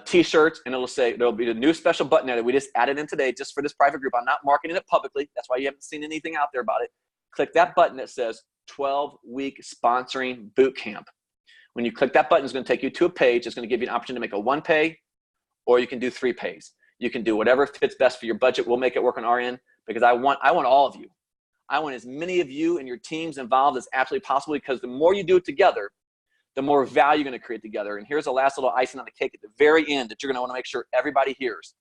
t-shirts, and it'll say, there'll be a new special button there that we just added in today just for this private group. I'm not marketing it publicly. That's why you haven't seen anything out there about it. Click that button that says 12-week sponsoring boot camp. When you click that button, it's going to take you to a page. It's going to give you an option to make a 1 pay, or you can do 3 pays. You can do whatever fits best for your budget. We'll make it work on our end, because I want all of you. I want as many of you and your teams involved as absolutely possible, because the more you do it together, the more value you're going to create together. And here's the last little icing on the cake at the very end that you're going to want to make sure everybody hears.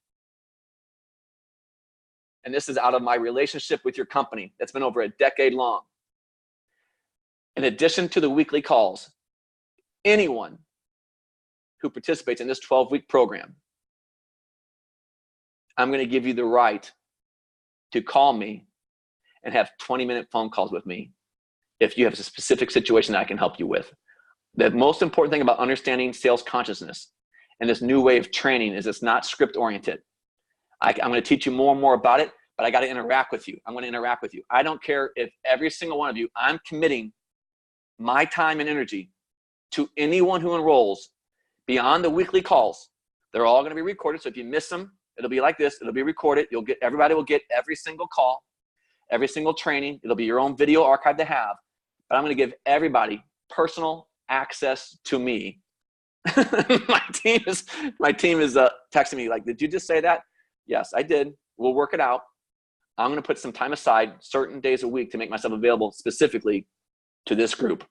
And this is out of my relationship with your company that's been over a decade long. In addition to the weekly calls, anyone who participates in this 12-week program, I'm going to give you the right to call me and have 20-minute phone calls with me if you have a specific situation that I can help you with. The most important thing about understanding sales consciousness and this new way of training is it's not script-oriented. I'm going to teach you more and more about it, but I got to interact with you. I'm going to interact with you. I don't care if every single one of you, I'm committing my time and energy to anyone who enrolls beyond the weekly calls. They're all going to be recorded, so if you miss them, it'll be like this. It'll be recorded. Everybody will get every single call, every single training. It'll be your own video archive to have. But I'm going to give everybody personal access to me. my team is texting me like, did you just say that? Yes, I did. We'll work it out. I'm going to put some time aside certain days a week to make myself available specifically to this group.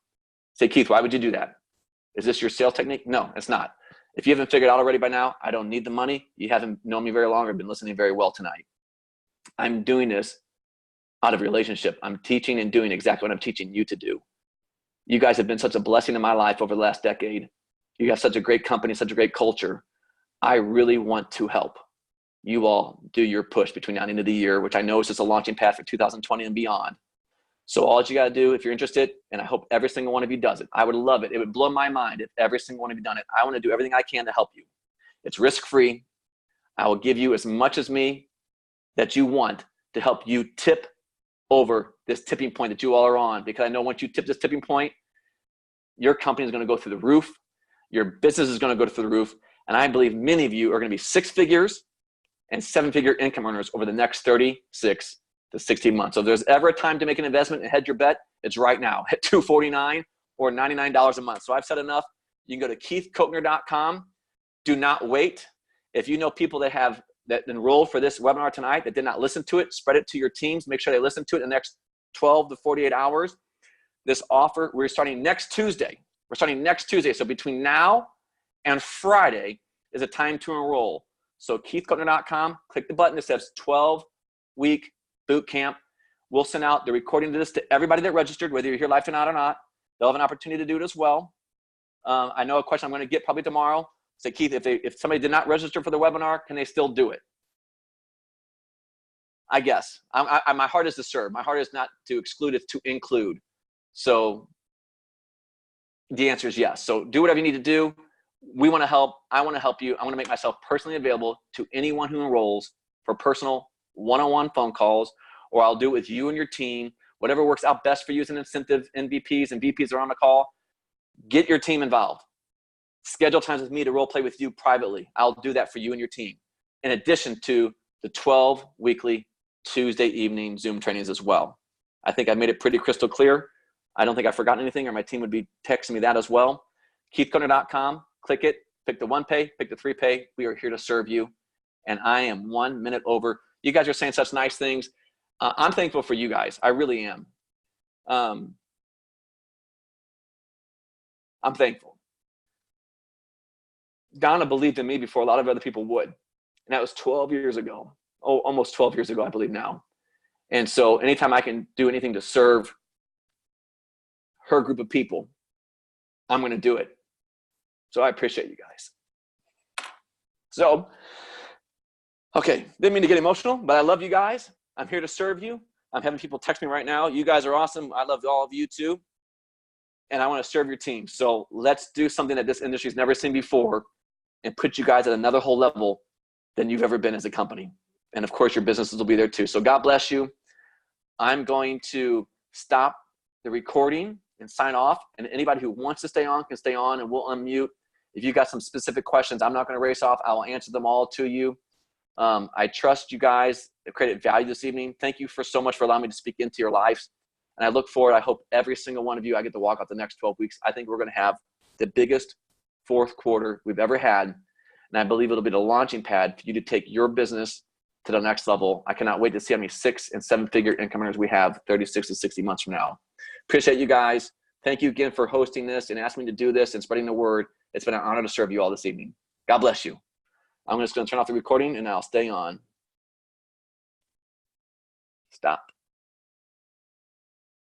Say, Keith, why would you do that? Is this your sales technique? No, it's not. If you haven't figured out already by now, I don't need the money. You haven't known me very long or been listening very well tonight. I'm doing this out of relationship. I'm teaching and doing exactly what I'm teaching you to do. You guys have been such a blessing in my life over the last decade. You have such a great company, such a great culture. I really want to help you all do your push between now and the end of the year, which I know is just a launching pad for 2020 and beyond. So all you got to do, if you're interested, and I hope every single one of you does it, I would love it. It would blow my mind if every single one of you done it. I want to do everything I can to help you. It's risk-free. I will give you as much as me that you want to help you tip over this tipping point that you all are on, because I know once you tip this tipping point, your company is going to go through the roof. Your business is going to go through the roof. And I believe many of you are going to be 6 figures and 7-figure income earners over the next 36 to 60 months. So if there's ever a time to make an investment and hedge your bet, it's right now at $249 or $99 a month. So I've said enough. You can go to keithcochner.com. Do not wait. If you know people that enrolled for this webinar tonight that did not listen to it, spread it to your teams. Make sure they listen to it in the next 12 to 48 hours. This offer, we're starting next Tuesday. So between now and Friday is a time to enroll. So keithcochner.com, click the button that says 12-week boot camp. We'll send out the recording of this to everybody that registered, whether you're here live tonight or not. They'll have an opportunity to do it as well. I know a question I'm going to get probably tomorrow. Say, Keith, if somebody did not register for the webinar, can they still do it? I guess. My heart is to serve. My heart is not to exclude, it's to include. So the answer is yes. So do whatever you need to do. We want to help. I want to help you. I want to make myself personally available to anyone who enrolls for personal one-on-one phone calls, or I'll do it with you and your team. Whatever works out best for you as an incentive. NVPs and VPs are on the call. Get your team involved. Schedule times with me to role play with you privately. I'll do that for you and your team, in addition to the 12 weekly Tuesday evening Zoom trainings as well. I think I made it pretty crystal clear. I don't think I've forgotten anything, or my team would be texting me that as well. KeithCochner.com, click it, pick the 1 pay, pick the 3 pay. We are here to serve you. And I am 1 minute over. You guys are saying such nice things. I'm thankful for you guys. I really am. I'm thankful. Donna believed in me before a lot of other people would. And that was 12 years ago. Oh, almost 12 years ago, I believe now. And so anytime I can do anything to serve her group of people, I'm going to do it. So I appreciate you guys. So, okay, didn't mean to get emotional, but I love you guys. I'm here to serve you. I'm having people text me right now. You guys are awesome. I love all of you too. And I want to serve your team. So let's do something that this industry's never seen before and put you guys at another whole level than you've ever been as a company. And of course, your businesses will be there too. So God bless you. I'm going to stop the recording and sign off. And anybody who wants to stay on can stay on, and we'll unmute. If you got some specific questions, I'm not going to race off. I will answer them all to you. I trust you guys have created value this evening. Thank you so much for allowing me to speak into your lives. And I look forward, I hope every single one of you, I get to walk out the next 12 weeks. I think we're going to have the biggest fourth quarter we've ever had. And I believe it'll be the launching pad for you to take your business to the next level. I cannot wait to see how many 6- and 7-figure income earners we have 36 to 60 months from now. Appreciate you guys. Thank you again for hosting this and asking me to do this and spreading the word. It's been an honor to serve you all this evening. God bless you. I'm just going to turn off the recording and I'll stay on. Stop.